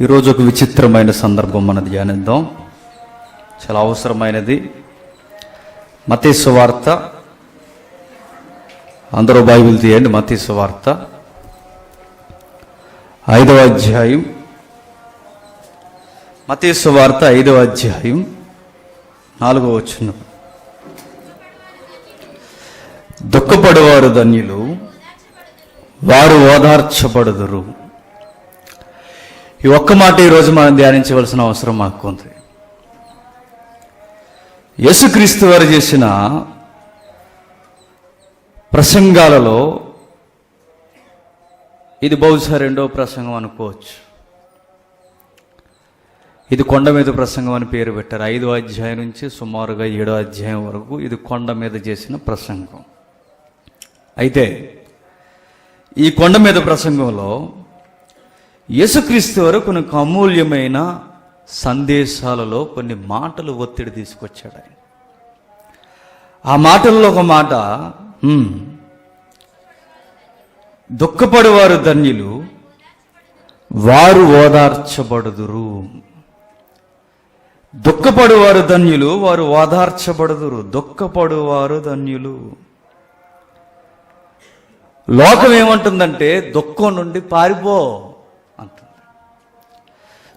ఈరోజు ఒక విచిత్రమైన సందర్భం మనం ధ్యానిద్దాం. చాలా అవసరమైనది. మత్తయి సువార్త, అందరూ బైబిల్ తీయండి. మత్తయి సువార్త 5వ అధ్యాయం. మత్తయి సువార్త 5వ అధ్యాయం 4వ వచనం. దుఃఖపడువారు ధన్యులు, వారు ఓదార్చబడుదురు. ఈ ఒక్క మాట ఈరోజు మనం ధ్యానించవలసిన అవసరం మాకు ఉంది. యేసుక్రీస్తు వారు చేసిన ప్రసంగాలలో ఇది బహుశా రెండో ప్రసంగం అనుకోవచ్చు. ఇది కొండ మీద ప్రసంగం అని పేరు పెట్టారు. 5వ అధ్యాయం నుంచి సుమారుగా 7వ అధ్యాయం వరకు ఇది కొండ మీద చేసిన ప్రసంగం. అయితే ఈ కొండ మీద ప్రసంగంలో యేసుక్రీస్తు వారు కొన్ని అమూల్యమైన సందేశాలలో కొన్ని మాటలు ఒత్తిడి తీసుకొచ్చాడు. ఆయన ఆ మాటల్లో ఒక మాట, దుఃఖపడువారు ధన్యులు, వారు ఓదార్చబడుదురు. దుఃఖపడువారు ధన్యులు, వారు ఓదార్చబడుదురు. దుఃఖపడువారు ధన్యులు. లోకం ఏమంటుందంటే దుఃఖం నుండి పారిపో అంటుంది,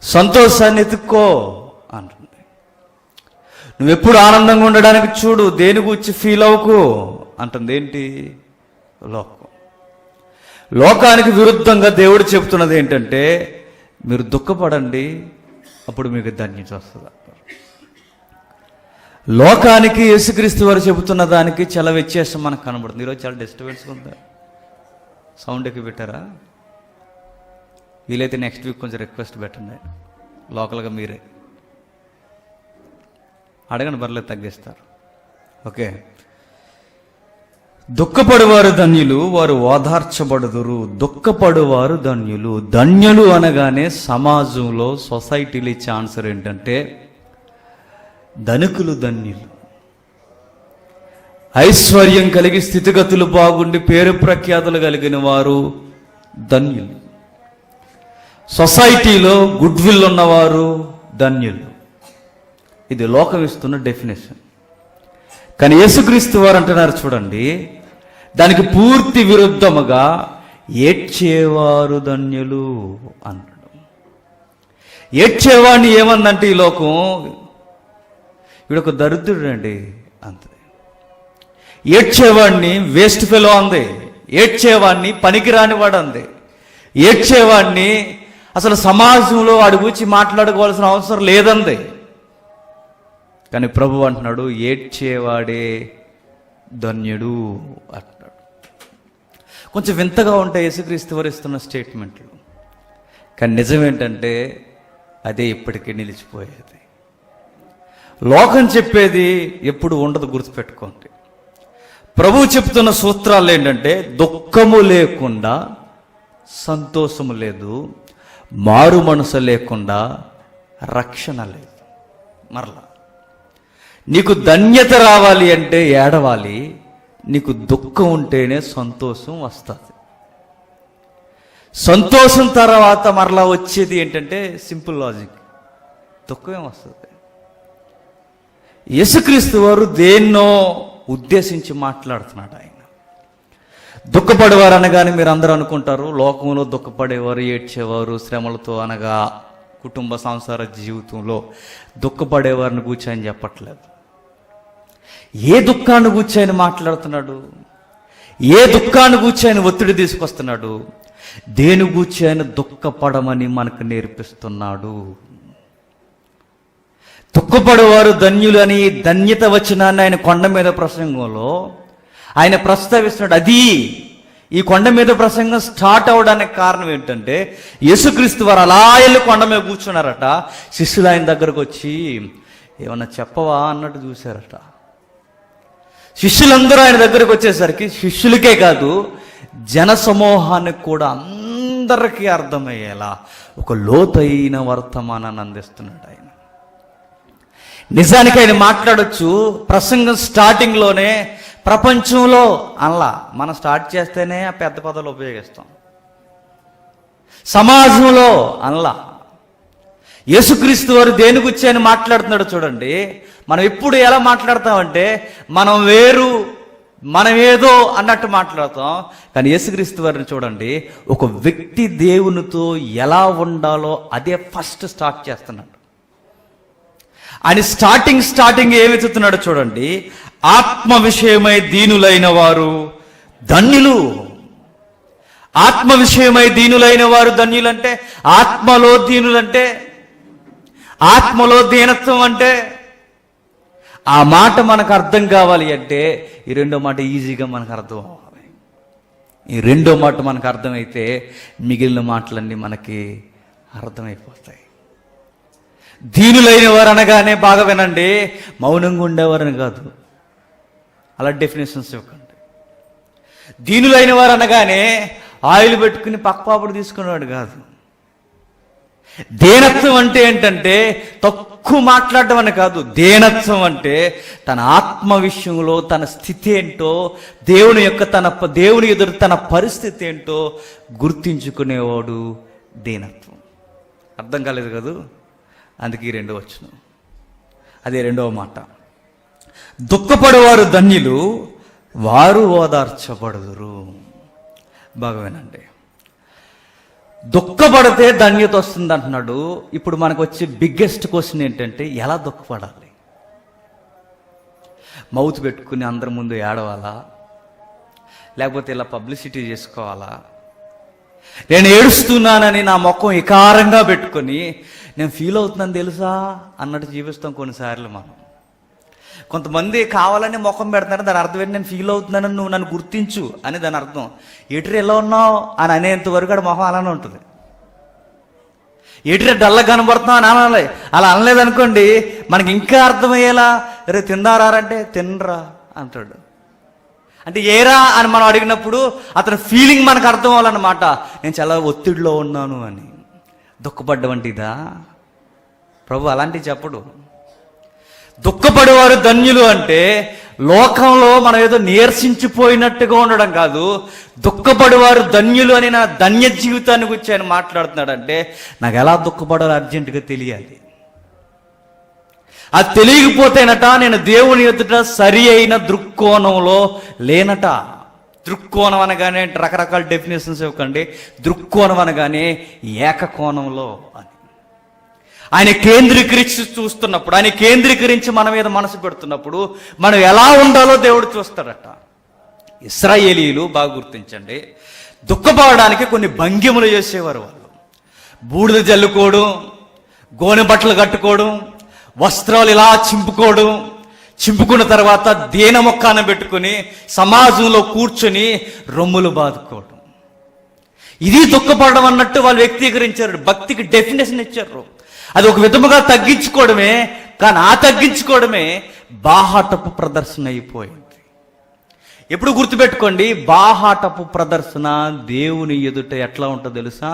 సంతోషాన్ని ఎత్తుక్కో అంటుంది. నువ్వెప్పుడు ఆనందంగా ఉండడానికి చూడు, దేని గురించి ఫీల్ అవ్వకు అంటుంది. ఏంటి? లోకం. లోకానికి విరుద్ధంగా దేవుడు చెబుతున్నది ఏంటంటే మీరు దుఃఖపడండి, అప్పుడు మీకు ధన్యత వస్తుంది. లోకానికి యేసుక్రీస్తు వారు చెబుతున్న దానికి చాలా వ్యత్యాసం మనకు కనబడుతుంది. ఈరోజు చాలా డిస్టర్బెన్స్ ఉంది. సౌండ్ ఎక్కువ పెట్టారా? వీలైతే నెక్స్ట్ వీక్ కొంచెం రిక్వెస్ట్ పెట్టండి. లోకల్గా మీరే అడగండి, బర్లేదు, తగ్గిస్తారు. ఓకే. దుఃఖపడువారు ధన్యులు, వారు ఓదార్చబడుదురు. దుఃఖపడువారు ధన్యులు. ధన్యులు అనగానే సమాజంలో సొసైటీలో ఇచ్చే ఆన్సర్ ఏంటంటే ధనికులు ధన్యులు, ఐశ్వర్యం కలిగి స్థితిగతులు బాగుండి పేరు ప్రఖ్యాతులు కలిగిన వారు ధన్యులు. సొసైటీలో గుడ్ విల్ ఉన్నవారు ధన్యులు. ఇది లోకం ఇస్తున్న డెఫినేషన్. కానీ యేసుక్రీస్తు వారు అంటున్నారు చూడండి, దానికి పూర్తి విరుద్ధముగా ఏడ్చేవారు ధన్యులు అన్నాడు. ఏడ్చేవాడిని ఏమందంటే ఈ లోకం, వీడొక దరిద్రుడు అండి అంతే. ఏడ్చేవాడిని వేస్ట్ ఫెలో అంది. ఏడ్చేవాడిని పనికిరానివాడు అంది. ఏడ్చేవాడిని అసలు సమాజంలో వాడి గురించి మాట్లాడుకోవాల్సిన అవసరం లేదంది. కానీ ప్రభు అంటున్నాడు ఏడ్చేవాడే ధన్యుడు అంటున్నాడు. కొంచెం వింతగా ఉంటాయి యేసుక్రీస్తు వారు ఇస్తున్న స్టేట్మెంట్లు, కానీ నిజం ఏంటంటే అదే ఇప్పటికీ నిలిచిపోయేది. లోకం చెప్పేది ఎప్పుడు ఉండదు, గుర్తుపెట్టుకోండి. ప్రభువు చెప్తున్న సూత్రాలు ఏంటంటే దుఃఖము లేకుండా సంతోషము లేదు, మారు మనసు లేకుండా రక్షణ లేదు. మరలా నీకు ధన్యత రావాలి అంటే ఏడవాలి, నీకు దుఃఖం ఉంటేనే సంతోషం వస్తుంది. సంతోషం తర్వాత మరలా వచ్చేది ఏంటంటే సింపుల్ లాజిక్, దుఃఖమే వస్తుంది. యేసుక్రీస్తు వారు దేన్నో ఉద్దేశించి మాట్లాడుతున్నాడు. ఆయన దుఃఖపడేవారు అనగానే మీరు అందరూ అనుకుంటారు లోకంలో దుఃఖపడేవారు, ఏడ్చేవారు, శ్రమలతో అనగా కుటుంబ సంసార జీవితంలో దుఃఖపడేవారిని కూర్చొని చెప్పట్లేదు. ఏ దుఃఖాన్ని కూర్చొని మాట్లాడుతున్నాడు? ఏ దుఃఖాన్ని కూర్చొని ఒత్తిడి తీసుకొస్తున్నాడు? దేని కూర్చొని దుఃఖపడమని మనకు నేర్పిస్తున్నాడు. దుఃఖపడేవారు ధన్యులు అని ధన్యత వచనాన్ని ఆయన కొండ మీద ప్రసంగంలో ఆయన ప్రస్తావిస్తున్నాడు. అది ఈ కొండ మీద ప్రసంగం స్టార్ట్ అవడానికి కారణం ఏంటంటే యేసుక్రీస్తు వారు అలా వెళ్ళి కొండ మీద కూర్చున్నారట. శిష్యులు ఆయన దగ్గరకు వచ్చి ఏమన్నా చెప్పవా అన్నట్టు చూశారట. శిష్యులందరూ ఆయన దగ్గరకు వచ్చేసరికి శిష్యులకే కాదు జన సమూహానికి కూడా అందరికీ అర్థమయ్యేలా ఒక లోతైన వర్తమానాన్ని అందిస్తున్నాడు ఆయన. నిజానికి ఆయన మాట్లాడొచ్చు ప్రసంగం స్టార్టింగ్లోనే ప్రపంచంలో అనలా. మనం స్టార్ట్ చేస్తేనే ఆ పెద్ద పదాలు ఉపయోగిస్తాం. సమాజంలో అనలా, యేసుక్రీస్తు వారు దేని గురించి అని మాట్లాడుతున్నాడు చూడండి. మనం ఎప్పుడు ఎలా మాట్లాడతామంటే మనం వేరు, మనం ఏదో అన్నట్టు మాట్లాడతాం. కానీ యేసుక్రీస్తు వారిని చూడండి, ఒక వ్యక్తి దేవునితో ఎలా ఉండాలో అదే ఫస్ట్ స్టార్ట్ చేస్తున్నాడు. ఆయన స్టార్టింగ్ ఏమి చెప్తున్నాడో చూడండి. ఆత్మ విషయమై దీనులైన వారు ధన్యులు. ఆత్మ విషయమై దీనులైన వారు ధన్యులంటే, ఆత్మలో దీనులంటే, ఆత్మలో దీనత్వం అంటే, ఆ మాట మనకు అర్థం కావాలి అంటే ఈ రెండో మాట ఈజీగా మనకు అర్థం అవ్వాలి. ఈ రెండో మాట మనకు అర్థమైతే మిగిలిన మాటలన్నీ మనకి అర్థమైపోతాయి. దీనులైన వారు అనగానే బాగా వినండి, మౌనంగా ఉండేవారని కాదు, అలా డెఫినేషన్స్ ఇవ్వకండి. దీనులైన వారు అనగానే ఆయిల్ పెట్టుకుని పక్కపాపుడు తీసుకునేవాడు కాదు. దేనత్వం అంటే ఏంటంటే తక్కువ మాట్లాడడం అని కాదు. దేనత్వం అంటే తన ఆత్మ విషయంలో తన స్థితి ఏంటో, దేవుని ఎదురు తన పరిస్థితి ఏంటో గుర్తించుకునేవాడు దేనత్వం. అర్థం కాలేదు కదూ? అందుకే ఈ రెండో వచనం, అదే రెండవ మాట. దుఃఖపడేవారు ధన్యులు, వారు ఓదార్చబడుదురు. బాగా వినండి, దుఃఖపడితే ధన్యత వస్తుంది అంటున్నాడు. ఇప్పుడు మనకు వచ్చే బిగ్గెస్ట్ క్వశ్చన్ ఏంటంటే, ఎలా దుఃఖపడాలి? మౌత్ పెట్టుకుని అందరి ముందు ఏడవాలా, లేకపోతే ఇలా పబ్లిసిటీ చేసుకోవాలా? నేను ఏడుస్తున్నానని నా ముఖం వికారంగా పెట్టుకొని నేను ఫీల్ అవుతున్నాను తెలుసా అన్నట్టు జీవిస్తాం కొన్నిసార్లు మనం. కొంతమంది కావాలని ముఖం పెడతారు, దాని అర్థం ఏంటి? నేను ఫీల్ అవుతున్నానని నువ్వు నన్ను గుర్తించు అని దాని అర్థం. ఎటురు ఎలా ఉన్నావు అని అనేంత వరకు ఆడ మొహం అలానే ఉంటుంది. ఎటురే డల్లా కనబడుతున్నావు అని అనాలి. అలా అనలేదనుకోండి మనకి ఇంకా అర్థమయ్యేలా, రే తిందారంటే తినరా అంటాడు. అంటే ఏరా అని మనం అడిగినప్పుడు అతని ఫీలింగ్ మనకు అర్థం అవ్వాలన్నమాట. నేను చాలా ఒత్తిడిలో ఉన్నాను అని. దుఃఖపడ్డవంటిదా? ప్రభు అలాంటివి చెప్పడు. దుఃఖపడేవారు ధన్యులు అంటే లోకంలో మనం ఏదో నీరసించిపోయినట్టుగా ఉండడం కాదు. దుఃఖపడేవారు ధన్యులు అని నా ధన్య జీవితాన్ని గురించి ఆయన మాట్లాడుతున్నాడంటే నాకు ఎలా దుఃఖపడాలో అర్జెంటుగా తెలియాలి. అది తెలియకపోతేనట నేను దేవుని ఎదుట సరి అయిన దృక్కోణంలో లేనట. దృక్కోణం అనగానే రకరకాల డెఫినేషన్స్ ఇవ్వకండి. దృక్కోణం అనగానే ఏకకోణంలో అని. ఆయన కేంద్రీకరించి చూస్తున్నప్పుడు, ఆయన కేంద్రీకరించి మన మీద మనసు పెడుతున్నప్పుడు మనం ఎలా ఉండాలో దేవుడు చూస్తాడట. ఇశ్రాయేలీయులు బాగా గుర్తించండి, దుఃఖపడడానికి కొన్ని భంగిమలు చేసేవారు. వాళ్ళు బూడిద జల్లుకోవడం, గోనె బట్టలు కట్టుకోవడం, వస్త్రాలు ఇలా చింపుకోవడం, చింపుకున్న తర్వాత దీన మొక్కాన పెట్టుకుని సమాజంలో కూర్చొని రొమ్ములు బాదుకోవడం, ఇది దుఃఖపడడం అన్నట్టు వాళ్ళు వ్యక్తీకరించారు. భక్తికి డెఫినేషన్ ఇచ్చారు. అది ఒక విధముగా తగ్గించుకోవడమే, కానీ ఆ తగ్గించుకోవడమే బాహాటపు ప్రదర్శన అయిపోయింది. ఎప్పుడు గుర్తుపెట్టుకోండి, బాహాటపు ప్రదర్శన దేవుని ఎదుట ఎట్లా ఉంటుందో తెలుసా?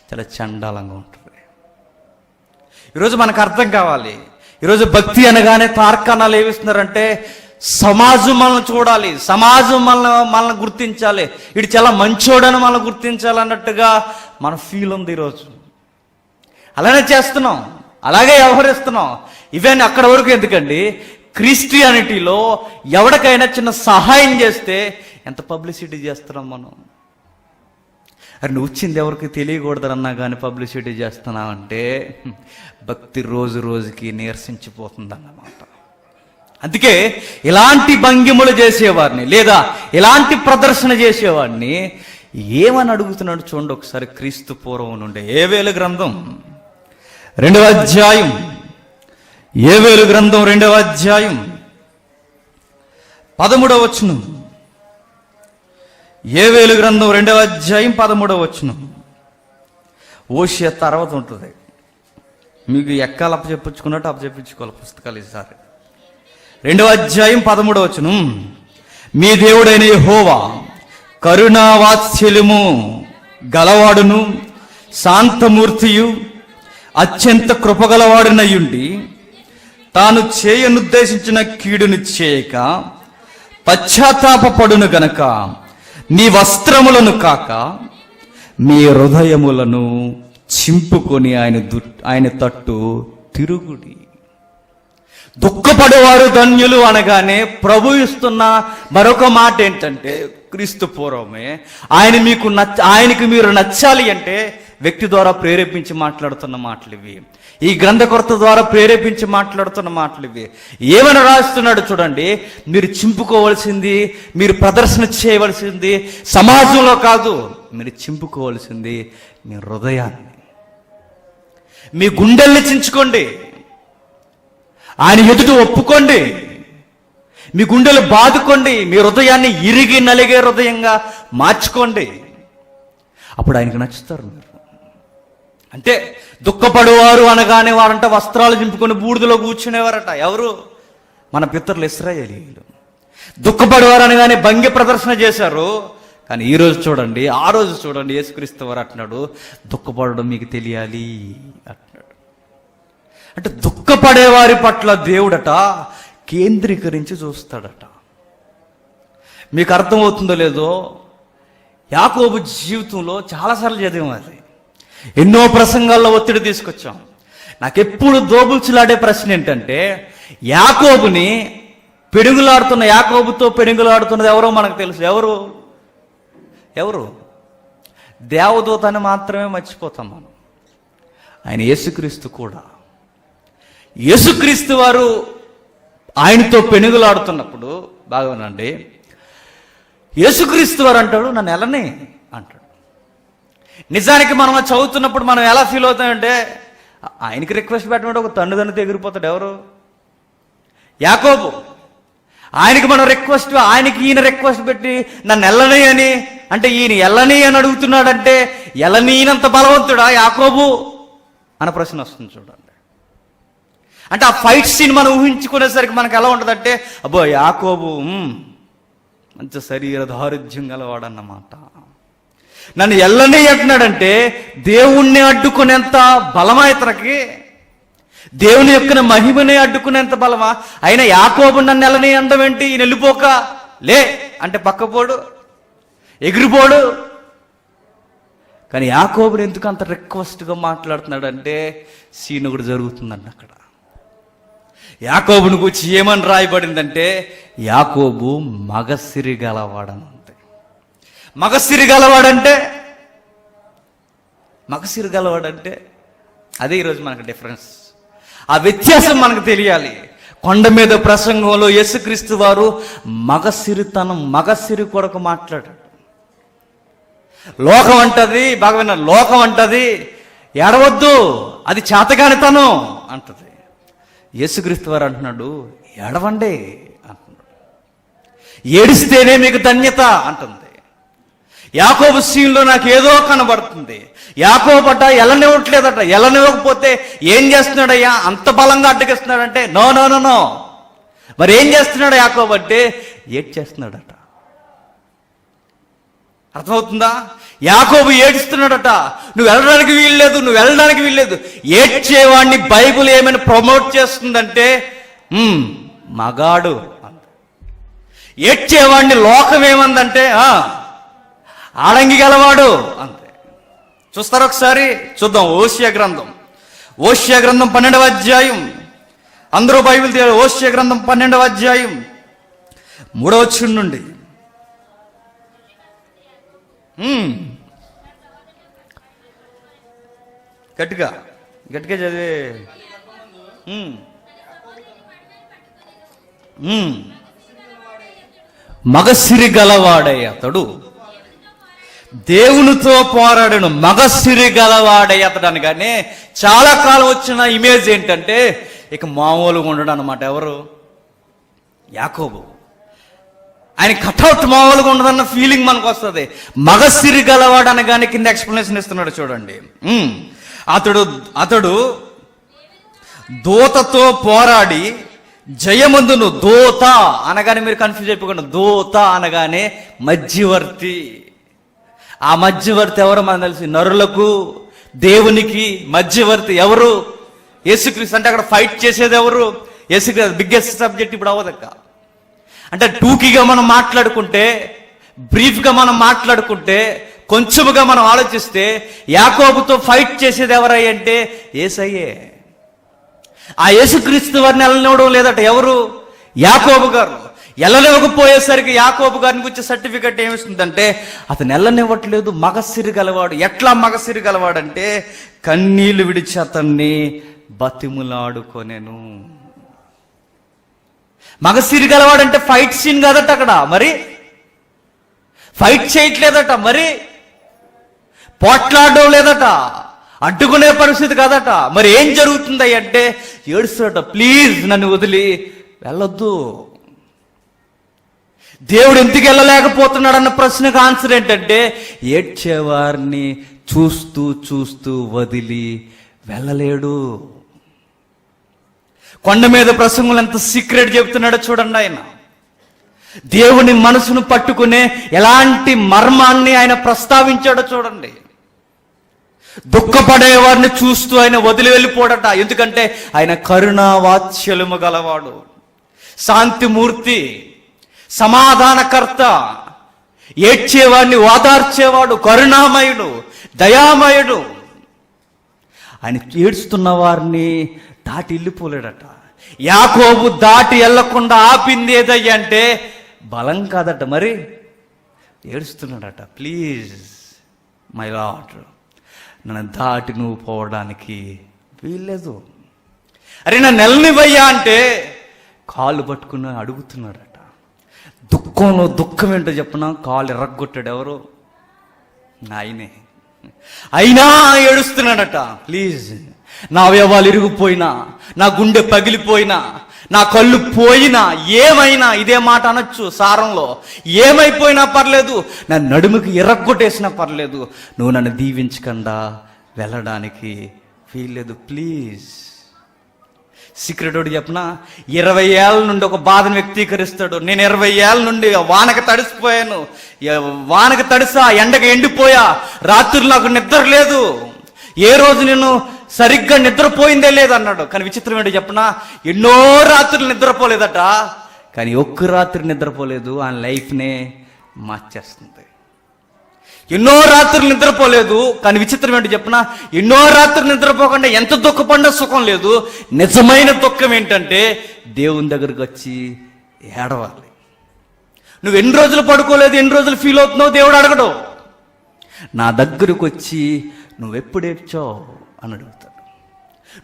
చాలా చండాలంగా ఉంటుంది. ఈరోజు మనకు అర్థం కావాలి. ఈరోజు భక్తి అనగానే తార్కాణాలు ఏమిస్తున్నారంటే సమాజం మనల్ని చూడాలి, సమాజం మనల్ని గుర్తించాలి, ఇటు చాలా మంచోడని మనల్ని గుర్తించాలి అన్నట్టుగా మన ఫీల్ ఉంది ఈరోజు. అలానే చేస్తున్నాం, అలాగే వ్యవహరిస్తున్నాం. ఇవన్నీ అక్కడ వరకు ఎందుకండి? క్రిస్టియానిటీలో ఎవరికైనా చిన్న సహాయం చేస్తే ఎంత పబ్లిసిటీ చేస్తున్నాం మనం. అరే నువ్వు వచ్చింది ఎవరికి తెలియకూడదన్నా కానీ పబ్లిసిటీ చేస్తున్నావంటే భక్తి రోజు రోజుకి నీరసించిపోతుంది అన్నమాట. అందుకే ఇలాంటి భంగిములు చేసేవాడిని లేదా ఇలాంటి ప్రదర్శన చేసేవాడిని ఏమని అడుగుతున్నాడు చూడండి ఒకసారి. క్రీస్తు పూర్వం నుండి యోవేలు గ్రంథం 2వ అధ్యాయం, యోవేలు గ్రంథం 2వ అధ్యాయం 13వ వచనం. యోవేలు గ్రంథం 2వ అధ్యాయం 13వ వచనం. ఓషియా తర్వాత ఉంటుంది. మీకు ఎక్కాలు అప్పచెప్పించుకున్నట్టు అప్పచెప్పించుకోవాలి పుస్తకాలు ఈసారి. 2వ అధ్యాయం 13వ వచనం. మీ దేవుడైన యెహోవా కరుణావాత్సల్యము గలవాడును శాంతమూర్తియు అత్యంత కృపగలవాడునయుండి తాను చేయనుద్దేశించిన కీడును చేయక పశ్చాత్తాపపడును గనక నీ వస్త్రములను కాక మీ హృదయములను చింపుకొని ఆయన తట్టు తిరుగుడి. దుఃఖపడేవారు ధన్యులు అనగానే ప్రభు ఇస్తున్న మరొక మాట ఏంటంటే, క్రీస్తు పూర్వమే ఆయనకి మీరు నచ్చాలి అంటే వ్యక్తి ద్వారా ప్రేరేపించి మాట్లాడుతున్న మాటలు ఇవి. ఈ గ్రంథకర్త ద్వారా ప్రేరేపించి మాట్లాడుతున్న మాటలు ఇవి. ఏమని రాస్తున్నాడు చూడండి, మీరు చింపుకోవలసింది, మీరు ప్రదర్శన చేయవలసింది సమాజంలో కాదు, మీరు చింపుకోవలసింది మీ హృదయాన్ని, మీ గుండెల్ని చించుకోండి, ఆయన ఎదుట ఒప్పుకోండి, మీ గుండెలు బాదుకోండి, మీ హృదయాన్ని ఇరిగి నలిగే హృదయంగా మార్చుకోండి. అప్పుడు ఆయనకు నచ్చుతారు మీరు. అంటే దుఃఖపడేవారు అనగానే వారంట వస్త్రాలు చింపుకొని బూడిదలో కూర్చునేవారట. ఎవరు? మన పితరులు ఇశ్రాయేలీయులు. దుఃఖపడేవారు అనగానే భంగి ప్రదర్శన చేశారు. కానీ ఈ రోజు చూడండి, ఆ రోజు చూడండి, యేసుక్రీస్తు వారు అంటున్నాడు, దుఃఖపడడం మీకు తెలియాలి అంటున్నాడు. అంటే దుఃఖపడేవారి పట్ల దేవుడట కేంద్రీకరించి చూస్తాడట. మీకు అర్థమవుతుందో లేదో, యాకోబు జీవితంలో చాలాసార్లు చదివాం అది. ఎన్నో ప్రసంగాల్లో ఒత్తిడి తీసుకొచ్చాం. నాకెప్పుడు దోబుల్చులాడే ప్రశ్న ఏంటంటే, యాకోబుని యాకోబుతో పెనుగులాడుతున్నది ఎవరో మనకు తెలుసు. ఎవరు? దేవదూత అని మాత్రమే మర్చిపోతాం మనం. ఆయన యేసుక్రీస్తు కూడా. యేసుక్రీస్తు వారు ఆయనతో పెనుగులాడుతున్నప్పుడు బాగానండి, యేసుక్రీస్తు వారు అంటాడు, నన్ను ఎలానే అంటాడు. నిజానికి మనం చదువుతున్నప్పుడు మనం ఎలా ఫీల్ అవుతామంటే, ఆయనకి రిక్వెస్ట్ పెట్టమంటే ఒక తండ్రిదండ్రితో ఎగిరిపోతాడు. ఎవరు? యాకోబు. ఆయనకి మనం ఈయన రిక్వెస్ట్ పెట్టి నన్ను ఎల్లని అని అంటే, ఈయన ఎల్లని అని అడుగుతున్నాడంటే ఎల్లనీనంత బలవంతుడా యాకోబు అన్న ప్రశ్న వస్తుంది చూడండి. అంటే ఆ ఫైట్ సీన్ మనం ఊహించుకునేసరికి మనకు ఎలా ఉంటుందంటే, అబ్బో యాకోబు మంచి శరీర దారుఢ్యం గలవాడన్నమాట. నన్ను ఎల్లని అంటున్నాడంటే దేవుణ్ణి అడ్డుకునేంత బలమా ఇతనికి? దేవుని యొక్క మహిమని అడ్డుకునేంత బలమా? అయినా యాకోబు నన్ను ఎల్లని అనడం ఏంటి? ఈయన వెళ్ళిపోక లే అంటే పక్కపోడు, ఎగిరిపోడు. కానీ యాకోబుని ఎందుకు అంత రిక్వెస్ట్గా మాట్లాడుతున్నాడు అంటే, సీన్ ఒకటి జరుగుతుందండి అక్కడ. యాకోబుని గురించి ఏమని రాయబడిందంటే, యాకోబు మగసిరి గలవాడని. మగసిరి గలవాడంటే అదే ఈరోజు మనకు డిఫరెన్స్. ఆ వ్యత్యాసం మనకు తెలియాలి. కొండ మీద ప్రసంగంలో యేసుక్రీస్తు వారు మగసిరి కొరకు మాట్లాడాడు. లోకం అంటది, బాగా విన్నారు, లోకం అంటది ఏడవద్దు, అది చేతగానితనం అంటది. యేసుక్రీస్తు వారు అంటున్నాడు, ఏడవండి అంటున్నాడు. ఏడిస్తేనే మీకు ధన్యత అంటుంది. యాకోబు సీన్లో నాకు ఏదో కనబడుతుంది. యాకోబట ఎలనివ్వట్లేదట. ఎలనివ్వకపోతే ఏం చేస్తున్నాడయ్యా? అంత బలంగా అడ్డగిస్తున్నాడంటే నో. మరి ఏం చేస్తున్నాడు యాకోబు అంటే, ఏడ్చేస్తున్నాడట. అర్థమవుతుందా? యాకోబు ఏడుస్తున్నాడట. నువ్వు వెళ్ళడానికి వీల్లేదు. ఏడ్చేవాడిని బైబిల్ ఏమైనా ప్రమోట్ చేస్తుందంటే మగాడు. ఏడ్చేవాడిని లోకం ఏమందంటే ఆడంగి గలవాడు అంతే. చూస్తారు ఒకసారి, చూద్దాం. ఓషియా గ్రంథం 12వ అధ్యాయం. అందరూ బైబిల్ తీయాలి. ఓషియా గ్రంథం 12వ అధ్యాయం 3వ వచనం నుండి. గట్టిగా చదివే. మగసిరి గలవాడే అతడు, దేవునితో పోరాడను. మగసిరి గలవాడే అతడు అనగానే చాలా కాలం వచ్చిన ఇమేజ్ ఏంటంటే, ఇక మామూలుగా ఉండడు అనమాట. ఎవరు? యాకోబు. ఆయన కట్అవుట్ మామూలుగా ఉండదన్న ఫీలింగ్ మనకు వస్తుంది. మగసిరి గలవాడు అనగానే కింద ఎక్స్ప్లెనేషన్ ఇస్తున్నాడు చూడండి. అతడు దూతతో పోరాడి జయమందును. దూత అనగానే మీరు కన్ఫ్యూజ్ అయిపోకుండా, దూత అనగానే మధ్యవర్తి. ఆ మధ్యవర్తి ఎవరో మనకు తెలిసి, నరులకు దేవునికి మధ్యవర్తి ఎవరు? యేసుక్రీస్తు. అంటే అక్కడ ఫైట్ చేసేది ఎవరు? యేసుక్రీస్తు. బిగ్గెస్ట్ సబ్జెక్ట్ ఇప్పుడు అవ్వదక్క. అంటే టూకీగా మనం మాట్లాడుకుంటే, బ్రీఫ్గా మనం మాట్లాడుకుంటే, కొంచెముగా మనం ఆలోచిస్తే యాకోబుతో ఫైట్ చేసేది ఎవరయ్య అంటే యేసయ్యే. ఆ యేసుక్రీస్తు వారిని వెళ్ళనివ్వడం లేదట ఎవరు? యాకోబు గారు. వెళ్ళనివ్వకపోయేసరికి యాకోబు గారిని గురించి సర్టిఫికెట్ ఏమిస్తుందంటే అతను వెళ్ళనివ్వట్లేదు, మగసిరి గలవాడు. ఎట్లా మగసిరి గలవాడంటే కన్నీళ్లు విడిచి అతన్ని బతిములాడుకొనెను. మగసిరి గలవాడంటే ఫైట్ సీన్ కాదట అక్కడ, మరి ఫైట్ చేయట్లేదట, మరి పోట్లాడడం లేదట, అడ్డుకునే పరిస్థితి కాదట. మరి ఏం జరుగుతుంది అంటే ఏడుస్తాడట, ప్లీజ్ నన్ను వదిలి వెళ్ళొద్దు. దేవుడు ఎందుకు వెళ్ళలేకపోతున్నాడన్న ప్రశ్నకు ఆన్సర్ ఏంటంటే ఏడ్చేవారిని చూస్తూ చూస్తూ వదిలి వెళ్ళలేడు. కొండ మీద ప్రసంగులు ఎంత సీక్రెట్ చెబుతున్నాడో చూడండి. ఆయన దేవుని మనసును పట్టుకునే ఎలాంటి మర్మాన్ని ఆయన ప్రస్తావించాడో చూడండి. దుఃఖపడే వారిని చూస్తూ ఆయన వదిలి వెళ్ళిపోడట. ఎందుకంటే ఆయన కరుణా వాత్సల్యము గలవాడు, శాంతిమూర్తి, సమాధానకర్త, ఏడ్చేవాడిని ఓదార్చేవాడు, కరుణామయుడు, దయామయుడు. ఆయన ఏడుస్తున్న వారిని దాటి వెళ్ళిపోలేడట. యాకోబు దాటి వెళ్లకుండా ఆపింది ఏదయ్యా అంటే బలం కాదట, మరి ఏడుస్తున్నాడట, ప్లీజ్ మై లార్డ్ నన్ను దాటి నువ్వు పోవడానికి వీల్లేదు. అరే నన్ను నెలనివయ్యా అంటే కాళ్ళు పట్టుకుని అడుగుతున్నాడట. దుఃఖంలో దుఃఖం ఏంటో చెప్పిన కాళ్ళు ఎర్రగొట్టాడు ఎవరు? ఆయనే. అయినా ఏడుస్తున్నాడట, ప్లీజ్ నా అవయవాలు ఇరిగిపోయినా, నా గుండె పగిలిపోయినా, నా కళ్ళు పోయినా, ఏమైనా, ఇదే మాట అనొచ్చు సారంలో, ఏమైపోయినా పర్లేదు, నా నడుముకి ఎర్రగొట్టేసినా పర్లేదు, నువ్వు నన్ను దీవించకుండా వెళ్ళడానికి వీల్లేదు, ప్లీజ్. సీక్రెట్ ఒకటి చెప్పనా, 20 ఏళ్ళ నుండి ఒక బాధను వ్యక్తీకరిస్తాడు. నేను 20 ఏళ్ళ నుండి వానకు తడిసిపోయాను, వానకు తడిసా, ఎండకు ఎండిపోయా, రాత్రులు నాకు నిద్ర లేదు, ఏ రోజు నేను సరిగ్గా నిద్రపోయిందే లేదన్నాడు. కానీ విచిత్రం ఏంటో చెప్పనా, ఎన్నో రాత్రులు నిద్రపోలేదట, కానీ ఒక్క రాత్రి నిద్రపోలేదు, ఆయన లైఫ్నే మార్చేస్తుంది. ఎన్నో రాత్రులు నిద్రపోలేదు, కానీ విచిత్రం ఏంటో చెప్పనా, ఎన్నో రాత్రులు నిద్రపోకుండా ఎంత దుఃఖపడినా సుఖం లేదు. నిజమైన దుఃఖం ఏంటంటే దేవుని దగ్గరికి వచ్చి ఏడవాలి. నువ్వు ఎన్ని రోజులు పడుకోలేదు, ఎన్ని రోజులు ఫీల్ అవుతున్నావు దేవుడు అడగడు. నా దగ్గరకు వచ్చి నువ్వెప్పుడు ఏడ్చావు అని అడుగుతాడు.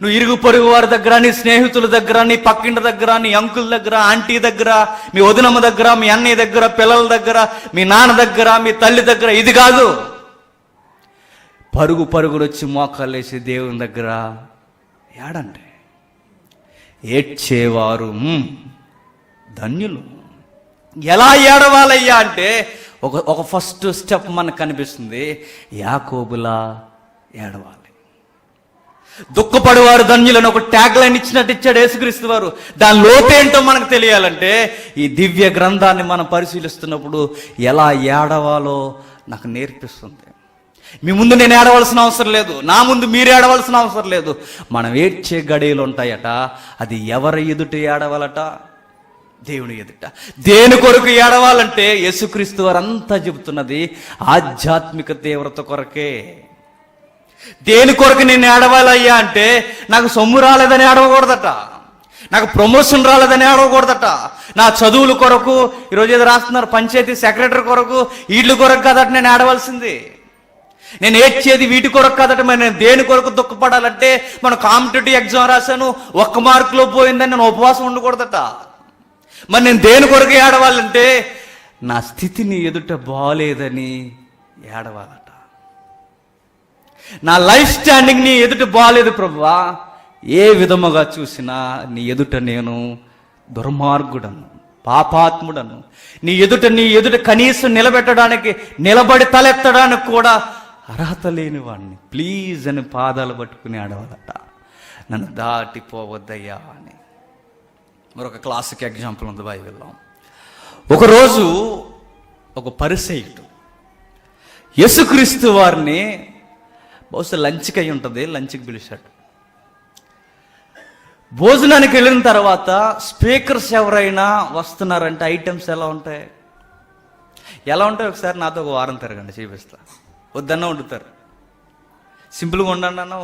నువ్వు ఇరుగు పొరుగు వారి దగ్గర, నీ స్నేహితుల దగ్గర, నీ పక్కింటి దగ్గర, నీ అంకుల్ దగ్గర, ఆంటీ దగ్గర, మీ వదినమ్మ దగ్గర, మీ అన్నయ్య దగ్గర, పిల్లల దగ్గర, మీ నాన్న దగ్గర, మీ తల్లి దగ్గర, ఇది కాదు. పరుగు పరుగులు వచ్చి మోకాళ్ళేసి దేవుని దగ్గర ఏడండి. ఏడ్చేవారు ధన్యులు. ఎలా ఏడవాలయ్యా అంటే ఒక ఫస్ట్ స్టెప్ మనకు కనిపిస్తుంది, యాకోబులా ఏడవాలి. దుఃఖపడేవారు ధన్యులను ఒక ట్యాగ్ లైన్ ఇచ్చినట్టు ఇచ్చాడు యేసుక్రీస్తు వారు. దాని లోపేంటో మనకు తెలియాలంటే ఈ దివ్య గ్రంథాన్ని మనం పరిశీలిస్తున్నప్పుడు ఎలా ఏడవాలో నాకు నేర్పిస్తుంది. మీ ముందు నేను ఏడవలసిన అవసరం లేదు, నా ముందు మీరు ఏడవలసిన అవసరం లేదు. మనం ఏడ్చే గడియలు ఉంటాయట, అది ఎవరి ఎదుట ఏడవాలట? దేవుని ఎదుట. దేని కొరకు ఏడవాలంటే యేసుక్రీస్తు వారు అంతా చెబుతున్నది ఆధ్యాత్మిక తీవ్రత కొరకే. దేని కొరకు నేను ఏడవాలయ్యా అంటే నాకు సొమ్ము రాలేదని ఏడవకూడదట, నాకు ప్రమోషన్ రాలేదని ఏడవకూడదట, నా చదువుల కొరకు, ఈరోజు ఏదో రాస్తున్నారు పంచాయతీ సెక్రటరీ కొరకు, వీటి కొరకు కాదట నేను ఏడవలసింది. నేను ఏడ్చేది వీటి కొరకు కాదట. మరి నేను దేని కొరకు దుఃఖపడాలంటే, మనం కాంపిటేటివ్ ఎగ్జామ్ రాశాను, 1 మార్కులో పోయిందని నేను ఉపవాసం ఉండకూడదట. మరి నేను దేని కొరకు ఏడవాలంటే నా స్థితిని ఎదుట బాలేదని ఏడవాలట. నా లైఫ్ స్టాండింగ్ నీ ఎదుట బాలేదు ప్రభువా, ఏ విధముగా చూసినా నీ ఎదుట నేను దుర్మార్గుడను, పాపాత్ముడను, నీ ఎదుట కనీసం నిలబెట్టడానికి, నిలబడి తలెత్తడానికి కూడా అర్హత లేని వాడిని, ప్లీజ్ అని పాదాలు పట్టుకుని ఆడవాలట, నన్ను దాటిపోవద్దయ్యా అని. మరొక క్లాసిక్ ఎగ్జాంపుల్ ఉంది బైబిల్లో. ఒకరోజు ఒక పరిసయ్యుడు యేసుక్రీస్తు వారిని బహుశా లంచ్కి అయి ఉంటుంది, లంచ్కి పిలిచాడు. భోజనానికి వెళ్ళిన తర్వాత స్పీకర్స్ ఎవరైనా వస్తున్నారంటే ఐటమ్స్ ఎలా ఉంటాయి ఒకసారి నాతో ఒక వారం తిరగండి చూపిస్తా. వద్దన్నా వండుతారు, సింపుల్గా ఉండండి అన్న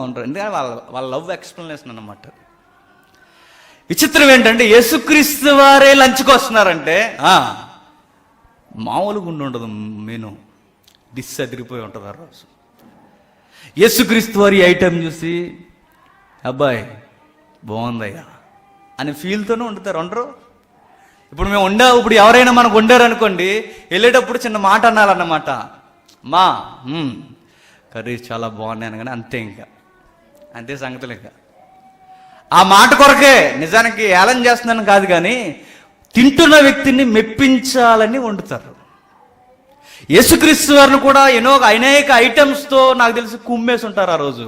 ఉంటారు. ఎందుకంటే వాళ్ళ లవ్ ఎక్స్ప్లెనేషన్ అన్నమాట. విచిత్రం ఏంటంటే యేసుక్రీస్తు వారే లంచ్కి వస్తున్నారంటే మామూలుగా ఉండదు, మెను డిస్ అదిరిపోయి ఉంటుంది ఆ రోజు. యేసుక్రీస్తు వారి ఐటెం చూసి అబ్బాయి బాగుందయ్యా అని ఫీల్తోనే వండుతారు, వండరు. ఇప్పుడు మేము ఇప్పుడు ఎవరైనా మనకు వండారు అనుకోండి, వెళ్ళేటప్పుడు చిన్న మాట అనాలన్నమాట, మా కర్రీస్ చాలా బాగున్నాయి అనగానే అంతే, ఇంకా అంతే సంగతులు. ఇంకా ఆ మాట కొరకే, నిజానికి ఏలం చేస్తున్నాను కాదు, కానీ తింటున్న వ్యక్తిని మెప్పించాలని వండుతారు. యేసుక్రీస్తు వారిని కూడా అనేక ఐటమ్స్తో నాకు తెలిసి కుమ్మేసి ఉంటారు ఆ రోజు.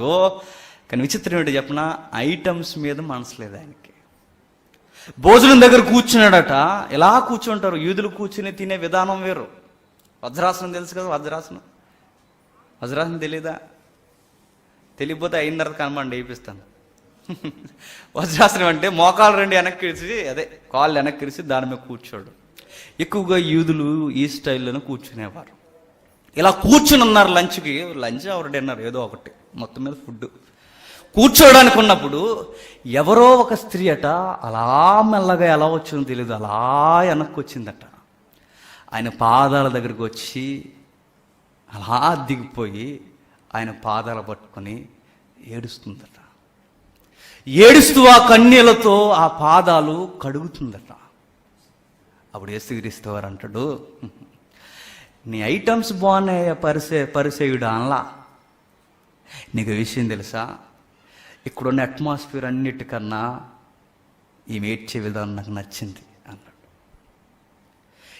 కానీ విచిత్రం ఏంటో చెప్పిన, ఐటమ్స్ మీద మనసు లేదు ఆయనకి. భోజనం దగ్గర కూర్చున్నాడట, ఎలా కూర్చుంటారు యూదులు కూర్చుని తినే విధానం వేరు. వజ్రాసనం తెలుసు కదా, వజ్రాసనం తెలీదా? తెలియకపోతే అయిన తర్వాత కనమండి వేయిస్తాను. వజ్రాసనం అంటే మోకాలు రెండు వెనక్కి ఇరిచి, అదే కాళ్ళు వెనక్కి ఇరిచి దాని మీద కూర్చోడు. ఎక్కువగా యూదులు ఈ స్టైల్లోనే కూర్చునేవారు. ఇలా కూర్చుని ఉన్నారు లంచ్ ఆర్ డిన్నర్ ఏదో ఒకటి, మొత్తం మీద ఫుడ్. కూర్చోడానికి ఉన్నప్పుడు ఎవరో ఒక స్త్రీ అట అలా మెల్లగా ఎలా వచ్చిందో తెలియదు, అలా వెనక్కి వచ్చిందట. ఆయన పాదాల దగ్గరికి వచ్చి అలా దిగిపోయి ఆయన పాదాలు పట్టుకొని ఏడుస్తుందట. ఏడుస్తూ ఆ కన్నీళ్లతో ఆ పాదాలు కడుగుతుందట. అప్పుడు యేసుక్రీస్తు వారు అంటాడు, నీ ఐటమ్స్ బాగున్నాయి పరిసేయుడు అనలా, నీకు విషయం తెలుసా, ఇక్కడున్న అట్మాస్ఫియర్ అన్నిటికన్నా ఈమె ఏడ్చే విధానం నాకు నచ్చింది అన్నాడు.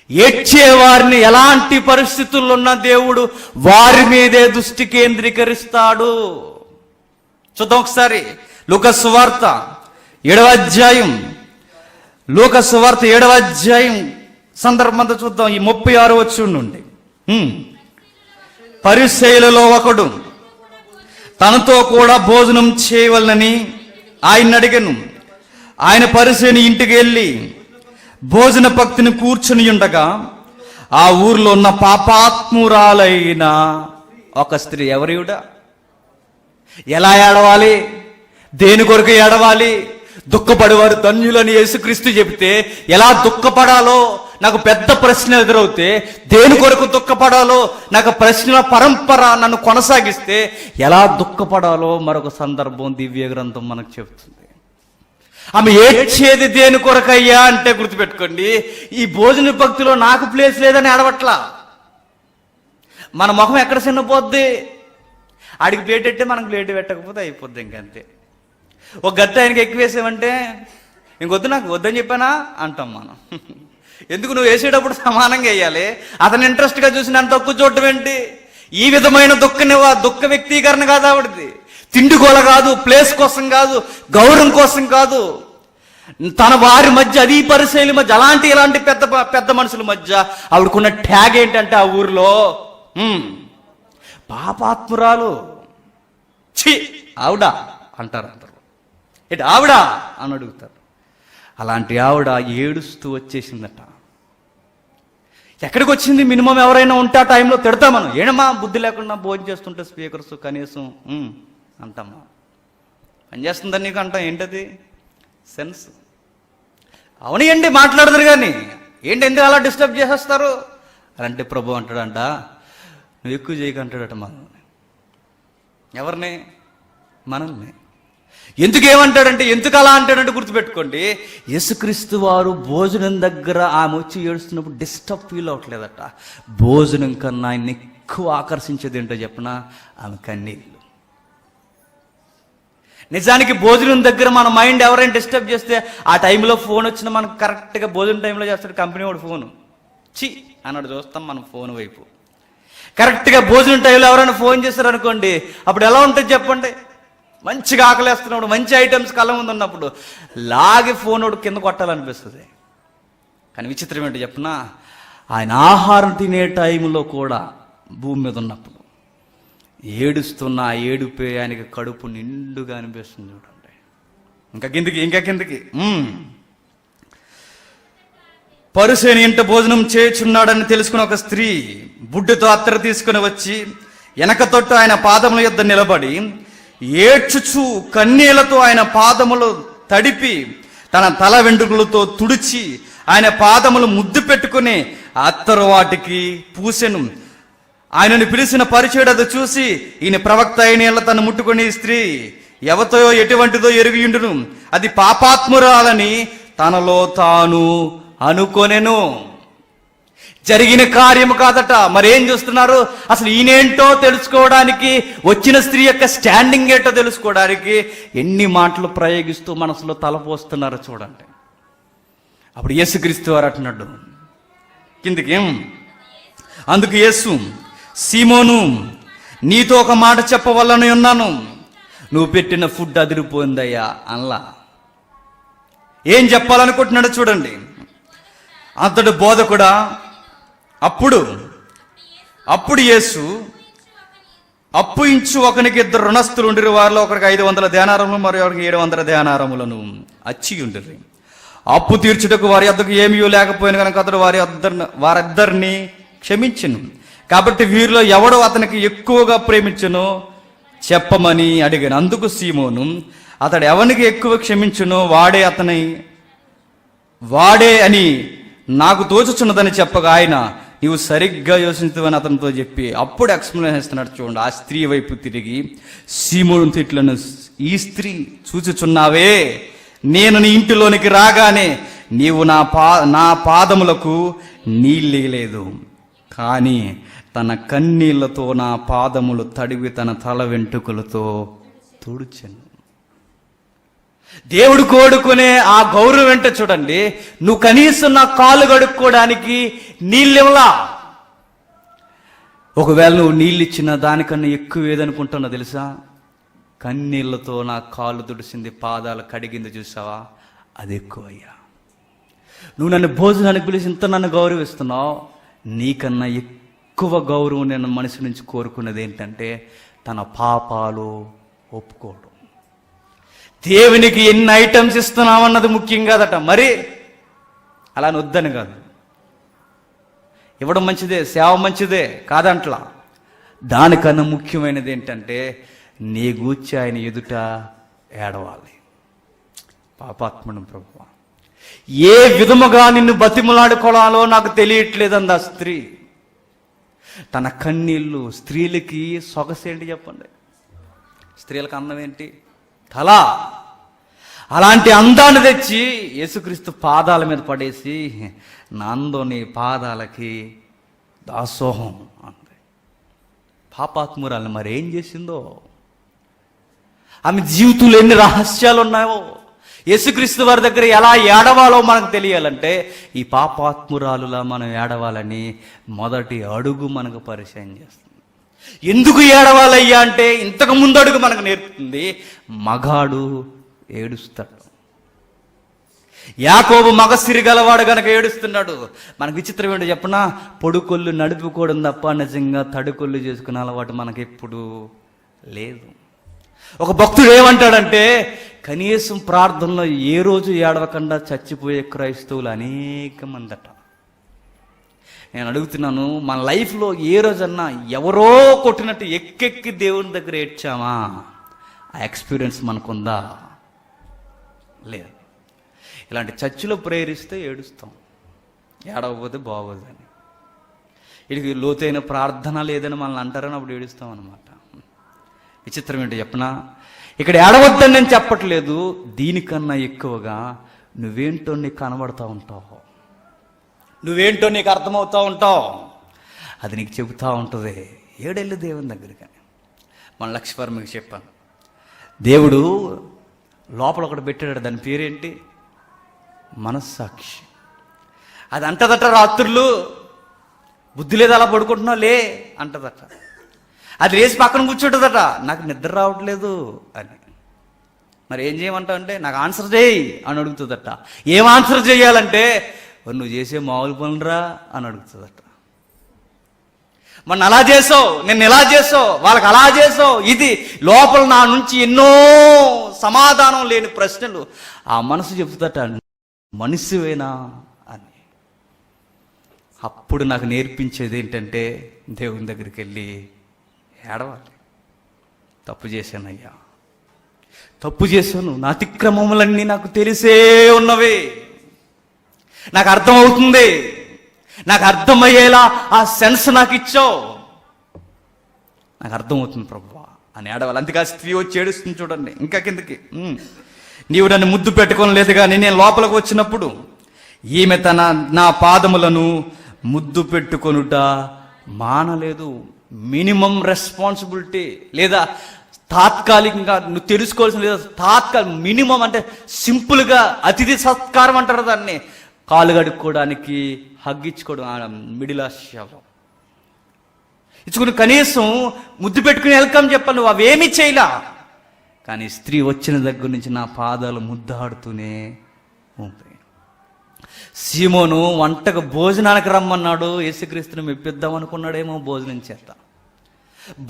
ఏడ్చేవారిని ఎలాంటి పరిస్థితుల్లో ఉన్న దేవుడు వారి మీదే దృష్టి కేంద్రీకరిస్తాడు. చూద్దాం ఒకసారి లూకా సువార్త 7వ అధ్యాయం, లూకా సువార్త 7వ అధ్యాయం సందర్భంతో చూద్దాం. ఈ 36వ వచనం నుండి, పరిసయ్యులలో ఒకడు తనతో కూడా భోజనం చేయవలనని ఆయన అడిగను. ఆయన పరిసయ్యుని ఇంటికి వెళ్ళి భోజన పక్తిని కూర్చుని ఉండగా ఆ ఊర్లో ఉన్న పాపాత్మురాలైన ఒక స్త్రీ, ఎవరివిడ, ఎలా ఏడవాలి, దేని కొరకు ఏడవాలి, దుఃఖపడేవారు ధన్యులని యేసుక్రీస్తు చెబితే ఎలా దుఃఖపడాలో నాకు పెద్ద ప్రశ్న ఎదురవుతే, దేని కొరకు దుఃఖపడాలో నాకు ప్రశ్నల పరంపర నన్ను కొనసాగిస్తే ఎలా దుఃఖపడాలో మరొక సందర్భం దివ్య గ్రంథం మనకు చెబుతుంది. ఆమె ఏడ్చేది దేని కొరకయ్యా అంటే గుర్తుపెట్టుకోండి, ఈ భోజన భక్తిలో నాకు ప్లేస్ లేదని ఏడవట్లా. మన ముఖం ఎక్కడ చిన్నపోద్ది, ఆడికి ప్లేట్ పెట్టే మనకు ప్లేట్ పెట్టకపోతే అయిపోద్ది, ఇంకంతే. ఒక గట్టి ఆయనకి ఎక్కువ వేసామంటే ఇంకొద్దు, నాకు వద్దని చెప్పానా అంటాం మనం. ఎందుకు, నువ్వు వేసేటప్పుడు సమానంగా వేయాలి, అతను ఇంట్రెస్ట్గా చూసి నన్ను తక్కువ చూడటం ఏంటి? ఈ విధమైన దుఃఖ వ్యక్తీకరణ కాదు ఆవిడది. తిండి గోల కాదు, ప్లేస్ కోసం కాదు, గౌరవం కోసం కాదు. తన వారి మధ్య, అది పరిశైలి మధ్య, ఇలాంటి పెద్ద పెద్ద మనుషుల మధ్య ఆవిడకున్న ట్యాగ్ ఏంటంటే ఆ ఊరిలో పాపాత్మురాలు. ఛీ ఆవిడా అంటారు అందరూ, ఏంటి ఆవిడా అని అడుగుతారు. అలాంటి ఆవిడ ఏడుస్తూ వచ్చేసిందట. ఎక్కడికి వచ్చింది? మినిమం ఎవరైనా ఉంటే ఆ టైంలో తిడతాం మనం, ఏమమ్మా బుద్ధి లేకుండా భోజనం చేస్తుంటే స్పీకర్స్ కనీసం అంటామా, పనిచేస్తుందని నీకు అంటాం. ఏంటది? సెన్స్. అవునండి మాట్లాడదురు కానీ ఏంటి, ఎందుకు అలా డిస్టర్బ్ చేసేస్తారు అంటే ప్రభు అంటాడంట, నువ్వు ఎక్కువ చేయకంటాడట మనల్ని. ఎవరిని? మనల్ని. ఎందుకేమంటాడంటే, ఎందుకు అలా అంటాడంటే గుర్తుపెట్టుకోండి, యేసుక్రీస్తు వారు భోజనం దగ్గర ఆమె వచ్చి ఏడుస్తున్నప్పుడు డిస్టర్బ్ ఫీల్ అవ్వట్లేదట. భోజనం కన్నా ఆయన ఎక్కువ ఆకర్షించేది ఏంటో చెప్పిన, ఆమె కన్నీళ్ళు. నిజానికి భోజనం దగ్గర మన మైండ్ ఎవరైనా డిస్టర్బ్ చేస్తే, ఆ టైంలో ఫోన్ వచ్చినా మనకు కరెక్ట్గా భోజనం టైంలో చేస్తాడు కంపెనీ వాడు ఫోను, చి అన్నాడు చూస్తాం మనం ఫోన్ వైపు. కరెక్ట్గా భోజనం టైంలో ఎవరైనా ఫోన్ చేస్తారు అనుకోండి, అప్పుడు ఎలా ఉంటుంది చెప్పండి? మంచిగా ఆకలేస్తున్నప్పుడు, మంచి ఐటమ్స్ కళ్ళ ముందు ఉన్నప్పుడు లాగి ఫోన్ ఒకటి కింద కొట్టాలనిపిస్తుంది. కానీ విచిత్రం ఏంటో చెప్పినా, ఆయన ఆహారం తినే టైంలో కూడా భూమి మీద ఉన్నప్పుడు ఏడుస్తున్న ఏడుపే ఆయనకి కడుపు నిండుగా అనిపిస్తుంది. చూడండి ఇంకా కిందకి పరిసయ్యుని ఇంట భోజనం చేయుచున్నాడని తెలుసుకుని ఒక స్త్రీ బుడ్డతో అత్తరు తీసుకుని వచ్చి వెనక తొట్టు ఆయన పాదముల యొద్ద నిలబడి ఏడ్చుచు కన్నీళ్లతో ఆయన పాదములు తడిపి తన తల వెంట్రుకలతో తుడిచి ఆయన పాదములు ముద్దు పెట్టుకుని అత్తరు వాటికి పూసెను. ఆయనను పిలిచిన పరిచయుడు అది చూసి, ఈయన ప్రవక్త అయిన తను ముట్టుకుని స్త్రీ ఎవతో ఎటువంటిదో ఎరిగియుండును, అది పాపాత్మురాలని తనలో తాను అనుకొనెను. జరిగిన కార్యము కాదట. మరేం చూస్తున్నారు? అసలు ఈయనేంటో తెలుసుకోవడానికి, వచ్చిన స్త్రీ యొక్క స్టాండింగ్ ఏంటో తెలుసుకోవడానికి ఎన్ని మాటలు ప్రయోగిస్తూ మనసులో తలపోస్తున్నారు చూడండి. అప్పుడు యేసుక్రీస్తు వారు అంటున్నాడు కిందికి, అందుకు యేసు, సీమోను, నీతో ఒక మాట చెప్పవల్లని ఉన్నాను, నువ్వు పెట్టిన ఫుడ్ అదిరిపోయిందయ్యా అల్లా. ఏం చెప్పాలనుకుంటున్నాడు చూడండి. అతడు బోధకుడా, అప్పుడు యేసు, అప్పు ఇంచు ఒకనికి 2 రుణస్థులు ఉండిరి, వారిలో ఒకరికి 500 దేనారములు మరి ఒకరికి 700 దేనారములను అచ్చి ఉండిరి. అప్పు తీర్చుటకు వారి వద్దకు ఏమీ లేకపోయిన కనుక అతడు వారిద్దరిని క్షమించెను. కాబట్టి వీరిలో ఎవడో అతనికి ఎక్కువగా ప్రేమించునో చెప్పమని అడిగాను. అందుకు సీమోను, అతడు ఎవరికి ఎక్కువ క్షమించునో వాడే అని నాకు తోచుచున్నదని చెప్పగా ఆయన, నీవు సరిగ్గా యోచించవని అతనితో చెప్పి అప్పుడు ఎక్స్ప్లెయిన్ చేస్తున్నాడు చూడండి. ఆ స్త్రీ వైపు తిరిగి సీమోను తిట్లను, ఈ స్త్రీ చూచుచున్నావే, నేను నీ ఇంటిలోనికి రాగానే నీవు నా పాదములకు నీళ్ళేయలేదు, కానీ తన కన్నీళ్లతో నా పాదములు తడివి తన తల వెంట్రుకలతో తుడిచెను. దేవుడు కోడుకునే ఆ గౌరవం వెంట చూడండి. నువ్వు కనీసం నా కాలు కడుక్కోవడానికి నీళ్ళివ్వలా. ఒకవేళ నువ్వు నీళ్ళు ఇచ్చిన దానికన్నా ఎక్కువ ఏదనుకుంటున్నా తెలుసా? కన్నీళ్లతో నా కాళ్ళు తుడిసింది, పాదాలు కడిగింది చూసావా, అది ఎక్కువయ్యా. నువ్వు నన్ను భోజనానికి పిలిచి ఇంత నన్ను గౌరవిస్తున్నావు, నీకన్నా ఎక్కువ గౌరవం నేను మనిషి నుంచి కోరుకున్నది ఏంటంటే తన పాపాలు ఒప్పుకోవడం. దేవునికి ఎన్ని ఐటమ్స్ ఇస్తున్నామన్నది ముఖ్యం కాదట. మరి అలా వద్దని కాదు, ఇవ్వడం మంచిదే, సేవ మంచిదే కాదంట్లా. దానికన్నా ముఖ్యమైనది ఏంటంటే నీ గూర్చి ఆయన ఎదుట ఏడవాలి. పాపాత్ముడు ప్రభువా, ఏ విధముగా నిన్ను బతిమలాడుకోవాలో నాకు తెలియట్లేదంది ఆ స్త్రీ. తన కన్నీళ్ళు. స్త్రీలకి సొగసేంటి చెప్పండి? స్త్రీలకు అందం ఏంటి? తల. అలాంటి అందాన్ని తెచ్చి యేసుక్రీస్తు పాదాల మీద పడేసి, నా అందం నీ పాదాలకి దాసోహం అంది. పాపాత్మురాలు మరేం చేసిందో, ఆమె జీవితంలో ఎన్ని రహస్యాలు ఉన్నాయో. యేసుక్రీస్తు వారి దగ్గర ఎలా ఏడవాలో మనకు తెలియాలంటే ఈ పాపాత్మురాలులా మనం ఏడవాలని మొదటి అడుగు మనకు పరిచయం చేస్తుంది. ఎందుకు ఏడవాలయ్యా అంటే ఇంతకు ముందు అడుగు మనకు నేర్పుతుంది. మగాడు ఏడుస్తాడు. యాకోబు మగ సిరిగలవాడు గనక ఏడుస్తున్నాడు. మనకు విచిత్రం ఏంటో చెప్పనా? పొడుకొల్లు నడుపుకోవడం తప్ప నిజంగా తడుకొల్లు చేసుకునే అలవాటు మనకి ఎప్పుడు లేదు. ఒక భక్తుడు ఏమంటాడంటే, కనీసం ప్రార్థనలో ఏ రోజు ఏడవకుండా చచ్చిపోయే క్రైస్తవులు అనేక మంది అట. నేను అడుగుతున్నాను, మన లైఫ్లో ఏ రోజన్నా ఎవరో కొట్టినట్టు ఎక్కెక్కి దేవుని దగ్గర ఏడ్చామా? ఆ ఎక్స్పీరియన్స్ మనకుందా? లేదు. ఇలాంటి చర్చిలో ప్రేరిస్తే ఏడుస్తాం, ఏడవకపోతే బాగోదని. వీడికి లోతైన ప్రార్థన లేదని మనల్ని అంటారని అప్పుడు ఏడుస్తాం అనమాట. విచిత్రం ఏంటో చెప్పనా? ఇక్కడ ఏడవద్దని నేను చెప్పట్లేదు, దీనికన్నా ఎక్కువగా నువ్వేంటో నీకు కనబడతా ఉంటావు, నువ్వేంటో నీకు అర్థమవుతూ ఉంటావు, అది నీకు చెబుతూ ఉంటుంది. ఏడెళ్ళు దేవుని దగ్గరికి. మన లక్ష్మీవారు మీకు చెప్పాను, దేవుడు లోపల ఒకటి పెట్టాడు, దాని పేరేంటి? మనస్సాక్షి. అది అంటదట, రాత్రులు బుద్ధి లేదు అలా పడుకుంటున్నావు లే అంటదట. అది లేచి పక్కన కూర్చుంటుందట, నాకు నిద్ర రావట్లేదు అని. మరి ఏం చేయమంటావు అంటే, నాకు ఆన్సర్ చేయి అని అడుగుతుందట. ఏం ఆన్సర్ చేయాలంటే, నువ్వు చేసే మామూలు పనులరా అని అడుగుతుందట. మొన్న అలా చేసావు, నిన్ను ఎలా చేసావు, వాళ్ళకి అలా చేసావు, ఇది లోపల నా నుంచి ఎన్నో సమాధానం లేని ప్రశ్నలు ఆ మనసు చెప్తుందట, మనిషివేనా అని. అప్పుడు నాకు నేర్పించేది ఏంటంటే, దేవుని దగ్గరికి వెళ్ళి ఏడవాలి. తప్పు చేశానయ్యా, తప్పు చేశాను, నా అతిక్రమములన్నీ నాకు తెలిసే ఉన్నవి, నాకు అర్థమవుతుంది, నాకు అర్థమయ్యేలా ఆ సెన్స్ నాకు ఇచ్చావు, నాకు అర్థమవుతుంది ప్రభువా అని ఏడవాలి. అందుకే ఆ స్త్రీ వచ్చి ఏడుస్తుంది చూడండి. ఇంకా కిందకి, నీవు నన్ను ముద్దు పెట్టుకోలేదు కానీ నేను లోపలికి వచ్చినప్పుడు ఈమె నా పాదములను ముద్దు పెట్టుకొనుట మానలేదు. మినిమం రెస్పాన్సిబిలిటీ, లేదా తాత్కాలికంగా నువ్వు తెలుసుకోవాల్సిన, లేదా మినిమం అంటే సింపుల్గా అతిథి సత్కారం అంటారు దాన్ని, కాలు కడుక్కోవడానికి హగ్గిచ్చుకోవడం, మిడిల్ ఆశయం ఇచ్చుకుని కనీసం ముద్దు పెట్టుకుని వెల్కమ్ చెప్పాలి, నువ్వు అవేమీ చేయలా. కానీ స్త్రీ వచ్చిన దగ్గర నుంచి నా పాదాలు ముద్దాడుతూనే ఉంటాయి. సీమోను వంటకు భోజనానికి రమ్మన్నాడు, యేసుక్రీస్తుని మెప్పిద్దాం అనుకున్నాడేమో, భోజనం చేత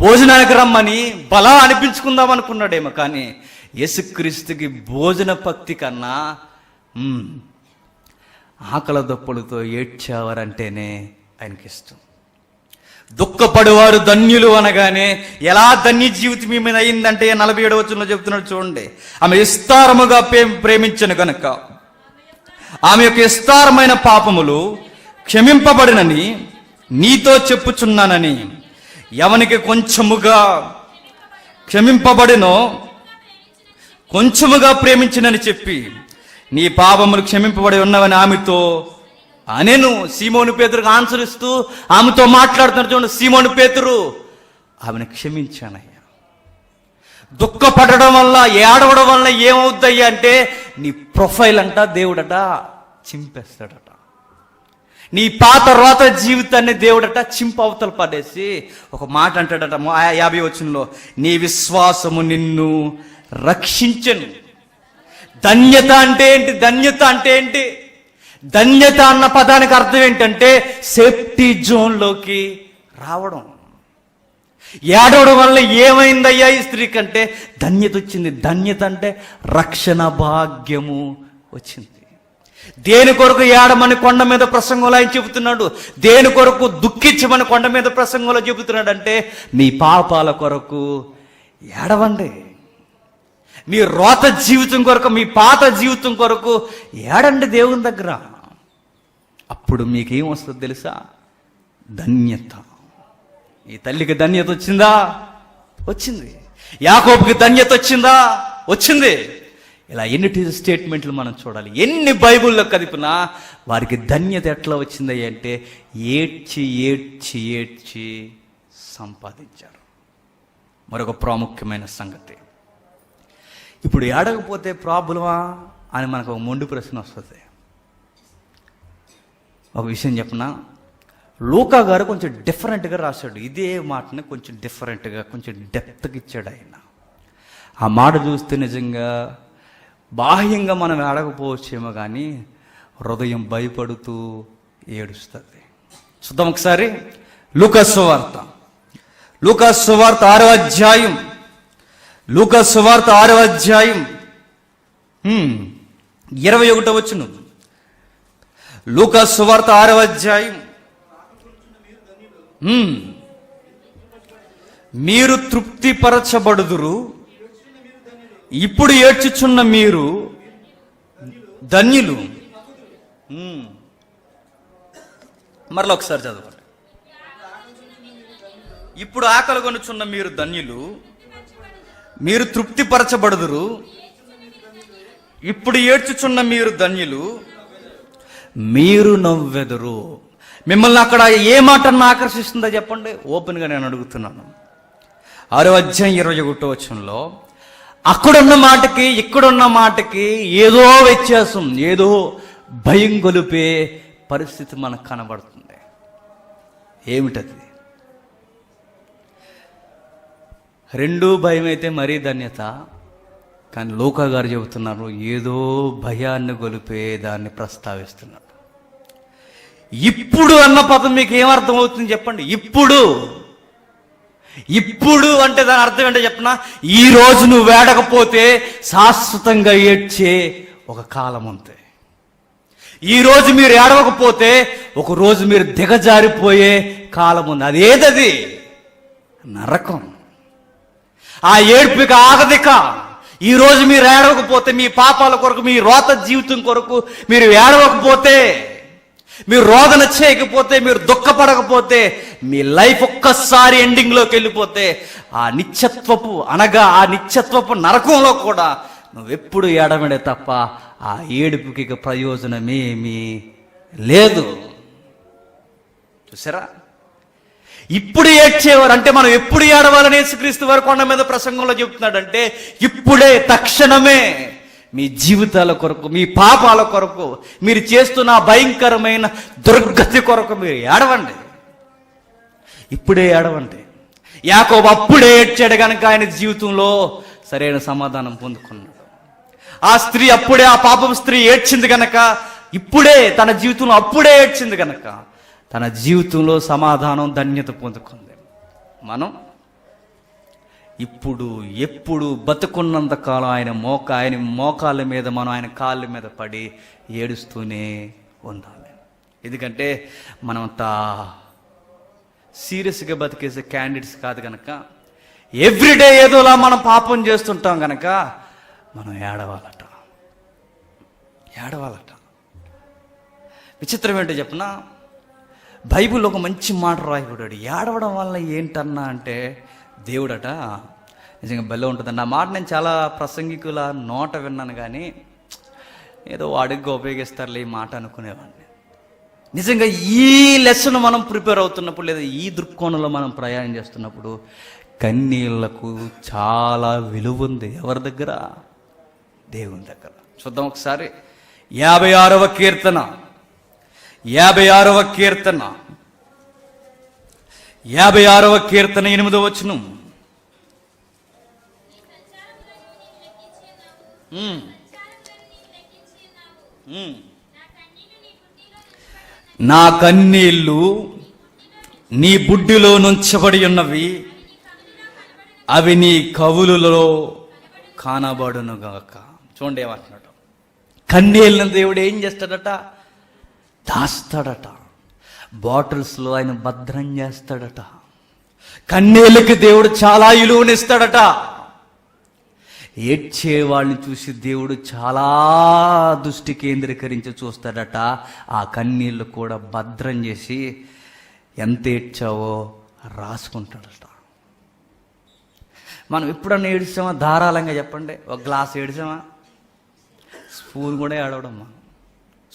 భోజనానికి రమ్మని బలా అనిపించుకుందాం అనుకున్నాడేమో. కానీ యేసుక్రీస్తుకి భోజన భక్తి కన్నా ఆకలి దప్పులతో ఏడ్చేవారంటేనే ఆయనకి ఇష్టం. దుఃఖపడేవారు ధన్యులు అనగానే ఎలా ధన్య జీవితం మీద అయిందంటే 47వ వచనంలో చెప్తున్నాడు చూడండి. ఆమె విస్తారముగా ప్రేమించను గనుక ఆమె యొక్క విస్తారమైన పాపములు క్షమింపబడినని నీతో చెప్పుచున్నానని, ఎవనికి కొంచెముగా క్షమింపబడినో కొంచెముగా ప్రేమించినని చెప్పి నీ పాపములు క్షమింపబడి ఉన్నవని ఆమెతో అనేను. సీమోను పేతురుకు ఆన్సర్ ఇస్తూ ఆమెతో మాట్లాడుతున్నారు చూడండి. సీమోను పేతురు, ఆమెను క్షమించానయ్యా. దుఃఖపడడం వల్ల, ఏడవడం వల్ల ఏమవుద్దయ్యా అంటే నీ ప్రొఫైల్ అంట దేవుడట చింపేస్తాడట. నీ పాత రోత జీవితాన్ని దేవుడట అవతల పడేసి ఒక మాట అంటాడట 50వ వచనంలో, నీ విశ్వాసము నిన్ను రక్షించను. ధన్యత అంటే ఏంటి? ధన్యత అంటే ఏంటి? ధన్యత అన్న పదానికి అర్థం ఏంటంటే సేఫ్టీ జోన్లోకి రావడం. ఏడవడం వల్ల ఏమైందయ్యా ఈ స్త్రీ కంటే ధన్యత వచ్చింది. ధన్యత అంటే రక్షణ భాగ్యము వచ్చింది. దేని కొరకు ఏడమని కొండ మీద ప్రసంగంలో ఆయన చెబుతున్నాడు, దేని కొరకు దుఃఖించమని కొండ మీద ప్రసంగంలో చెబుతున్నాడు అంటే మీ పాపాల కొరకు ఏడవండి, మీ రోత జీవితం కొరకు, మీ పాత జీవితం కొరకు ఏడండి దేవుని దగ్గర. అప్పుడు మీకేం వస్తుంది తెలుసా? ధన్యత. ఈ తల్లికి ధన్యత వచ్చిందా? వచ్చింది. యాకోబుకి ధన్యత వచ్చిందా? వచ్చింది. ఇలా ఎన్ని స్టేట్మెంట్లు మనం చూడాలి. ఎన్ని బైబిల్లో కదిపినా వారికి ధన్యత ఎట్లా వచ్చింది అంటే ఏడ్చి ఏడ్చి ఏడ్చి సంపాదించారు. మరొక ప్రాముఖ్యమైన సంగతి, ఇప్పుడు ఏడకపోతే ప్రాబ్లమా అని మనకు ఒక మొండి ప్రశ్న వస్తుంది. ఒక విషయం చెప్పనా, లూకా గారు కొంచెం డిఫరెంట్గా రాశాడు. ఇదే మాటని కొంచెం డిఫరెంట్గా, కొంచెం డెప్త్గా ఇచ్చాడు ఆయన. ఆ మాట చూస్తే నిజంగా బాహ్యంగా మనం ఏడకపోవచ్చేమో కానీ హృదయం భయపడుతూ ఏడుస్తుంది. చూద్దాం ఒకసారి. లూకా సువార్త 6వ అధ్యాయం, లూకా సువార్త 6వ అధ్యాయం 21వ వచనం. లూకా సువార్త 6వ అధ్యాయం, మీరు తృప్తిపరచబడుదురు, ఇప్పుడు ఏడ్చుచున్న మీరు ధన్యులు. మరలా ఒకసారి చదవండి. ఇప్పుడు ఆకలి కొనుచున్న మీరు ధన్యులు, మీరు తృప్తిపరచబడుదురు, ఇప్పుడు ఏడ్చుచున్న మీరు ధన్యులు, మీరు నవ్వెదురు. మిమ్మల్ని అక్కడ ఏ మాట ఆకర్షిస్తుందో చెప్పండి. ఓపెన్గా నేను అడుగుతున్నాను. 6వ అధ్యాయం 21వ వచనంలో అక్కడున్న మాటకి ఇక్కడున్న మాటకి ఏదో వ్యత్యాసం, ఏదో భయం గొలిపే పరిస్థితి మనకు కనబడుతుంది. ఏమిటది? రెండూ భయం అయితే మరీ ధన్యత. కానీ లూకా గారు చెబుతున్నారు ఏదో భయాన్ని గొలిపే దాన్ని ప్రస్తావిస్తున్నారు. ఇప్పుడు అన్న పదం మీకు ఏమర్థం అవుతుంది చెప్పండి. ఇప్పుడు ఇప్పుడు అంటే దాని అర్థం ఏంటో చెప్పనా, ఈ రోజు నువ్వు వేడకపోతే శాశ్వతంగా ఏడ్చే ఒక కాలం ఉంది. ఈ రోజు మీరు ఏడవకపోతే ఒక రోజు మీరు దిగజారిపోయే కాలం ఉంది. అదేదది? నరకం. ఆ ఏడుపుకి ఆగదిక. ఈరోజు మీరు ఏడవకపోతే, మీ పాపాల కొరకు, మీ రోత జీవితం కొరకు మీరు ఏడవకపోతే, మీరు రోదన చేయకపోతే, మీరు దుఃఖపడకపోతే, మీ లైఫ్ ఒక్కసారి ఎండింగ్లోకి వెళ్ళిపోతే, ఆ నిత్యత్వపు నరకంలో కూడా నువ్వెప్పుడు ఏడవడే తప్ప ఆ ఏడుపుకి ప్రయోజనమేమీ లేదు. చూసారా? ఇప్పుడు ఏడ్చేవారు అంటే మనం ఎప్పుడు ఏడవాలని యేసుక్రీస్తు వారు కొండ మీద ప్రసంగంలో చెప్తున్నాడంటే, ఇప్పుడే, తక్షణమే మీ జీవితాల కొరకు, మీ పాపాల కొరకు, మీరు చేస్తున్న భయంకరమైన దుర్గతి కొరకు మీరు ఏడవండి. ఇప్పుడే ఏడవండి. యాకోబు అప్పుడే ఏడ్చాడు కనుక ఆయన జీవితంలో సరైన సమాధానం పొందుకున్నాడు. ఆ స్త్రీ అప్పుడే, ఆ పాపం స్త్రీ ఏడ్చింది కనుక, ఇప్పుడే తన జీవితంలో అప్పుడే ఏడ్చింది కనుక తన జీవితంలో సమాధానం, ధన్యత పొందుకుంది. మనం ఇప్పుడు ఎప్పుడు బతుకున్నంత కాలం ఆయన మోకాళ్ళ మీద, మనం ఆయన కాళ్ళ మీద పడి ఏడుస్తూనే ఉండాలి. ఎందుకంటే మనమంత సీరియస్గా బతికేసే క్యాండిడేట్స్ కాదు కనుక, ఎవ్రీడే ఏదోలా మనం పాపం చేస్తుంటాం కనుక మనం ఏడవాలట. విచిత్రం ఏంటో చెప్పనా, బైబిల్లో ఒక మంచి మాట రాయబడ్డాడు. ఏడవడం వల్ల ఏంటన్నా అంటే, దేవుడట నిజంగా భలే ఉంటుందండి. ఆ మాట నేను చాలా ప్రసంగికుల నోట విన్నాను, కానీ ఏదో వాడిగా ఉపయోగిస్తారులే ఈ మాట అనుకునేవాడిని. నిజంగా ఈ లెసన్ మనం ప్రిపేర్ అవుతున్నప్పుడు, లేదా ఈ దృక్కోణంలో మనం ప్రయాణం చేస్తున్నప్పుడు, కన్నీళ్లకు చాలా విలువ ఉంది. ఎవరి దగ్గర? దేవుని దగ్గర. చూద్దాం ఒకసారి. 56వ కీర్తన 56వ కీర్తన 8వ వచనం. నా కన్నీళ్ళు నీ బుడ్డిలో నుంచబడి ఉన్నవి, అవి నీ కవులలో కానబడునుగాక. చూడండి ఏమంటున్నాడు. కన్నీళ్ళని దేవుడు ఏం చేస్తాడట? దాస్తాడట. బాటిల్స్లో ఆయన భద్రం చేస్తాడట. కన్నీళ్ళకి దేవుడు చాలా విలువనిస్తాడట. ఏడ్చే వాళ్ళని చూసి దేవుడు చాలా దృష్టి కేంద్రీకరించి చూస్తాడట. ఆ కన్నీళ్ళు కూడా భద్రం చేసి ఎంత ఏడ్చావో రాసుకుంటాడట. మనం ఎప్పుడన్నా ఏడ్చామా? ధారాళంగా చెప్పండి. ఒక గ్లాస్ ఏడ్చామా? స్పూన్ కూడా ఏడవడమ్మా.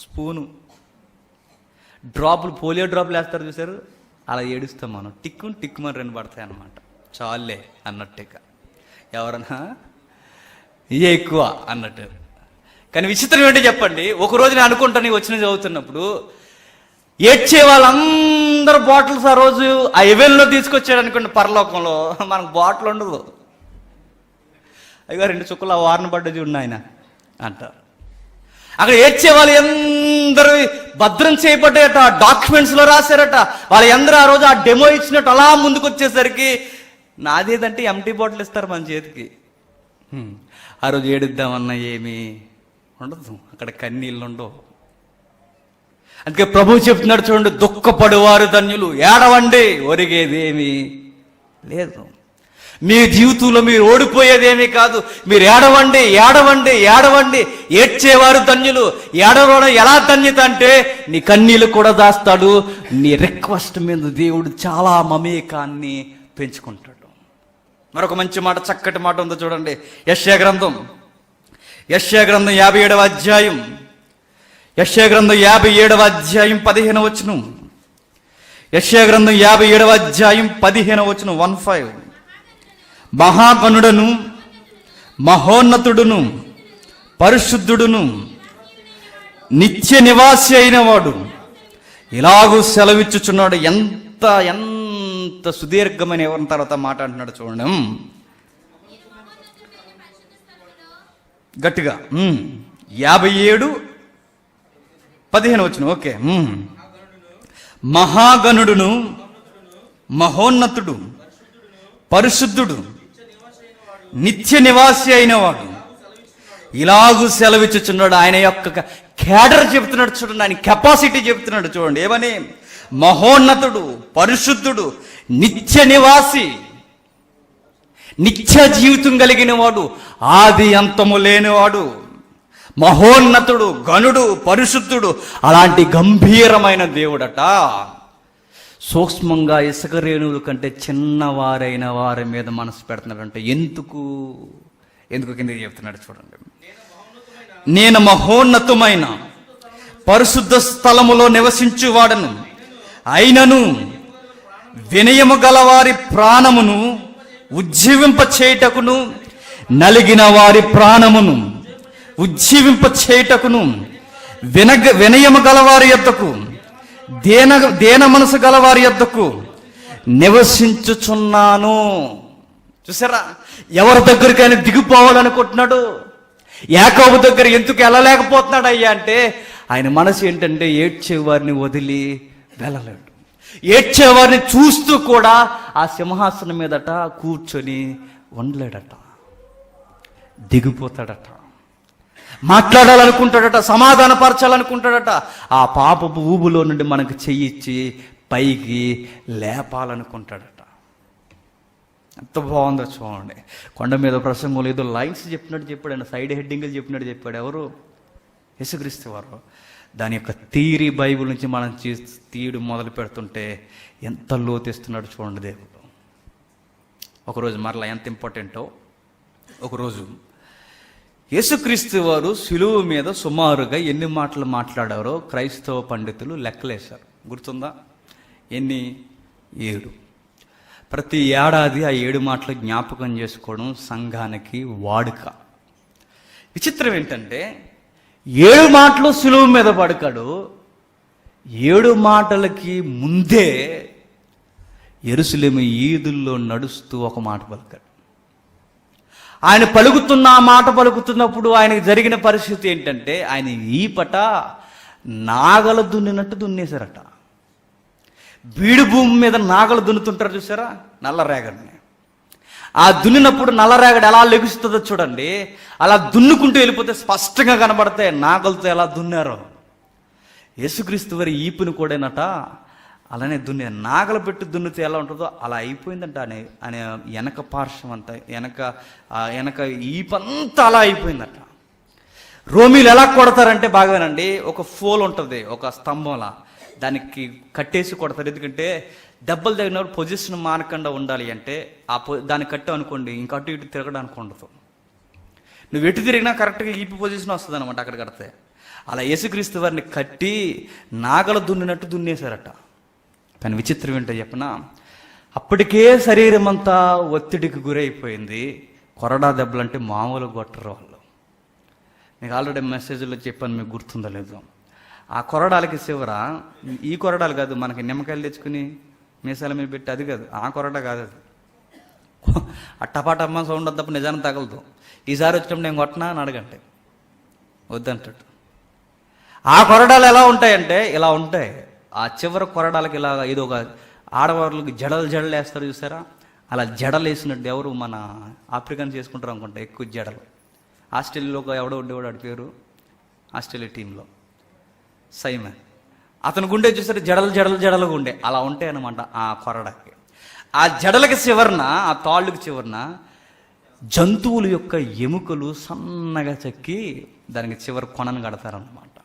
స్పూను డ్రాపులు, పోలియో డ్రాపులు వేస్తారు చూసారు, అలా ఏడుస్తాం మనం. టిక్కుమని 2 పడతాయి అన్నమాట. చాలే అన్నట్టుగా, ఎవరన్నా ఇదే ఎక్కువ అన్నట్టు. కానీ విచిత్రం ఏంటో చెప్పండి, ఒకరోజు నేను అనుకుంటాను వచ్చిన చదువుతున్నప్పుడు, ఏడ్చే వాళ్ళందరూ బాటిల్స్ ఆ రోజు ఆ ఎవెల్లో తీసుకొచ్చాడు అనుకోండి, పరలోకంలో మనకు బాటిల్ ఉండదు. అయ్యో 2 చుక్కలు ఆ వారిని పడ్డది ఉన్న ఆయన అంటారు. అక్కడ ఏడ్చే వాళ్ళు అందరూ భద్రం చేయబడ్డాయట, డాక్యుమెంట్స్లో రాశారట. వాళ్ళందరూ ఆ రోజు ఆ డెమో ఇచ్చినట్టు అలా ముందుకు వచ్చేసరికి, నాదేదంటే ఎంటీ బాటిల్ ఇస్తారు మన చేతికి. ఆ రోజు ఏడుద్దామన్నా ఏమీ ఉండదు, అక్కడ కన్నీళ్ళు ఉండవు. అందుకే ప్రభువు చెప్తున్నాడు చూడండి, దుఃఖపడువారు ధన్యులు, ఏడవండి, ఒరిగేదేమీ లేదు. మీ జీవితంలో మీరు ఓడిపోయేదేమీ కాదు. మీరు ఏడవండి, ఏడ్చేవారు ధన్యులు. ఏడవడం ఎలా ధన్యత అంటే, నీ కన్నీళ్ళు కూడా దాస్తాడు. నీ రిక్వెస్ట్ మీద దేవుడు చాలా మమేకాన్ని పెంచుకుంటాడు. మరొక మంచి మాట, చక్కటి మాట ఉందో చూడండి. యెషయా గ్రంథం 57వ అధ్యాయం 57వ అధ్యాయం 15వ వచనం. యెషయా గ్రంథం 57వ అధ్యాయం 15వ వచనం. 15. మహాగణుడను, మహోన్నతుడును, పరిశుద్ధుడును, నిత్య నివాసి అయిన వాడు ఇలాగూ సెలవిచ్చుచున్నాడు. ఎంత ఎంత సుదీర్ఘమైన ఎవరిన తర్వాత మాట అంటున్నాడు చూడండి గట్టిగా. 57:15 వచనం. ఓకే. మహాగణుడును, మహోన్నతుడు, పరిశుద్ధుడు, నిత్య నివాసి అయిన వాడు ఇలాగూ సెలవిచ్చుచున్నాడు. ఆయన యొక్క క్యాడర్ చెబుతున్నాడు చూడండి, ఆయన కెపాసిటీ చెబుతున్నాడు చూడండి. ఏమని? మహోన్నతుడు, పరిశుద్ధుడు, నిత్య నివాసి. నిత్య జీవితం కలిగిన వాడు, ఆది అంతము లేనివాడు, మహోన్నతుడు, గనుడు, పరిశుద్ధుడు, అలాంటి గంభీరమైన దేవుడట సూక్ష్మంగా ఇసుక రేణువుల కంటే చిన్నవారైన వారి మీద మనసు పెడుతున్నాడంటే ఎందుకు కింద చెప్తున్నాడు చూడండి. నేను మహోన్నతమైన పరిశుద్ధ స్థలములో నివసించువాడను, అయినను వినయము గలవారి ప్రాణమును ఉజ్జీవింప చేయుటకును, నలిగిన వారి ప్రాణమును ఉజ్జీవింప చేయుటకును, వినయము గలవారి యొద్దకు, దేన మనసు గలవారి యొద్దకు నివసించుచున్నాను. చూసారా, ఎవరి దగ్గరికి ఆయన దిగిపోవాలనుకుంటున్నాడు? యాకోబు దగ్గర ఎందుకు వెళ్ళలేకపోతున్నాడు అయ్యా అంటే, ఆయన మనసు ఏంటంటే ఏడ్చేవారిని వదిలి వెళ్ళలేడు. ఏడ్చేవారిని చూస్తూ కూడా ఆ సింహాసనం మీదట కూర్చొని ఉండలేడట, దిగిపోతాడట, మాట్లాడాలనుకుంటాడట, సమాధానపరచాలనుకుంటాడట. ఆ పాపపు ఊబులో నుండి మనకు చెయ్యిచ్చి పైకి లేపాలనుకుంటాడట. ఎంత బాగుందో చూడండి. కొండ మీద ప్రసంగంలో ఏదో లైన్స్ చెప్పినట్టు చెప్పాడు, ఆయన సైడ్ హెడ్డింగ్లు చెప్పినట్టు చెప్పాడు. ఎవరు? యేసుక్రీస్తు వారు. దాని యొక్క థియరీ బైబిల్ నుంచి మనం తీయడం మొదలు పెడుతుంటే ఎంత లోతెస్తున్నాడు చూడండి దేవుడు. ఒకరోజు మరలా ఎంత ఇంపార్టెంటో, ఒకరోజు యేసుక్రీస్తు వారు శిలువ మీద సుమారుగా ఎన్ని మాటలు మాట్లాడారో క్రైస్తవ పండితులు లెక్కలేశారు. గుర్తుందా? ఎన్ని? 7. ప్రతి ఏడాది ఆ 7 మాటలు జ్ఞాపకం చేసుకోవడం సంఘానికి వాడుక. విచిత్రం ఏంటంటే 7 మాటలు సులువు మీద పడకాడు. 7 మాటలకి ముందే యెరూషలేము ఈదుల్లో నడుస్తూ ఒక మాట పలికాడు. ఆయన పలుకుతున్న ఆ మాట పలుకుతున్నప్పుడు ఆయనకు జరిగిన పరిస్థితి ఏంటంటే, ఆయన ఈపట నాగలు దున్నినట్టు దున్నేశారట. బీడు భూమి మీద నాగలు దున్నుతుంటారు చూసారా, నల్లరేగడిని. ఆ దున్నినప్పుడు నల్లరేగడి ఎలా లెగుస్తుందో చూడండి, అలా దున్నుకుంటూ వెళ్ళిపోతే స్పష్టంగా కనబడతాయి నాగలతో ఎలా దున్నారో. యేసుక్రీస్తు వారి ఈపుని కూడానట అలానే నాగలు పెట్టి దున్నితే ఎలా ఉంటుందో అలా అయిపోయిందంట. అనే వెనక పార్శ్వం అంతా, వెనక ఈపంతా అలా అయిపోయిందట. రోమీలు ఎలా కొడతారంటే బాగానండి, ఒక ఫోల్ ఉంటుంది, ఒక స్తంభంలా, దానికి కట్టేసి కొడతారు. ఎందుకంటే దెబ్బలు తగినప్పుడు పొజిషన్ మానకుండా ఉండాలి అంటే దాన్ని కట్టావు అనుకోండి, ఇంకా అటు ఇటు తిరగడానికి ఉండదు. నువ్వు ఎటు తిరిగినా కరెక్ట్గా ఈపి పొజిషన్ వస్తుంది అనమాట అక్కడ కడితే. అలా యేసుక్రీస్తు వారిని కట్టి నాగలు దున్నినట్టు దున్నేశారట. కానీ విచిత్రం ఏంటో చెప్పనా, అప్పటికే శరీరం అంతా ఒత్తిడికి గురైపోయింది. కొరడా దెబ్బలంటే మామూలు కొట్టరు వాళ్ళు. మీకు ఆల్రెడీ మెసేజ్లో చెప్పాను, మీకు గుర్తుందో లేదు. ఆ కొరడాలకి చివర, ఈ కొరడాలు కాదు, మనకి నిమ్మకాయలు తెచ్చుకుని మీసాల మీద పెట్టి అది కాదు, ఆ కొరడా కాదు అది. అట్టపాటమ్మ సౌండ్ తప్ప నిజాన్ని తగలదు. ఈసారి వచ్చినప్పుడు నేను కొట్టనా అని అడగంటే వద్దంటాడు. ఆ కొరడాలు ఎలా ఉంటాయంటే ఇలా ఉంటాయి. ఆ చివరి కొరడాలకి ఇలా ఏదో ఒక ఆడవాళ్ళకి జడలు వేస్తారు చూసారా, అలా జడలు వేసినట్టు. ఎవరు? మన ఆఫ్రికన్స్ చేసుకుంటారు అనుకుంటా ఎక్కువ జడలు. ఆస్ట్రేలియాలో ఎవడో ఉండేవాడు, ఆడి పేరు ఆస్ట్రేలియా టీంలో సైమన్. అతను గుండె చూసారు జడలుగా ఉండే, అలా ఉంటాయి అన్నమాట ఆ కొరడాకి. ఆ జడలకి చివరన, ఆ తాళ్ళకి చివరన జంతువుల యొక్క ఎముకలు సన్నగా చెక్కి దానికి చివరి కొనను కడతారనమాట.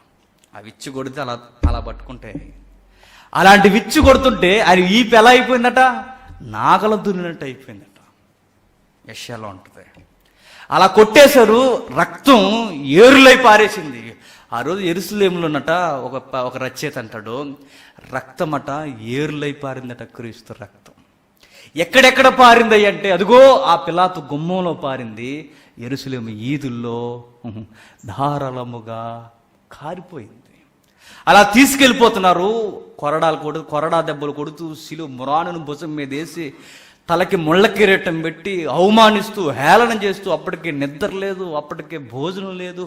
ఆ విచ్చు కొడితే అలా పట్టుకుంటే, అలాంటి విచ్చు కొడుతుంటే ఆయన ఈపు ఎలా అయిపోయిందట, నాగల దున్నినట్టు అయిపోయిందట. యెషయాలో ఉంటుంది. అలా కొట్టేశారు, రక్తం ఏరులై పారేసింది. ఆ రోజు యెరూషలేములోనట ఒక రచయిత అంటాడు, రక్తమట ఏరులై పారిందట, క్రీస్తు రక్తం. ఎక్కడెక్కడ పారింది అంటే, అదిగో ఆ పిలాతు గుమ్మంలో పారింది, యెరూషలేము ఈదుల్లో ధారాళముగా కారిపోయింది. అలా తీసుకెళ్ళిపోతున్నారు. కొరడా దెబ్బలు కొడుతూ శిలువ మురానును భుజం మీద వేసి తలకి ముళ్ళ కిరీటం పెట్టి అవమానిస్తూ హేళన చేస్తూ, అప్పటికే నిద్ర లేదు, అప్పటికే భోజనం లేదు,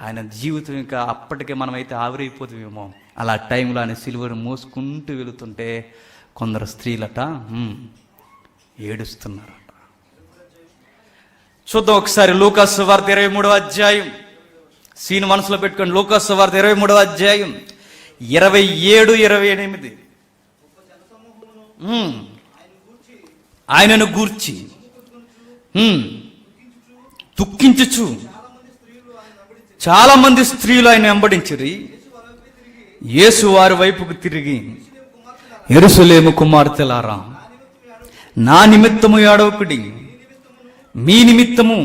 ఆయన జీవితం ఇంకా అప్పటికే మనమైతే ఆవిరైపోతామేమో. అలా టైంలో ఆయన సిలువను మోసుకుంటూ వెళుతుంటే కొందరు స్త్రీలట ఏడుస్తున్నారట. చూద్దాం ఒకసారి లూకాసు సువార్త 23వ అధ్యాయం. సీన్ మనసులో పెట్టుకోండి. లూకాసు సువార్త 23వ అధ్యాయం 27-28. ఆయనను గూర్చి దుఃఖించుచు చాలా మంది స్త్రీలు ఆయన వెంబడించిరి. యేసు వారి వైపుకు తిరిగి, యెరూషలేము కుమార్తెలారా, నా నిమిత్తము ఏడవకుడి, మీ నిమిత్తము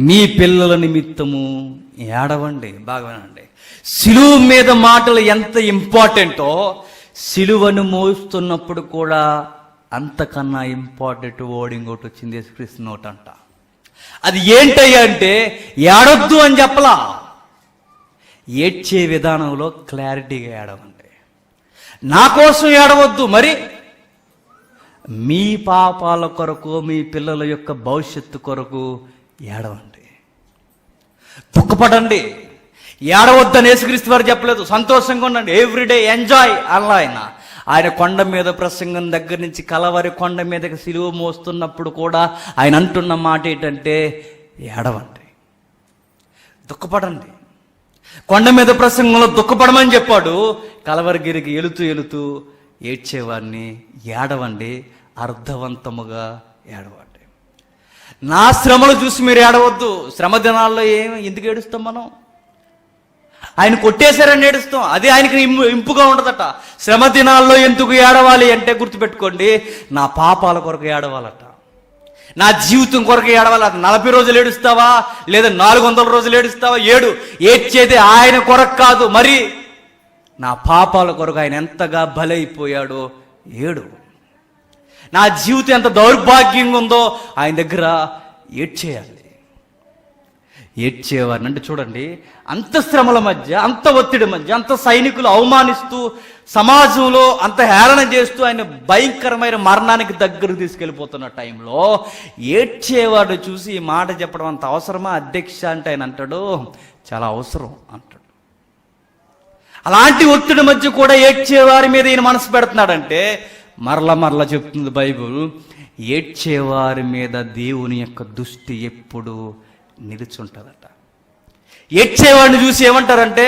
మీ పిల్లల నిమిత్తము ఏడవండి. బాగా వినండి, సిలువ మీద మాటలు ఎంత ఇంపార్టెంటో సిలువను మోస్తున్నప్పుడు కూడా అంతకన్నా ఇంపార్టెంట్ వర్డ్ ఇంకోటి వచ్చింది, యేసుక్రీస్తు నోట అంట. అది ఏంటయ్యా అంటే ఏడొద్దు అని చెప్పలా, ఏడ్చే విధానంలో క్లారిటీగా ఏడవండి. నా కోసం ఏడవద్దు, మరి మీ పాపాల కొరకు, మీ పిల్లల యొక్క భవిష్యత్తు కొరకు ఏడవండి, దుఃఖపడండి. ఏడవద్దని యేసుక్రీస్తు వారు చెప్పలేదు, సంతోషంగా ఉండండి, ఎవ్రీడే ఎంజాయ్ అలా ఆయన కొండ మీద ప్రసంగం దగ్గర నుంచి కలవరి కొండ మీదకి సిలువ మోస్తున్నప్పుడు కూడా ఆయన అంటున్న మాట ఏంటంటే ఏడవండి, దుఃఖపడండి. కొండ మీద ప్రసంగంలో దుఃఖపడమని చెప్పాడు, కలవరిగిరికి వెళుతూ ఏడ్చేవాడిని ఏడవండి, అర్థవంతముగా ఏడవండి. నా శ్రమలు చూసి మీరు ఏడవద్దు. శ్రమ దినాల్లో ఎందుకు ఏడుస్తాం మనం? ఆయన కొట్టేశారని ఏడుస్తాం, అది ఆయనకి ఇంపుగా ఉండదట. శ్రమ దినాల్లో ఎందుకు ఏడవాలి అంటే గుర్తుపెట్టుకోండి, నా పాపాల కొరకు ఏడవాలట, నా జీవితం కొరకు ఏడవాలట. 40 రోజులు ఏడుస్తావా లేదా 400 రోజులు ఏడుస్తావా? ఏడ్చేది ఆయన కొరకు కాదు, మరి నా పాపాల కొరకు ఆయన ఎంతగా బలైపోయాడో ఏడు. నా జీవితం ఎంత దౌర్భాగ్యంగా ఉందో ఆయన దగ్గర ఏడ్చేయాలి. ఏడ్చేవారిని అంటే చూడండి, అంత శ్రమల మధ్య, అంత ఒత్తిడి మధ్య, అంత సైనికులు అవమానిస్తూ, సమాజంలో అంత హేళన చేస్తూ ఆయన భయంకరమైన మరణానికి దగ్గరకు తీసుకెళ్ళిపోతున్న టైంలో ఏడ్చేవాడు చూసి ఈ మాట చెప్పడం అంత అవసరమా అధ్యక్ష అంటే ఆయన అంటాడు, చాలా అవసరం అంటాడు. అలాంటి ఒత్తిడి మధ్య కూడా ఏడ్చేవారి మీద ఈయన మనసు పెడుతున్నాడంటే మరల చెప్తుంది బైబుల్, ఏడ్చేవారి మీద దేవుని యొక్క దృష్టి ఎప్పుడు నిలుచుంటుందట. ఏడ్చేవాడిని చూసి ఏమంటారంటే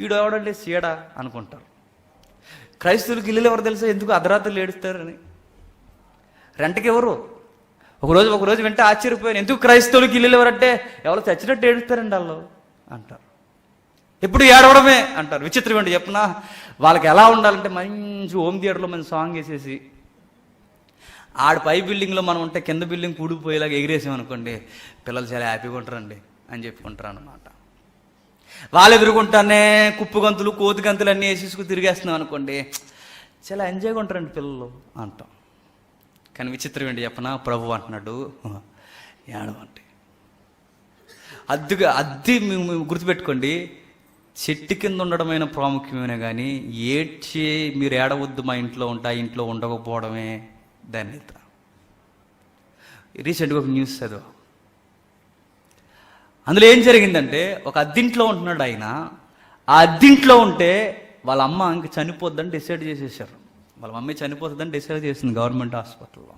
ఈడు ఎవడంటే సీడా అనుకుంటారు. క్రైస్తవులకి ఇల్లు ఎవరు తెలుసా ఎందుకు అర్ధరాత్రులు ఏడుస్తారని? రెంట్కి ఎవరు? ఒకరోజు వెంట ఆశ్చర్యపోయాను, ఎందుకు క్రైస్తవులకి ఇల్లు ఎవరంటే ఎవరు చచ్చినట్టు ఏడుస్తారండి వాళ్ళు అంటారు. ఎప్పుడు ఏడవడమే అంటారు. విచిత్రం ఏంటి చెప్పిన, వాళ్ళకి ఎలా ఉండాలంటే మంచి హోమ్ థియేటర్లో మంచి సాంగ్ వేసేసి, ఆడ పై బిల్డింగ్లో మనం ఉంటే కింద బిల్డింగ్ కూడిపోయేలాగా ఎగిరేసామనుకోండి, పిల్లలు చాలా హ్యాపీగా ఉంటారండి అని చెప్పుకుంటారు అన్నమాట. వాళ్ళు ఎదురుకుంటానే కుప్పు గంతులు, కోతి గంతులు అన్నీ వేసేసుకుని తిరిగేస్తున్నాం అనుకోండి, చాలా ఎంజాయ్గా ఉంటారండి పిల్లలు అంటాం. కానీ విచిత్రం ఏంటి చెప్పనా, ప్రభు అంటున్నాడు ఏడవండి. అద్దె గుర్తుపెట్టుకోండి, చెట్టు కింద ఉండడమైన ప్రాముఖ్యమైన కానీ ఏడ్చి మీరు ఏడవద్దు మా ఇంట్లో ఉంటా, ఇంట్లో ఉండకపోవడమే ధన్యత. రీసెంట్గా ఒక న్యూస్ చదువు, అందులో ఏం జరిగిందంటే ఒక అద్దింట్లో ఉంటున్నాడు ఆయన. ఆ అద్దింట్లో ఉంటే వాళ్ళ అమ్మ ఇంక చనిపోద్దని డిసైడ్ చేసేసారు. వాళ్ళ మమ్మీ చనిపోతుందని డిసైడ్ చేసింది గవర్నమెంట్ హాస్పిటల్లో.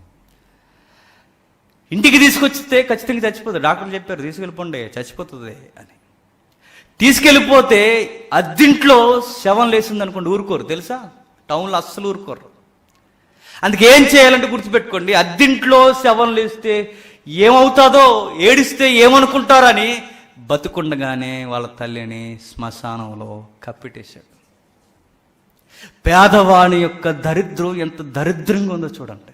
ఇంటికి తీసుకొచ్చితే ఖచ్చితంగా చచ్చిపోతుంది, డాక్టర్లు చెప్పారు తీసుకెళ్ళిపోండి చచ్చిపోతుంది అని. తీసుకెళ్ళిపోతే అద్దింట్లో శవం లేసింది అనుకోండి, ఊరుకోరు తెలుసా, టౌన్లో అస్సలు ఊరుకోరు. అందుకేం చేయాలంటే గుర్తుపెట్టుకోండి, అద్దింట్లో శవం లేస్తే ఏమవుతుందో, ఏడిస్తే ఏమనుకుంటారని బతుకుండగానే వాళ్ళ తల్లిని శ్మశానంలో కప్పిటేశాడు. పేదవాణి యొక్క దరిద్రం ఎంత దరిద్రంగా ఉందో చూడండి.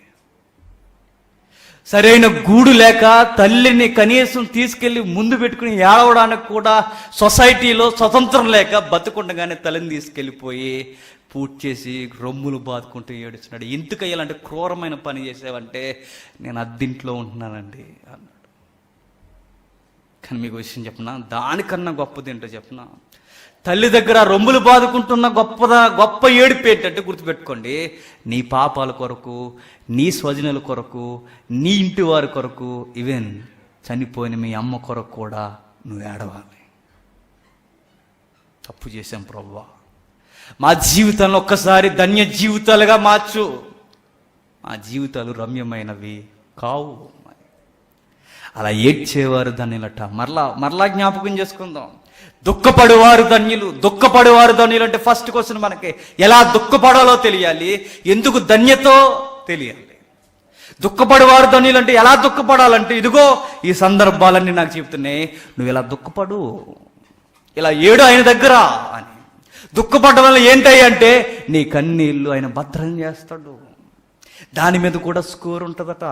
సరైన గూడు లేక తల్లిని కనీసం తీసుకెళ్ళి ముందు పెట్టుకుని ఏడవడానికి కూడా సొసైటీలో స్వతంత్రం లేక బతుకుండగానే తల్లిని తీసుకెళ్ళిపోయి పూర్తి చేసి రొమ్ములు బాదుకుంటూ ఏడుస్తున్నాడు. ఎందుకయ్యాలంటే క్రూరమైన పని చేసావంటే నేను అద్దింట్లో ఉంటున్నానండి అన్నాడు. కానీ మీకు విషయం చెప్పనా, దానికన్నా గొప్పది ఏంటో చెప్పనా, తల్లి దగ్గర రొమ్ములు బాదుకుంటున్న గొప్ప ఏడుపు ఏంటంటే గుర్తుపెట్టుకోండి, నీ పాపాల కొరకు, నీ స్వజనుల కొరకు, నీ ఇంటి వారి కొరకు, ఈవెన్ చనిపోయిన మీ అమ్మ కొరకు కూడా నువ్వు ఏడవాలి. తప్పు చేశాం ప్రభువా, మా జీవితాలను ఒక్కసారి ధన్య జీవితాలుగా మార్చు. మా జీవితాలు రమ్యమైనవి కావు. అలా ఏడ్చేవారు ధన్యులట. మరలా జ్ఞాపకం చేసుకుందాం, దుఃఖపడేవారు ధన్యులు అంటే ఫస్ట్ క్వశ్చన్ మనకి ఎలా దుఃఖపడాలో తెలియాలి, ఎందుకు ధన్యతో తెలియాలి. దుఃఖపడేవారు ధన్యులు అంటే ఎలా దుఃఖపడాలంటే ఇదిగో ఈ సందర్భాలన్నీ నాకు చెప్తున్నాయి. నువ్వు ఇలా దుఃఖపడు, ఇలా ఏడు ఆయన దగ్గర అని. దుఃఖపడడం వల్ల ఏంటయ్యి అంటే నీ కన్నీళ్ళు ఆయన భద్రం చేస్తాడు. దాని మీద కూడా స్కోర్ ఉంటుందట,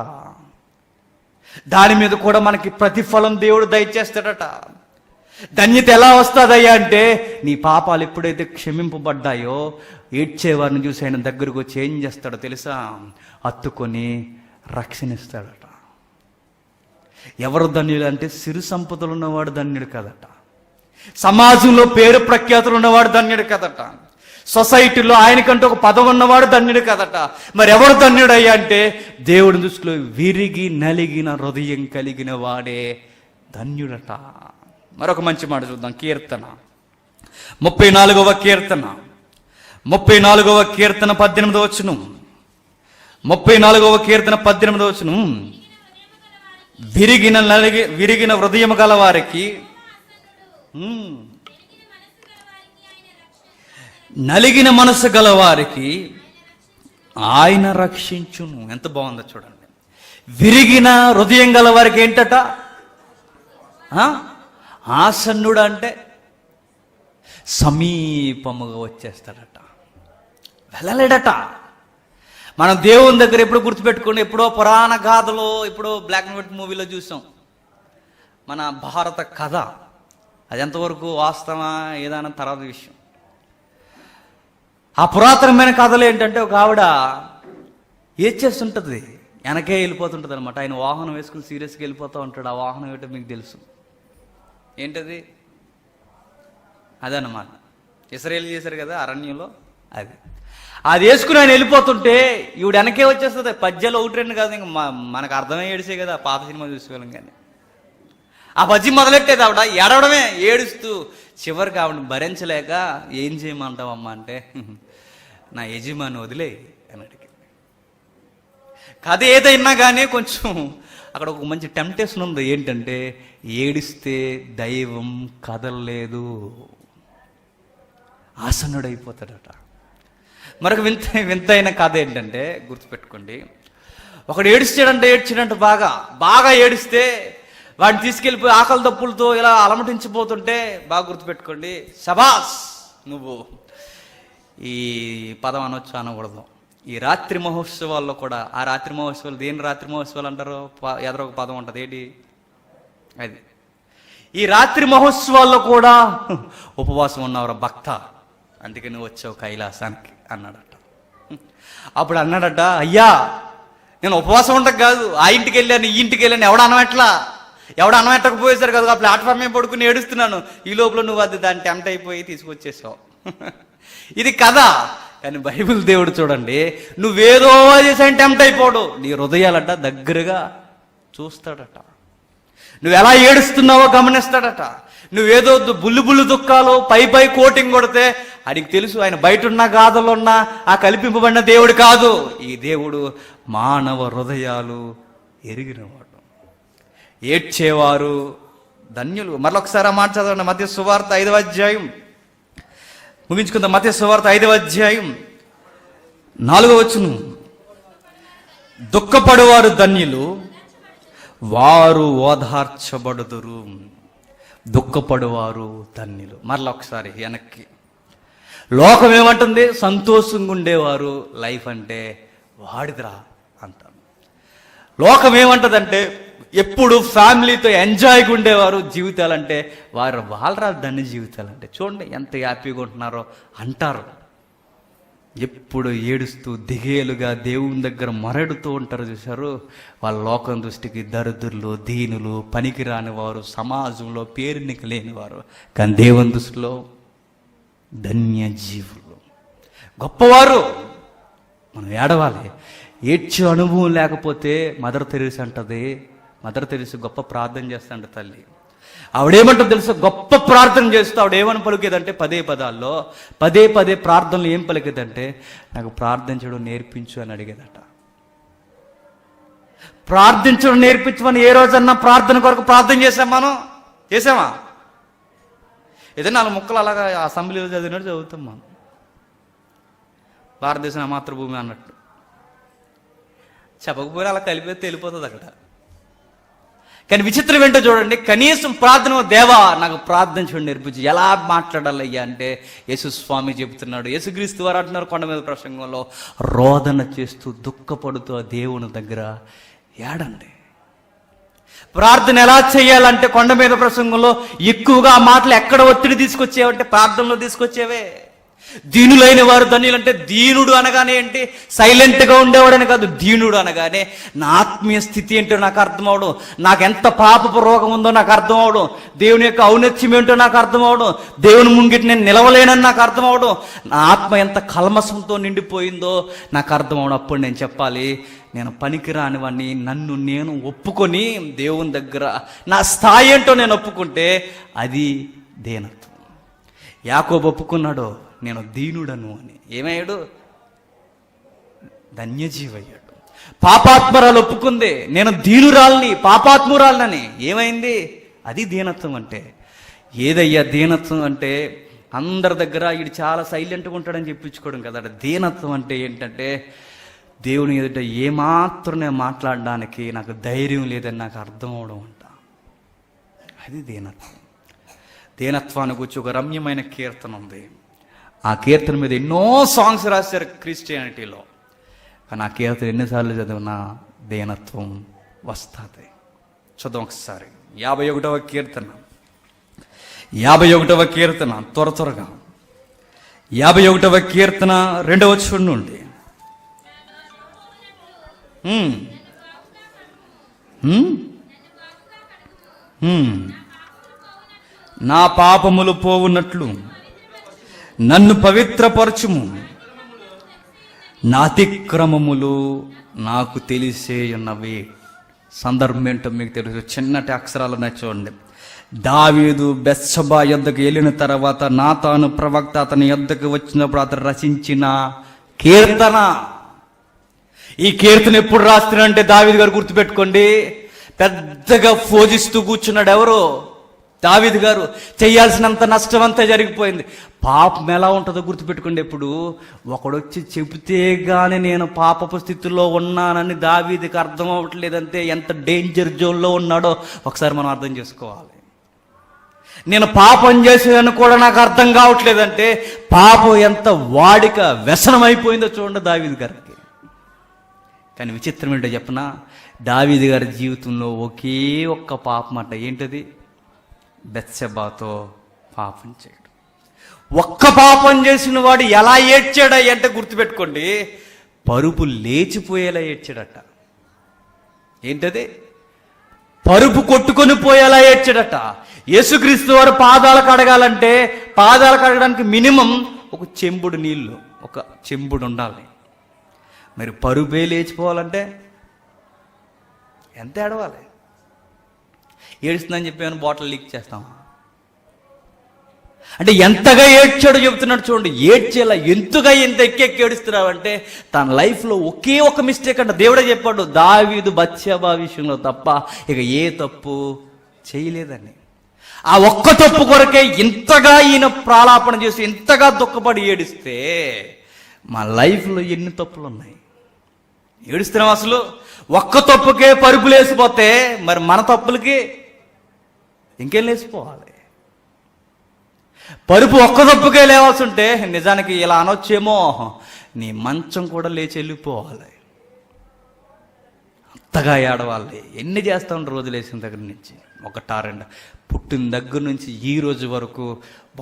దాని మీద కూడా మనకి ప్రతిఫలం దేవుడు దయచేస్తాడట. ధన్యత ఎలా వస్తుందయ్యా అంటే నీ పాపాలు ఎప్పుడైతే క్షమింపబడ్డాయో ఏడ్చేవారిని చూసి ఆయన దగ్గరకు వచ్చి ఏం చేస్తాడో తెలుసా? హత్తుకొని రక్షణిస్తాడట. ఎవరు ధన్యులు అంటే సిరి సంపదలు ఉన్నవాడు ధన్యుడు కదట, సమాజంలో పేరు ప్రఖ్యాతులు ఉన్నవాడు ధన్యుడు కదట, సొసైటీలో ఆయనకంటూ ఒక పదవి ఉన్నవాడు ధన్యుడు కదట. మరి ఎవరు ధన్యుడయ్యా అంటే దేవుడి దృష్టిలో విరిగి నలిగిన హృదయం కలిగిన వాడే ధన్యుడట. మరొక మంచి మాట చూద్దాం. కీర్తన 34వ కీర్తన 34వ కీర్తన 18వ వచనం. 34వ కీర్తన 18వ వచనం. విరిగిన హృదయం గల వారికి, నలిగిన మనసు గల వారికి ఆయన రక్షించును. ఎంత బాగుందో చూడండి. విరిగిన హృదయం గల వారికి ఏంటట? ఆసన్నుడు అంటే సమీపముగా వచ్చేస్తాడట, వెళ్ళలేడట. మనం దేవుని దగ్గర ఎప్పుడు గుర్తుపెట్టుకోండి, ఎప్పుడో పురాణ గాథలో, ఎప్పుడో బ్లాక్ అండ్ వైట్ మూవీలో చూసాం మన భారత కథ. అది ఎంతవరకు వాస్తవా ఏదైనా తర్వాత విషయం. ఆ పురాతనమైన కథలు ఏంటంటే ఒక ఆవిడ ఏం చేస్తుంటుంది, వెనకే వెళ్ళిపోతుంటుంది అనమాట. ఆయన వాహనం వేసుకుని సీరియస్గా వెళ్ళిపోతూ ఉంటాడు. ఆ వాహనం ఏంటో మీకు తెలుసు, ఏంటది? అదన్నమాట ఇశ్రాయేలు చేశారు కదా అరణ్యంలో, అది వేసుకుని ఆయన వెళ్ళిపోతుంటే ఈవిడ వెనకే వచ్చేస్తుంది. పద్యాలు 1-2 కాదు, ఇంకా మనకు అర్థమయ్యే ఏడిసే కదా, పాత సినిమా చూసుకోలేం. కానీ ఆ పద్యం మొదలెట్టేది ఆవిడ ఏడవడమే, ఏడుస్తూ. చివరికి ఆవిడ భరించలేక ఏం చేయమంటావమ్మా అంటే నా యజమాని వదిలే అని అడిగింది. కథ ఏదైనా కానీ కొంచెం అక్కడ ఒక మంచి టెంప్టేషన్ ఉంది. ఏంటంటే ఏడిస్తే దైవం కదలలేదు, ఆసన్నుడైపోతాడట. మరొక వింతైన కథ ఏంటంటే గుర్తుపెట్టుకోండి. ఒకడు ఏడ్చాడంటే బాగా ఏడిస్తే వాడిని తీసుకెళ్ళిపోయి ఆకలి దప్పులతో ఇలా అలమటించిపోతుంటే బాగా గుర్తుపెట్టుకోండి, శబాస్ నువ్వు, ఈ పదం అనొచ్చు అనకూడదు. ఈ రాత్రి మహోత్సవాల్లో కూడా, ఆ రాత్రి మహోత్సవాలు దేని రాత్రి మహోత్సవాలు అంటారో ఎదురు ఒక పదం ఉంటుంది, ఏంటి అది? ఈ రాత్రి మహోత్సవాల్లో కూడా ఉపవాసం ఉన్నవరా భక్త, అందుకే నువ్వు వచ్చావు కైలాసానికి అన్నాడట. అప్పుడు అన్నాడట, అయ్యా నేను ఉపవాసం ఉండక కాదు, ఆ ఇంటికి వెళ్ళాను ఈ ఇంటికి వెళ్ళాను, ఎవడ అనమెట్టకపోయేసారు కదా, ఆ ప్లాట్ఫామ్ మీద పడుకుని ఏడుస్తున్నాను. ఈ లోపల నువ్వు అది దాన్ని టెంప్ట్ అయిపోయి తీసుకొచ్చేసావు. ఇది కదా. కానీ బైబిల్ దేవుడు చూడండి, నువ్వేదో చేసాను టెంప్ట్ అయిపోడు, నీ హృదయాలట దగ్గరగా చూస్తాడట. నువ్వు ఎలా ఏడుస్తున్నావో గమనిస్తాడట. నువ్వేదో బుల్లు దుఃఖాలు పై కోటింగ్ కొడితే ఆయనకి తెలుసు, ఆయన బయట ఉన్న గాథలో ఉన్న ఆ కల్పింపబడిన దేవుడు కాదు. ఈ దేవుడు మానవ హృదయాలు ఎరిగినవాడు. ఏడ్చేవారు ధన్యులు. మరొకసారి ఆ మాట చదవండి. మత్తయి సువార్త 5వ అధ్యాయం ముగించుకుందాం. మత్తయి సువార్త 5వ అధ్యాయం 4వ వచనం. దుఃఖపడువారు ధన్యులు, వారు ఓదార్చబడుదురు. దుఃఖపడువారు ధన్యులు. మరొకసారి వెనక్కి. లోకం ఏమంటుంది? సంతోషంగా ఉండేవారు లైఫ్ అంటే వాడిదిరా అంటారు. లోకం ఏమంటదంటే ఎప్పుడు ఫ్యామిలీతో ఎంజాయ్గా ఉండేవారు జీవితాలంటే వాళ్ళరా ధన్య జీవితాలంటే. చూడండి ఎంత హ్యాపీగా ఉంటున్నారో అంటారు. ఎప్పుడు ఏడుస్తూ దిగేలుగా దేవుని దగ్గర మొరడుతూ ఉంటారు చూశారు, వాళ్ళ లోకం దృష్టికి దరిద్రులు, దీనులు, పనికిరాని వారు, సమాజంలో పేరునికి లేనివారు. కానీ దేవుని దృష్టిలో ధన్య జీవులు, గొప్పవారు. మనం ఏడవాలి. ఏడ్చే అనుభవం లేకపోతే మదర్ తెరీసా అంటది, మదర్ తెరీసా గొప్ప ప్రార్థన చేస్తాంట తల్లి. ఆవిడేమంటుంది తెలుసా? గొప్ప ప్రార్థన చేస్తూ ఆవిడేమని పలికేదంటే పదే ప్రార్థనలు ఏం పలికేదంటే, నాకు ప్రార్థించడం నేర్పించు అని అడిగేదట. ప్రార్థించడం నేర్పించమని ఏ రోజన్నా ప్రార్థన కొరకు ప్రార్థన చేసామా? ఏదైనా 4 ముక్కలు అలాగా అసెంబ్లీలో చదివినట్టు చదువుతాం మనం, భారతదేశం మాతృభూమి అన్నట్టు. చెప్పకపోయినా అలా కలిపి వెళ్ళిపోతుంది అక్కడ. కానీ విచిత్రం ఏంటో చూడండి, కనీసం ప్రార్థన, దేవా నాకు ప్రార్థన చూడండి నేర్పించి ఎలా మాట్లాడాలయ్యా అంటే యేసుస్వామి చెబుతున్నాడు, యేసుక్రీస్తు వారు అంటున్నారు కొండ మీద ప్రసంగంలో, రోదన చేస్తూ దుఃఖపడుతూ ఆ దేవుని దగ్గర ఏడండి. ప్రార్థన ఎలా చేయాలంటే కొండ మీద ప్రసంగంలో ఎక్కువగా ఆ మాటలు ఎక్కడ ఒత్తిడి తీసుకొచ్చేవంటే ప్రార్థనలో తీసుకొచ్చేవే. దీనులైన వారు ధన్యులు అంటే దీనుడు అనగానే ఏంటి, సైలెంట్గా ఉండేవాడని కాదు. దీనుడు అనగానే నా ఆత్మీయ స్థితి ఏంటో నాకు అర్థం అవడం, నాకు ఎంత పాపపు రోగం ఉందో నాకు అర్థం అవడం, దేవుని యొక్క ఔన్నత్యం ఏంటో నాకు అర్థం అవడం, దేవుని ముంగిటి నేను నిలవలేనని నాకు అర్థం అవడం, నా ఆత్మ ఎంత కల్మసంతో నిండిపోయిందో నాకు అర్థం అవడం. అప్పుడు నేను చెప్పాలి, నేను పనికిరానివన్నీ నన్ను నేను ఒప్పుకొని దేవుని దగ్గర నా స్థాయి ఏంటో నేను ఒప్పుకుంటే అది దీనత్వం. యాకోబు ఒప్పుకున్నాడు, నేను దీనుడను అని. ఏమయ్యాడు? ధన్యజీవయ్యాడు. పాపాత్మరాలు ఒప్పుకుంది, నేను దీనురాల్ని పాపాత్మురాలని. ఏమైంది? అది దీనత్వం అంటే. ఏదయ్యా దీనత్వం అంటే? అందరి దగ్గర వీడు చాలా సైలెంట్గా ఉంటాడని చెప్పించుకోవడం కదా. దీనత్వం అంటే ఏంటంటే, దేవుని ఎదుట ఏమాత్రం నేను మాట్లాడడానికి నాకు ధైర్యం లేదని నాకు అర్థం అవడం అంట. అది దీనత్వం. దీనత్వాన్ని గురించి ఒక రమ్యమైన కీర్తన ఉంది. ఆ కీర్తన మీద ఎన్నో సాంగ్స్ రాశారు క్రిస్టియానిటీలో. కానీ ఆ కీర్తన ఎన్నిసార్లు చదివినా దీనత్వం వస్తుంది. చదువు ఒకసారి 51వ కీర్తన. 51వ కీర్తన త్వరగా 51వ కీర్తన 2వ వచనం నుండి. నా పాపములు పోవునట్లు నన్ను పవిత్రపరచుము, నా అతిక్రమములు నాకు తెలిసే ఉన్నవి. సందర్భం ఏంటో మీకు తెలుసు. చిన్నటి అక్షరాలు చూడండి. దావీదు బెత్షెబా యొద్దకు వెళ్ళిన తర్వాత నాతాను ప్రవక్త అతని యొద్దకు వచ్చినప్పుడు అతను రచించిన కీర్తన. ఈ కీర్తన ఎప్పుడు రాస్తున్నాడంటే దావీదు గారు గుర్తుపెట్టుకోండి, పెద్దగా పూజిస్తూ కూర్చున్నాడు. ఎవరు? దావీదు గారు. చేయాల్సినంత నష్టం అంతా జరిగిపోయింది. పాపం ఎలా ఉంటుందో గుర్తుపెట్టుకోండి. ఎప్పుడు ఒకడొచ్చి చెబితే గాని నేను పాపపు స్థితిలో ఉన్నానని దావీదుకి అర్థం అవ్వట్లేదంటే ఎంత డేంజర్ జోన్లో ఉన్నాడో ఒకసారి మనం అర్థం చేసుకోవాలి. నేను పాపం చేసేదని కూడా నాకు అర్థం కావట్లేదంటే పాపం ఎంత వాడిక వ్యసనం అయిపోయిందో చూడండి దావీదు గారికి. కానీ విచిత్రం ఏంటో చెప్పనా, దావీదు గారి జీవితంలో ఒకే ఒక్క పాపం అంట. ఏంటది? బెత్షెబాతో పాపం చేయడం. ఒక్క పాపం చేసిన వాడు ఎలా ఏడ్చాడా అంటే గుర్తుపెట్టుకోండి, పరుపు లేచిపోయేలా ఏడ్చాడట. ఏంటది? పరుపు కొట్టుకొని పోయేలా ఏడ్చాడట. యేసుక్రీస్తు వారు పాదాలు కడగాలంటే, పాదాలు కడగడానికి మినిమం ఒక చెంబుడు నీళ్ళు, ఒక చెంబుడు ఉండాలి. మరి పరుపే లేచిపోవాలంటే ఎంత ఏడవాలి? ఏడుస్తుందని చెప్పి బాటిల్ లీక్ చేస్తామా? అంటే ఎంతగా ఏడ్చాడో చెబుతున్నాడు చూడండి. ఏడ్చేలా ఎంతగా ఎంత ఎక్కెక్కి ఏడుస్తున్నావంటే తన లైఫ్లో ఒకే ఒక మిస్టేక్ అంట. దేవుడే చెప్పాడు, దావీదు బత్షెబా విషయంలో తప్ప ఇక ఏ తప్పు చేయలేదని. ఆ ఒక్క తప్పు కొరకే ఇంతగా ఈయన ప్రాలాపన చేసి ఇంతగా దుఃఖపడి ఏడిస్తే మా లైఫ్లో ఎన్ని తప్పులు ఉన్నాయి. ఏడుస్తున్నాం అసలు. ఒక్క తప్పుకే పరుపులు వేసిపోతే మరి మన తప్పులకి ఇంకేం లేచిపోవాలి? పరుపు ఒక్క తప్పుకే లేవాల్సి ఉంటే నిజానికి ఇలా అనొచ్చేమో, నీ మంచం కూడా లేచి వెళ్ళిపోవాలి. అంతగా ఏడవాలి. ఎన్ని చేస్తా ఉంటారు రోజులు వేసిన దగ్గర నుంచి? ఒకటా రెండా? పుట్టిన దగ్గర నుంచి ఈ రోజు వరకు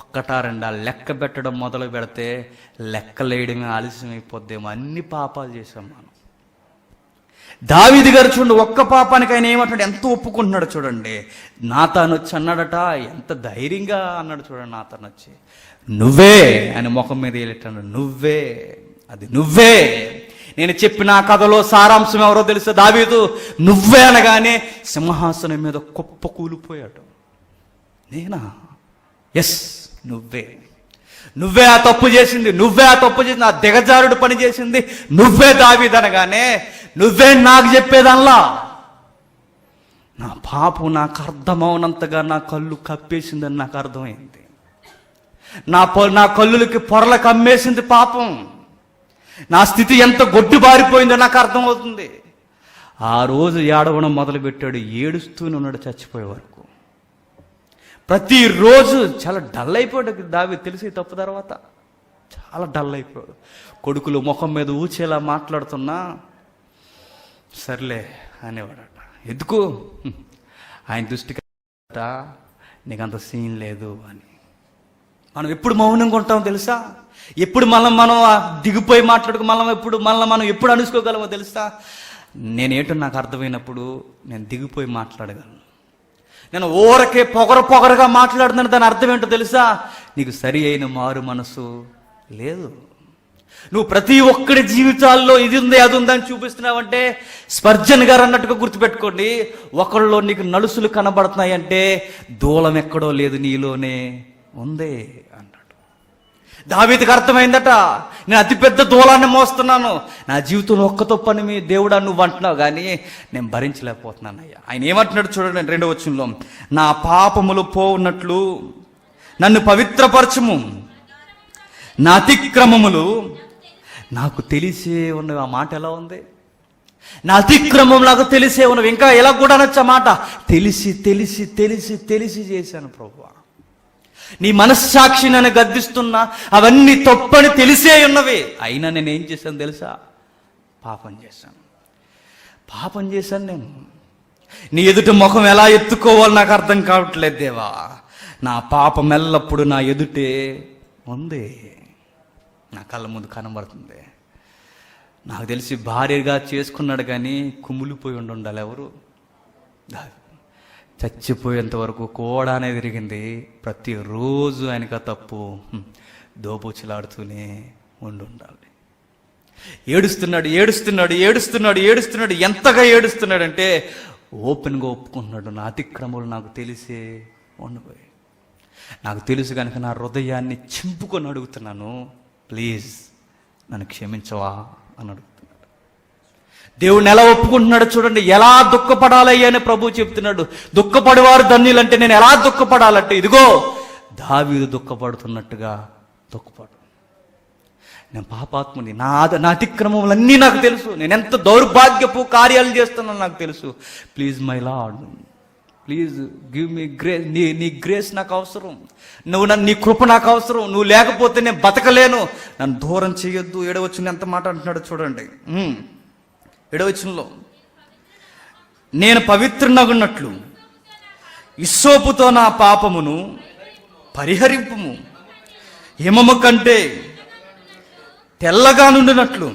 ఒక్కటా రెండా లెక్క పెట్టడం మొదలు పెడితే లెక్కలేయడమే ఆలస్యం అయిపోద్దేమో. అన్ని పాపాలు చేసాం మనం. దావీదు గారు చూడండి, ఒక్క పాపానికి ఆయన ఏమంటాడు, ఎంత ఒప్పుకుంటున్నాడు చూడండి. నాతాను వచ్చి అన్నాడట, ఎంత ధైర్యంగా అన్నాడు చూడండి. నాతాను వచ్చి నువ్వే ఆయన ముఖం మీద వెళ్ళేటాడు. నువ్వే, అది నువ్వే. నేను చెప్పిన కథలో సారాంశం ఎవరో తెలుసా? దావీదు. నువ్వే అనగానే సింహాసనం మీద కుప్ప కూలిపోయాడు. నేనా? ఎస్, నువ్వే. నువ్వే ఆ తప్పు చేసింది, నువ్వే ఆ తప్పు చేసింది, ఆ దిగజారుడు పని చేసింది నువ్వే దావీదు అనగానే నువ్వే నాకు చెప్పేదల్లా. నా పాపం నాకు అర్థమవునంతగా నా కళ్ళు కప్పేసిందని నాకు అర్థమైంది. నా కళ్ళులకి పొరలు కమ్మేసింది పాపం. నా స్థితి ఎంత గొడ్డు బారిపోయిందో నాకు అర్థమవుతుంది. ఆ రోజు ఏడవడం మొదలుపెట్టాడు. ఏడుస్తూనే ఉన్నాడు చచ్చిపోయే వరకు. ప్రతిరోజు చాలా డల్ అయిపోయాడు దావీదు. తెలిసి తప్పు తర్వాత చాలా డల్ అయిపోయాడు. కొడుకులు ముఖం మీద ఊచేలా మాట్లాడుతున్నా సర్లే అనేవాడట. ఎందుకు? ఆయన దృష్టికి నీకు అంత సీన్ లేదు అని. మనం ఎప్పుడు మౌనంగా ఉంటామో తెలుసా? ఎప్పుడు మనం దిగిపోయి మాట్లాడుకు మనం ఎప్పుడు అనుకోగలమో తెలుసా? నేనేంటో నాకు అర్థమైనప్పుడు నేను దిగిపోయి మాట్లాడగలను. నేను ఊరకే పొగరగా మాట్లాడుతున్నాను. దాని అర్థం ఏంటో తెలుసా? నీకు సరి అయిన మారు మనసు లేదు. నువ్వు ప్రతి ఒక్కడి జీవితాల్లో ఇది ఉంది అది ఉందని చూపిస్తున్నావంటే, స్పర్జన్ గారు అన్నట్టుగా గుర్తుపెట్టుకోండి, ఒకళ్ళలో నీకు నలుసులు కనబడుతున్నాయంటే దూలం ఎక్కడో లేదు, నీలోనే ఉంది అన్నాడు. దావీదుకి అర్థమైందట, నేను అతిపెద్ద దూలాన్ని మోస్తున్నాను, నా జీవితంలో ఒక్క తప్పని మీ దేవుడా నువ్వు అంటున్నావు కానీ నేను భరించలేకపోతున్నాను అయ్యా. ఆయన ఏమంటున్నాడు చూడండి 2వ వచనంలో, నా పాపములు పోవున్నట్లు నన్ను పవిత్రపరచుము, నా అతిక్రమములు నాకు తెలిసే ఉన్నవి. ఆ మాట ఎలా ఉంది? నా అతిక్రమం నాకు తెలిసే ఉన్నవి. ఇంకా ఎలా కూడా అనొచ్చు ఆ మాట, తెలిసి తెలిసి తెలిసి తెలిసి చేశాను ప్రభువా. నీ మనస్సాక్షి నన్ను గద్దిస్తున్నా, అవన్నీ తప్పని తెలిసే ఉన్నవి. అయినా నేనేం చేశాను తెలుసా? పాపం చేశాను నేను. నీ ఎదుట ముఖం ఎలా ఎత్తుకోవాలో నాకు అర్థం కావట్లేదు దేవా. నా పాపం ఎల్లప్పుడు నా ఎదుటే ఉంది, నా కళ్ళ ముందు కనబడుతుంది. నాకు తెలిసి భార్యగా చేసుకున్నాడు కానీ కుమిలిపోయి ఉండాలి. ఎవరు? చచ్చిపోయేంత వరకు కూడానే తిరిగింది. ప్రతిరోజు ఆయనకు ఆ తప్పు దోబూచులాడుతూనే ఉండాలి. ఏడుస్తున్నాడు. ఎంతగా ఏడుస్తున్నాడంటే ఓపెన్గా ఒప్పుకుంటున్నాడు, నా అతిక్రమలు నాకు తెలిసే ఉండిపోయి. నాకు తెలుసు కనుక నా హృదయాన్ని చింపుకొని అడుగుతున్నాను, ప్లీజ్ నన్ను క్షమించవా అని అడుగుతున్నాడు. దేవుడిని ఎలా ఒప్పుకుంటున్నాడు చూడండి. ఎలా దుఃఖపడాలి అని ప్రభు చెప్తున్నాడు. దుఃఖపడేవారు ధన్యులంటే నేను ఎలా దుఃఖపడాలంటే, ఇదిగో దావీదు దుఃఖపడుతున్నట్టుగా దుఃఖపడు. నేను పాపాత్ముని, నా అతిక్రమములన్నీ నాకు తెలుసు, నేను ఎంత దౌర్భాగ్యపు కార్యాలు చేస్తున్నానో నాకు తెలుసు. Please my lord, please give me grace. నీ గ్రేస్ నాకు అవసరం, నీ కృప నాకు అవసరం. నువ్వు లేకపోతే నేను బతకలేను, నన్ను దూరం చేయొద్దు. 7వ వచనం ఎంత మాట అంటున్నాడు చూడండి. 7వ వచనంలో, నేను పవిత్రునగున్నట్లు ఇస్సోపుతో నా పాపమును పరిహరింపుము, హిమము కంటే తెల్లగా నుండినట్లు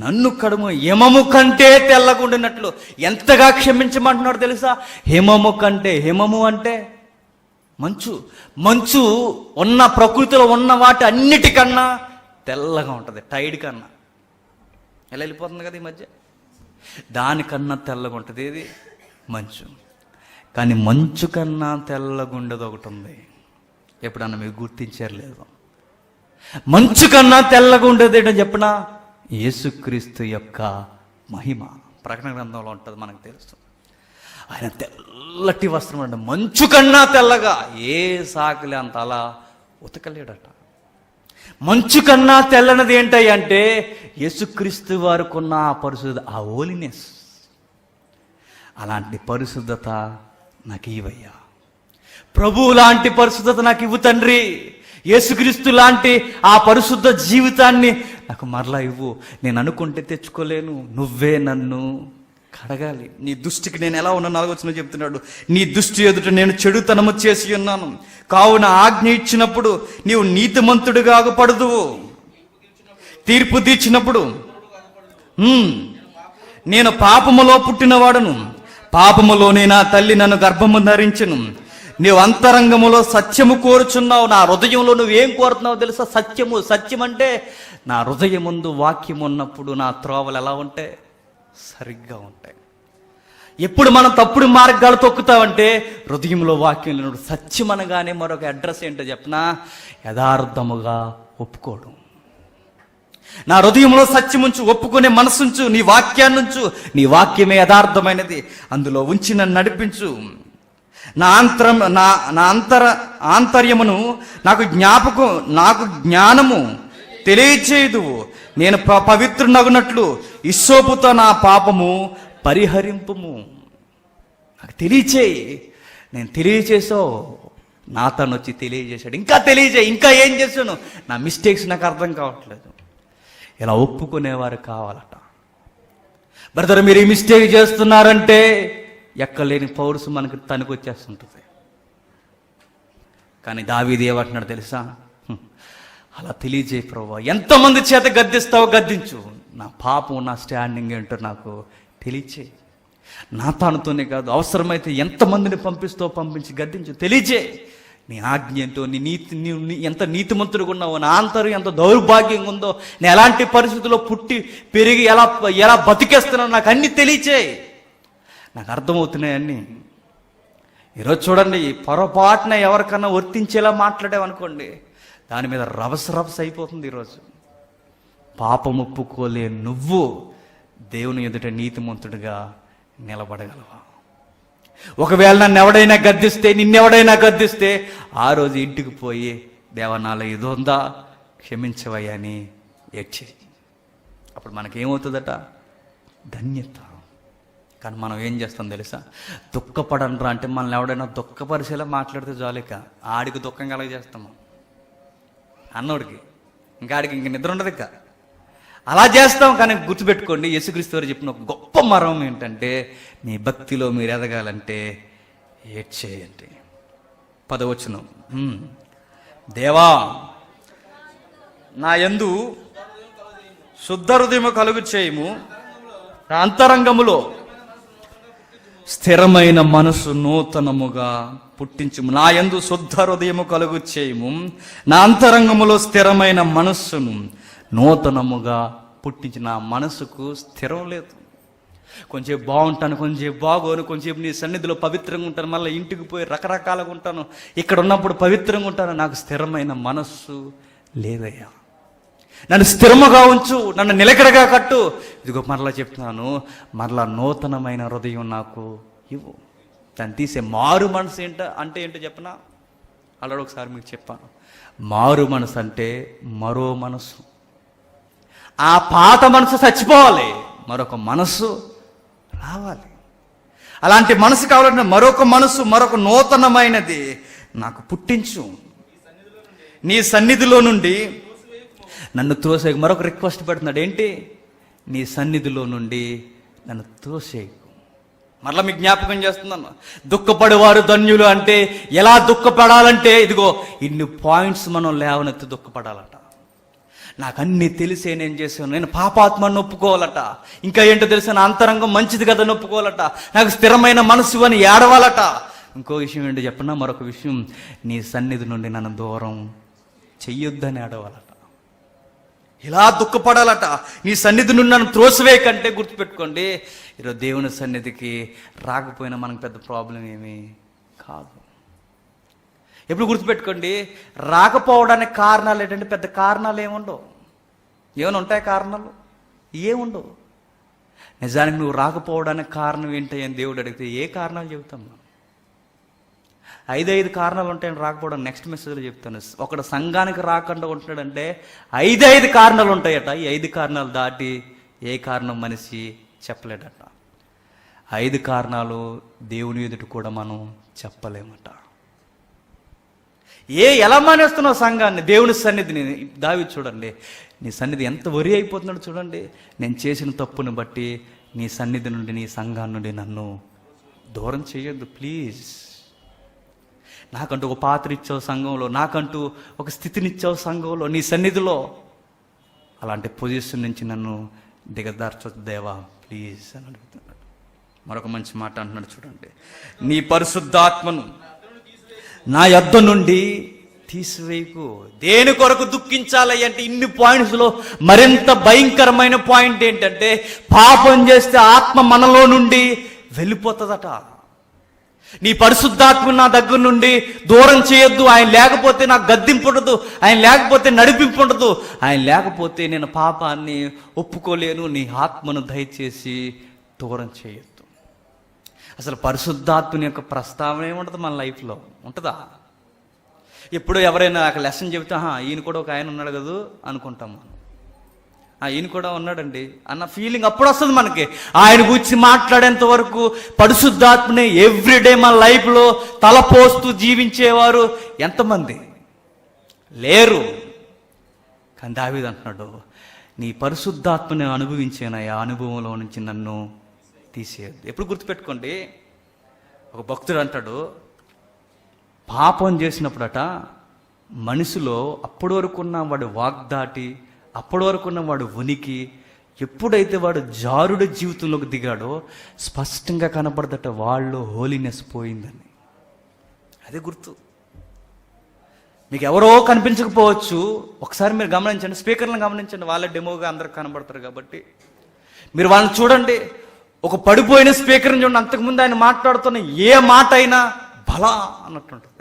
నన్ను కడుము. హిమము కంటే తెల్లగా ఉండినట్లు. ఎంతగా క్షమించమంటున్నాడు తెలుసా? హిమము కంటే. హిమము అంటే మంచు ఉన్న ప్రకృతిలో ఉన్న వాటి అన్నిటికన్నా తెల్లగా ఉంటుంది. టైడ్ కన్నా ఎలా వెళ్ళిపోతుంది కదా ఈ మధ్య, దానికన్నా తెల్లగా ఉంటుంది. ఏది? మంచు. కానీ మంచు కన్నా తెల్లగా ఉండేది ఒకటి ఉంది. ఎప్పుడన్నా మీరు గుర్తించారు లేదు? మంచు కన్నా తెల్లగా ఉండేది ఏంటని చెప్పనా? యేసుక్రీస్తు యొక్క మహిమ. ప్రకటన గ్రంథంలో ఉంటుంది, మనకు తెలుసు. ఆయన తెల్లటి వస్త్రం అంటే మంచు కన్నా తెల్లగా, ఏ సాకిలి అంత అలా ఉతకలేడట. మంచు కన్నా తెల్లనది ఏంటయ్య అంటే యేసుక్రీస్తు వారికి ఉన్న ఆ పరిశుద్ధ, ఆ హోలీనెస్. అలాంటి పరిశుద్ధత నాకు ఇవయ్యా. ప్రభువు లాంటి పరిశుద్ధత నాకు ఇవ్వు తండ్రి. యేసుక్రీస్తు లాంటి ఆ పరిశుద్ధ జీవితాన్ని నాకు మరలా ఇవ్వు. నేను అనుకుంటే తెచ్చుకోలేను, నువ్వే నన్ను కడగాలి. నీ దృష్టికి నేను ఎలా ఉన్నాను? 4వ వచనం చెప్తున్నాడు, నీ దృష్టి ఎదుట నేను చెడుతనము చేసి ఉన్నాను, కావున ఆజ్ఞ ఇచ్చినప్పుడు నీవు నీతిమంతుడిగా అగుపడదువు. తీర్పు తీర్చినప్పుడు నేను పాపములో పుట్టినవాడను, పాపములోనే నా తల్లి నన్ను గర్భము ధరించెను. నీవు అంతరంగములో సత్యము కోరుచున్నావు. నా హృదయంలో నువ్వేం కోరుతున్నావు తెలుసా? సత్యము. సత్యం అంటే నా హృదయం ముందు వాక్యం ఉన్నప్పుడు నా త్రోవలు ఎలా ఉంటాయి? సరిగ్గా ఉంటాయి. ఎప్పుడు మనం తప్పుడు మార్గాలు తొక్కుతామంటే హృదయంలో వాక్యం లేనప్పుడు. సత్యం అనగానే మరొక అడ్రస్ ఏంటో చెప్పనా? యథార్థముగా ఒప్పుకోవడం. నా హృదయంలో సత్యముంచు, ఒప్పుకునే మనసుంచు, నీ వాక్యాన్నుంచు. నీ వాక్యమే యథార్థమైనది, అందులో ఉంచి నన్ను నడిపించు. నా ఆంతర్యమును నాకు జ్ఞానము తెలియచేయుదువు. నేను పవిత్రునగునట్లు ఇస్సోపుతో నా పాపము పరిహరింపుము. నాకు తెలియచేయి. నేను తెలియచేసావు, నాతను వచ్చి తెలియజేశాడు. ఇంకా తెలియజేయి. ఇంకా ఏం చేశాను? నా మిస్టేక్స్ నాకు అర్థం కావట్లేదు. ఇలా ఒప్పుకునేవారు కావాలట. బ్రదర్, మీరు ఈ మిస్టేక్ చేస్తున్నారంటే ఎక్కలేని పౌరుషం మనకు తనకొచ్చేస్తుంటుంది. కానీ దావీదు ఏమంటున్నాడు తెలుసా? అలా తెలియజేయి ప్రభువా. ఎంతమంది చేత గద్దిస్తావో గద్దించు, నా పాపం, నా స్టాండింగ్ ఏంటో నాకు తెలియచేయి. నా తానుతోనే కాదు, అవసరమైతే ఎంతమందిని పంపిస్తావో పంపించి గద్దించు, తెలియజేయి. నీ ఆజ్ఞ ఏంటో, నీ నీతి, ఎంత నీతిమంతుడిగా ఉన్నావో, నా ఆంతర్యం ఎంత దౌర్భాగ్యంగా ఉందో, నేను ఎలాంటి పరిస్థితుల్లో పుట్టి పెరిగి ఎలా బతికేస్తున్నానో నాకు అన్నీ తెలియచేయి. నాకు అర్థమవుతున్నాయన్నీ. ఈరోజు చూడండి, పొరపాటున ఎవరికన్నా వర్తించేలా మాట్లాడామనుకోండి, దాని మీద రవస అయిపోతుంది. ఈరోజు పాపం ఒప్పుకోలే నువ్వు దేవుని ఎదుట నీతిమంతుడిగా నిలబడగలవా? ఒకవేళ నన్ను ఎవడైనా గద్దిస్తే, నిన్నెవడైనా గద్దిస్తే, ఆ రోజు ఇంటికి పోయి దేవా నాలో ఇది ఉందా, క్షమించవయ్యా అని ఏడ్చేయి. అప్పుడు మనకేమవుతుందట? ధన్యత. కానీ మనం ఏం చేస్తాం తెలుసా? దుఃఖపడనరా అంటే మనల్ని ఎవడైనా దుఃఖపరిచేలా మాట్లాడితే చాలేక ఆడికి దుఃఖం కలగజేస్తాము, అన్నోడికి. ఇంకా ఆడికి ఇంక నిద్ర ఉండదు. ఇక అలా చేస్తాం. కానీ గుర్తుపెట్టుకోండి, యేసుక్రీస్తు వారు చెప్పిన ఒక గొప్ప మర్మం ఏంటంటే, మీ భక్తిలో మీరు ఎదగాలంటే ఏడ్చేయండి. 10వ వచనం, దేవా నా యందు శుద్ధ హృదయము కలుగు చేయము, నా అంతరంగములో స్థిరమైన మనసు నూతనముగా పుట్టించుము. నా యందు శుద్ధ హృదయము కలుగు చేయము, నా అంతరంగములో స్థిరమైన మనస్సును నూతనముగా పుట్టించి. నా మనసుకు స్థిరం లేదు. కొంచెం బాగుంటాను, కొంచెం బాగోను, కొంచెం నీ సన్నిధిలో పవిత్రంగా ఉంటాను, మళ్ళీ ఇంటికి పోయి రకరకాలుగా ఉంటాను, ఇక్కడ ఉన్నప్పుడు పవిత్రంగా ఉంటాను. నాకు స్థిరమైన మనస్సు లేదయ్యా. నన్ను స్థిరముగా ఉంచు, నన్ను నిలకడగా కట్టు. ఇదిగో మరలా చెప్తున్నాను, మరలా నూతనమైన హృదయం నాకు ఇవ్వు. దాన్ని తీసే మారు మనసు అంటే ఏంటో చెప్పనా? అలాగే ఒకసారి మీకు చెప్పాను. మారు మనసు అంటే మరో మనసు. ఆ పాత మనసు చచ్చిపోవాలి, మరొక మనసు రావాలి. అలాంటి మనసు కావాలంటే మరొక మనసు, మరొక నూతనమైనది నాకు పుట్టించు. నీ సన్నిధిలో నుండి నన్ను త్రోసే. మరొక రిక్వెస్ట్ పెడుతున్నాడు, ఏంటి? నీ సన్నిధిలో నుండి నన్ను త్రోసేయకు. మరలా మీకు జ్ఞాపకం చేస్తున్నాను, దుఃఖపడేవారు ధన్యులు అంటే ఎలా దుఃఖపడాలంటే, ఇదిగో ఇన్ని పాయింట్స్ మనం లేవనెత్తి దుఃఖపడాలట. నాకు అన్నీ తెలిసే నేను చేశాను, నేను పాపాత్మను ఒప్పుకోవాలట. ఇంకా ఏంటో తెలిసే, నా అంతరంగం మంచిది కదా ఒప్పుకోవాలట. నాకు స్థిరమైన మనసు అని ఏడవాలట. ఇంకో విషయం ఏంటో చెప్పనా? మరొక విషయం, నీ సన్నిధి నుండి నన్ను దూరం చెయ్యొద్దని ఏడవాలట. ఇలా దుఃఖపడాలట. నీ సన్నిధి నుండి నన్ను త్రోసివేయకంటే, గుర్తుపెట్టుకోండి, ఈరోజు దేవుని సన్నిధికి రాకపోయినా మనకు పెద్ద ప్రాబ్లం ఏమీ కాదు. ఎప్పుడు గుర్తుపెట్టుకోండి, రాకపోవడానికి కారణాలు ఏంటంటే పెద్ద కారణాలు ఏముండవు. ఏమైనా ఉంటాయి కారణాలు? ఏముండవు. నిజానికి నువ్వు రాకపోవడానికి కారణం ఏంటని దేవుడు అడిగితే ఏ కారణాలు చెబుతాం? 5 కారణాలు ఉంటాయని రాకపోవడం నెక్స్ట్ మెసేజ్లో చెప్తాను. ఒకడు సంఘానికి రాకుండా ఉంటున్నాడంటే 5 కారణాలు ఉంటాయట. ఈ 5 కారణాలు దాటి ఏ కారణం మనిషి చెప్పలేడట. 5 కారణాలు దేవుని ఎదుట కూడా మనం చెప్పలేమట. ఎలా మానేస్తున్నావు సంఘాన్ని, దేవుని సన్నిధిని? దావీదు చూడండి, నీ సన్నిధి ఎంత వరి అయిపోతున్నాడు చూడండి. నేను చేసిన తప్పుని బట్టి నీ సన్నిధి నుండి, నీ సంఘాన్ని నుండి నన్ను దూరం చేయొద్దు ప్లీజ్. నాకంటూ ఒక పాత్ర ఇచ్చావు సంఘంలో, నాకంటూ ఒక స్థితినిచ్చావు సంఘంలో, నీ సన్నిధిలో. అలాంటి పొజిషన్ నుంచి నన్ను దిగదార్చొద్దు దేవా ప్లీజ్ అని అడుగుతున్నాడు. మరొక మంచి మాట అంటున్నాడు చూడండి, నీ పరిశుద్ధాత్మను నా యొద్ద నుండి తీసివేయకు. దేని కొరకు దుఃఖించాలి అంటే, ఇన్ని పాయింట్స్లో మరింత భయంకరమైన పాయింట్ ఏంటంటే, పాపం చేస్తే ఆత్మ మనలో నుండి వెళ్ళిపోతుందట. నీ పరిశుద్ధాత్మ నా దగ్గర నుండి దూరం చేయొద్దు. ఆయన లేకపోతే నాకు గద్దింపు ఉండదు, ఆయన లేకపోతే నడిపింపు ఉండదు, ఆయన లేకపోతే నేను పాపాన్ని ఒప్పుకోలేను. నీ ఆత్మను దయచేసి దూరం చేయొద్దు. అసలు పరిశుద్ధాత్మని యొక్క ప్రస్తావన ఏముంటుంది మన లైఫ్లో? ఉంటుందా? ఎప్పుడు ఎవరైనా ఒక లెసన్ చెబితే ఈయన కూడా ఒక ఆయన ఉన్నాడు కదా అనుకుంటాం మనం. ఈయన కూడా ఉన్నాడండి అన్న ఫీలింగ్ అప్పుడు వస్తుంది మనకి. ఆయన గురించి మాట్లాడేంత వరకు పరిశుద్ధాత్మని ఎవ్రీడే మన లైఫ్లో తలపోస్తూ జీవించేవారు ఎంతమంది లేరు. కానీ దావీదు అంటున్నాడు, నీ పరిశుద్ధాత్మని అనుభవించేనయ్యా, అనుభవంలో నుంచి నన్ను తీసేయద్దు. ఎప్పుడు గుర్తుపెట్టుకోండి, ఒక భక్తుడు అంటాడు, పాపం చేసినప్పుడట మనసులో అప్పటి వరకు ఉన్న వాడు వాగ్దాటి, అప్పటి వరకు ఉన్న వాడు ఉనికి, ఎప్పుడైతే వాడు జారుడు జీవితంలోకి దిగాడో స్పష్టంగా కనపడదట వాళ్ళు హోలీనెస్ పోయిందని. అదే గుర్తు. మీకు ఎవరో కనిపించకపోవచ్చు, ఒకసారి మీరు గమనించండి, స్పీకర్లను గమనించండి, వాళ్ళ డెమోగా అందరికి కనబడతారు కాబట్టి మీరు వాళ్ళని చూడండి. ఒక పడిపోయిన స్పీకర్ని చూడండి, అంతకుముందు ఆయన మాట్లాడుతున్న ఏ మాట అయినా బలా అన్నట్టుంటుంది.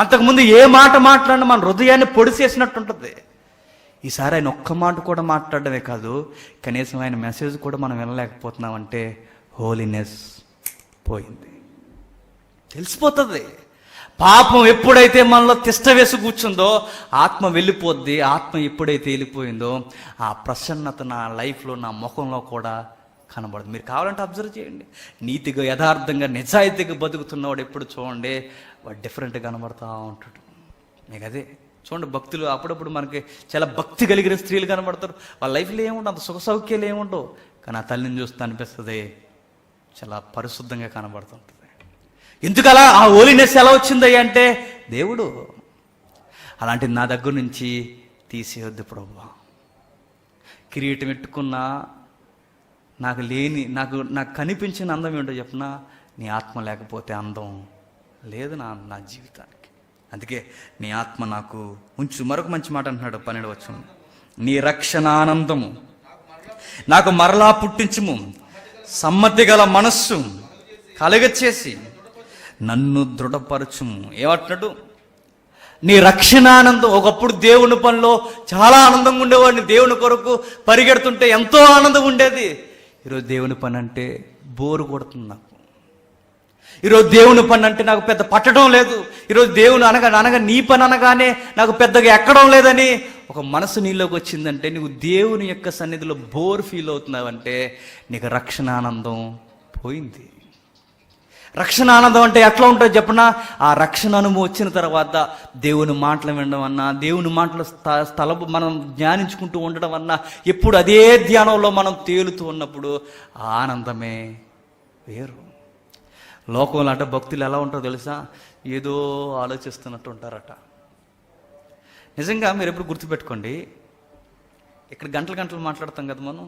అంతకుముందు ఏ మాట మాట్లాడినా మన హృదయాన్ని పొడిసేసినట్టుంటుంది. ఈసారి ఆయన ఒక్క మాట కూడా మాట్లాడమే కాదు, కనీసం ఆయన మెసేజ్ కూడా మనం వినలేకపోతున్నామంటే హోలీనెస్ పోయింది. తెలిసిపోతుంది. పాపం ఎప్పుడైతే మనలో తిష్ట వేసి కూర్చుందో ఆత్మ వెళ్ళిపోద్ది. ఆత్మ ఎప్పుడైతే వెళ్ళిపోయిందో ఆ ప్రసన్నత నా లైఫ్లో, నా ముఖంలో కూడా కనబడదు. మీరు కావాలంటే అబ్జర్వ్ చేయండి. నీతిగా, యథార్థంగా, నిజాయితీగా బతుకుతున్నవాడు ఎప్పుడు చూడండి, వాడు డిఫరెంట్గా కనబడతా ఉంటాడు. మీకు అదే చూడండి, భక్తులు అప్పుడప్పుడు మనకి చాలా భక్తి కలిగిన స్త్రీలు కనబడతారు. వాళ్ళ లైఫ్లో ఏముండవు, అంత సుఖ సౌఖ్యాలు ఏముండవు, కానీ ఆ తల్లిని చూస్తే అనిపిస్తుంది చాలా పరిశుద్ధంగా కనబడుతుంటుంది. ఎందుకలా ఆ హోలీనెస్ ఎలా వచ్చింది అంటే దేవుడు. అలాంటిది నా దగ్గర నుంచి తీసేయొద్దు ప్రభువా. కిరీటం పెట్టుకున్నా నాకు కనిపించిన అందం ఏంటో చెప్పినా, నీ ఆత్మ లేకపోతే అందం లేదు నా జీవితానికి. అందుకే నీ ఆత్మ నాకు ఉంచు. మరొక మంచి మాట అంటున్నాడు 12వ వచనం, నీ రక్షణ ఆనందము నాకు మరలా పుట్టించుము, సమ్మతి గల మనస్సు కలగచేసి నన్ను దృఢపరచుము. ఏమంటున్నాడు? నీ రక్షణ ఆనందం. ఒకప్పుడు దేవుని పనిలో చాలా ఆనందంగా ఉండేవాడిని, దేవుని కొరకు పరిగెడుతుంటే ఎంతో ఆనందం ఉండేది. ఈరోజు దేవుని పని అంటే బోరు కొడుతుంది నాకు. ఈరోజు దేవుని పని అంటే నాకు పెద్ద పట్టడం లేదు. ఈరోజు దేవుని అనగా నీ పని అనగానే నాకు పెద్దగా ఎక్కడం లేదని ఒక మనసు నీలోకి వచ్చిందంటే, నీకు దేవుని యొక్క సన్నిధిలో బోర్ ఫీల్ అవుతున్నావంటే నీకు రక్షణ ఆనందం పోయింది. రక్షణ ఆనందం అంటే ఎట్లా ఉంటుందో చెప్పనా? ఆ రక్షణ అనుభవం వచ్చిన తర్వాత దేవుని మాటలు వినడం అన్నా, దేవుని మాటల స్థలం మనం ధ్యానించుకుంటూ ఉండడం అన్నా, ఎప్పుడు అదే ధ్యానంలో మనం తేలుతూ ఉన్నప్పుడు ఆ ఆనందమే వేరు. లోకంలో అంటే భక్తులు ఎలా ఉంటారో తెలుసా? ఏదో ఆలోచిస్తున్నట్టు ఉంటారట. నిజంగా మీరు ఎప్పుడు గుర్తుపెట్టుకోండి, ఇక్కడ గంటలు గంటలు మాట్లాడతాం కదా మనం.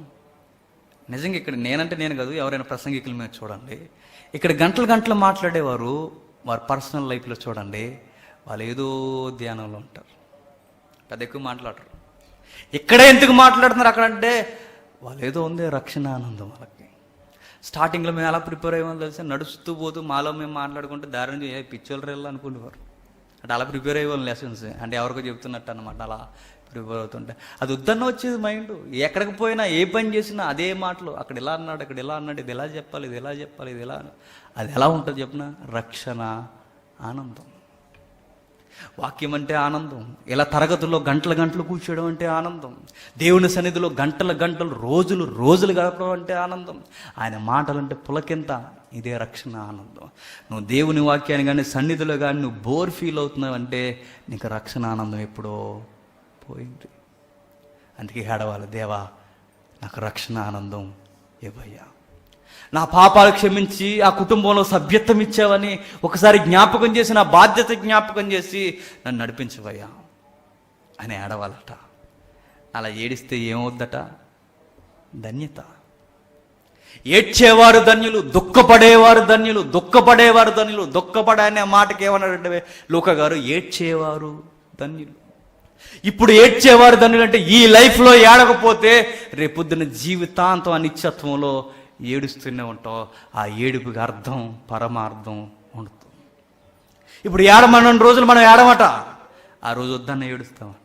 నిజంగా ఇక్కడ నేనంటే నేను కాదు, ఎవరైనా ప్రసంగికుల మీద చూడండి, ఇక్కడ గంటలు గంటలు మాట్లాడేవారు వారి పర్సనల్ లైఫ్లో చూడండి, వాళ్ళు ఏదో ధ్యానంలో ఉంటారు, పెద్ద ఎక్కువ మాట్లాడరు. ఇక్కడే ఎందుకు మాట్లాడుతున్నారు అక్కడంటే వాళ్ళు ఏదో ఉంది రక్షణ ఆనందం వాళ్ళకి. స్టార్టింగ్లో మేము ఎలా ప్రిపేర్ అయ్యామో తెలిసి నడుస్తూ పోతూ మాలో మేము మాట్లాడుకుంటే దారి నుంచి పిచ్చోళ్ళు రేళ్ళు అనుకునేవారు. అంటే అలా ప్రిపేర్ అయ్యేవాళ్ళు లెసన్స్, అంటే ఎవరికో చెప్తున్నట్టు అనమాట. అలా ప్రిపేర్ అవుతుంటే అది వద్దన్న వచ్చేది మైండ్. ఎక్కడికి పోయినా ఏ పని చేసినా అదే మాటలు, అక్కడ ఇలా అన్నాడు, అక్కడ ఇలా అన్నాడు, ఇది ఎలా చెప్పాలి, ఇది ఎలా చెప్పాలి, ఇది ఎలా. అది ఎలా ఉంటుంది చెప్పిన? రక్షణ ఆనందం. వాక్యం అంటే ఆనందం. ఇలా తరగతుల్లో గంటల గంటలు కూర్చోవడం అంటే ఆనందం. దేవుని సన్నిధిలో గంటల గంటలు, రోజులు రోజులు గడపడం అంటే ఆనందం. ఆయన మాటలంటే పులకింత. ఇదే రక్షణ ఆనందం. నువ్వు దేవుని వాక్యాన్ని కానీ సన్నిధిలో కానీ నువ్వు బోర్ ఫీల్ అవుతున్నావు అంటే నీకు రక్షణ ఆనందం ఎప్పుడో పోయింది. అందుకే ఏడవాలి, దేవా నాకు రక్షణ ఆనందం ఇవ్వయ్యా, నా పాపాలు క్షమించి ఆ కుటుంబంలో సభ్యత్వం ఇచ్చావని ఒకసారి జ్ఞాపకం చేసి, నా బాధ్యత జ్ఞాపకం చేసి నన్ను నడిపించవయ్యా అని ఏడవాలట. అలా ఏడిస్తే ఏమవుద్దట? ధన్యత. ఏడ్చేవారు ధన్యులు, దుఃఖపడేవారు ధన్యులు, దుఃఖపడేవారు ధన్యులు. దుఃఖపడే అనే మాటకి ఏమన్నాడంటే లూకా గారు, ఏడ్చేవారు ధన్యులు. ఇప్పుడు ఏడ్చేవారు ధన్యులు అంటే ఈ లైఫ్లో ఏడకపోతే రేపొద్దున జీవితాంతం అనిత్యత్వంలో ఏడుస్తూనే ఉంటాం. ఆ ఏడుపుకి అర్థం, పరమార్థం ఉండదు. ఇప్పుడు ఏడమన్న రోజులు మనం ఏడమట, ఆ రోజు వద్దన్న ఏడుస్తామట.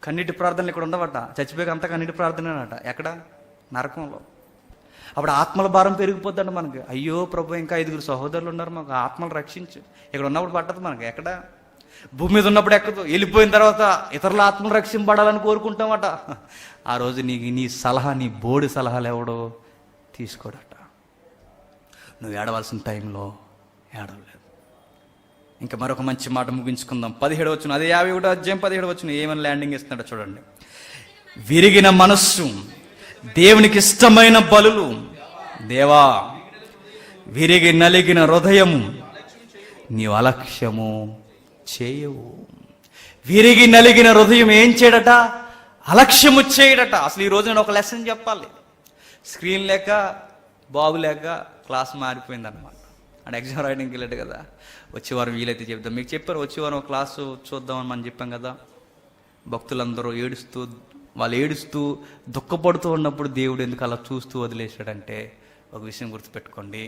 కన్నీటి ప్రార్థనలు ఇక్కడ ఉండవట. చచ్చిపోయాక అంతా కన్నీటి ప్రార్థనట. ఎక్కడ? నరకంలో. అప్పుడు ఆత్మల భారం పెరిగిపోద్దంట మనకి. అయ్యో ప్రభు, ఇంకా 5 సహోదరులు ఉన్నారు, మాకు ఆత్మలు రక్షించు. ఇక్కడ ఉన్నప్పుడు పట్టదు మనకి. ఎక్కడ? భూమి మీద ఉన్నప్పుడు ఎక్కదు, వెళ్ళిపోయిన తర్వాత ఇతరుల ఆత్మలు రక్షింపడాలని కోరుకుంటామట. ఆ రోజు నీ సలహా, నీ బోడి సలహాలు ఎవడో తీసుకోడట. నువ్వు ఏడవలసిన టైంలో ఏడవలేదు. ఇంకా మరొక మంచి మాట ముగించుకుందాం. 17వ వచనం, అదే 51వ అధ్యాయం 17వ వచనం ఏమని ల్యాండింగ్ ఇస్తున్నాడో చూడండి. విరిగిన మనస్సు దేవునికి ఇష్టమైన బలులు, దేవా విరిగి నలిగిన హృదయము నీవు అలక్ష్యము చేయవు. విరిగి నలిగిన హృదయం ఏం చేయడట? అలక్ష్యము చేయడట. అసలు ఈ రోజు నేను ఒక లెసన్ చెప్పాలి. స్క్రీన్ లేక బాబు లేక క్లాస్ మారిపోయింది అనమాట. అంటే ఎగ్జామ్ రాయడానికి వెళ్ళాడు కదా, వచ్చే వారం వీలైతే చెప్తాం. మీకు చెప్పారు వచ్చే వారం క్లాసు చూద్దామని మనం చెప్పాం కదా. భక్తులందరూ ఏడుస్తూ దుఃఖపడుతూ ఉన్నప్పుడు దేవుడు ఎందుకు అలా చూస్తూ వదిలేశాడంటే, ఒక విషయం గుర్తుపెట్టుకోండి,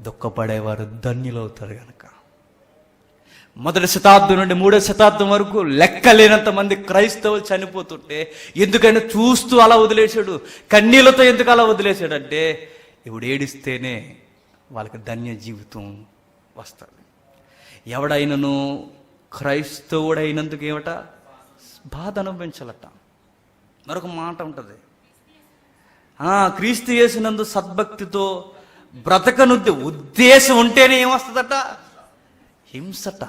దుఃఖపడేవారు ధన్యులవుతారు కనుక. 1వ శతాబ్దం నుండి 3వ శతాబ్దం వరకు లెక్కలేనంత మంది క్రైస్తవులు చనిపోతుంటే ఎందుకైనా చూస్తూ అలా వదిలేశాడు, కన్నీళ్లతో ఎందుకు అలా వదిలేశాడంటే, ఇప్పుడు ఏడిస్తేనే వాళ్ళకి ధన్య జీవితం వస్తుంది. ఎవడైనను క్రైస్తవుడైనందుకు ఏమట? బాధ అనుభవించాలట. మరొక మాట ఉంటుంది, క్రీస్తు యేసునందు సద్భక్తితో బ్రతకనుద్ది ఉద్దేశం ఉంటేనే ఏమొస్తుందట? హింసట.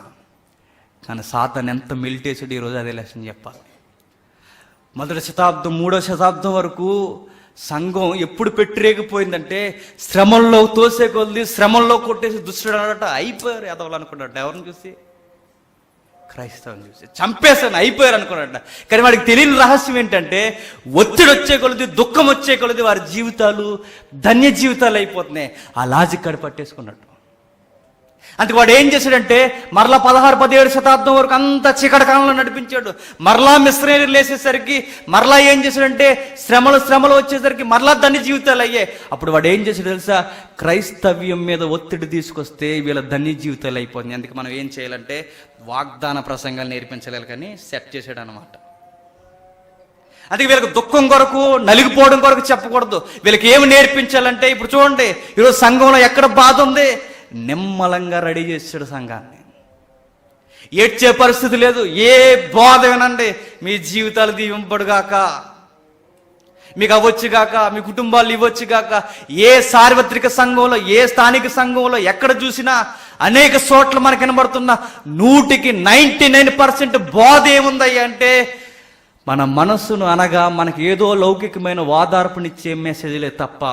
కానీ సాతాను ఎంత మెలిటేసాడు, ఈరోజు అదే లెసన్ చెప్పాలి. 1వ శతాబ్దం 3వ శతాబ్దం వరకు సంఘం ఎప్పుడు పెట్టిరేగిపోయిందంటే, శ్రమల్లో తోసే కొద్ది, శ్రమల్లో కొట్టేసి దుష్టుడు అన్నట అయిపోయారు ఎదవలు అనుకున్నాడు. ఎవరిని చూసి? క్రైస్తవుని చూసి. చంపేస్తాను అయిపోయారు అనుకున్నాడ. కానీ వాడికి తెలియని రహస్యం ఏంటంటే, ఒత్తిడి వచ్చే కొలది, దుఃఖం వచ్చే కొలది వారి జీవితాలు ధన్య జీవితాలు అయిపోతున్నాయి. ఆ లాజిక్ కాడ పట్టేసుకున్నట్టు. అందుకే వాడు ఏం చేశాడంటే, మరలా 16-17 శతాబ్దం వరకు అంతా చీకటి కాలంలో నడిపించాడు. మరలా మిశ్రమీయులు లేసేసరికి మరలా ఏం చేశాడంటే, శ్రమలు వచ్చేసరికి మరలా ధన్య జీవితాలు అయ్యాయి. అప్పుడు వాడు ఏం చేశాడు తెలుసా? క్రైస్తవ్యం మీద ఒత్తిడి తీసుకొస్తే వీళ్ళ ధన్య జీవితాలు అయిపోతుంది. అందుకే మనం ఏం చేయాలంటే, వాగ్దాన ప్రసంగాలు నేర్పించలేదు కానీ సెట్ చేశాడు అనమాట. అందుకే వీళ్ళకి దుఃఖం కొరకు, నలిగిపోవడం కొరకు చెప్పకూడదు. వీళ్ళకి ఏమి నేర్పించాలంటే, ఇప్పుడు చూడండి ఈరోజు సంఘంలో ఎక్కడ బాధ ఉంది, నిమ్మలంగా రెడీ చేసాడు సంఘాన్ని. ఏడ్చే పరిస్థితి లేదు. ఏ బాధ వినండి, మీ జీవితాలు దీవింపడుగాక, మీకు అవ్వచ్చుగాక, మీ కుటుంబాలు ఇవ్వచ్చుగాక. ఏ సార్వత్రిక సంఘంలో, ఏ స్థానిక సంఘంలో ఎక్కడ చూసినా అనేక చోట్ల మనకు కనబడుతున్న 99% బాధ ఏముందయ్యా అంటే, మన మనస్సును అనగా మనకి ఏదో లౌకికమైన ఓదార్పునిచ్చే మెసేజ్లే తప్ప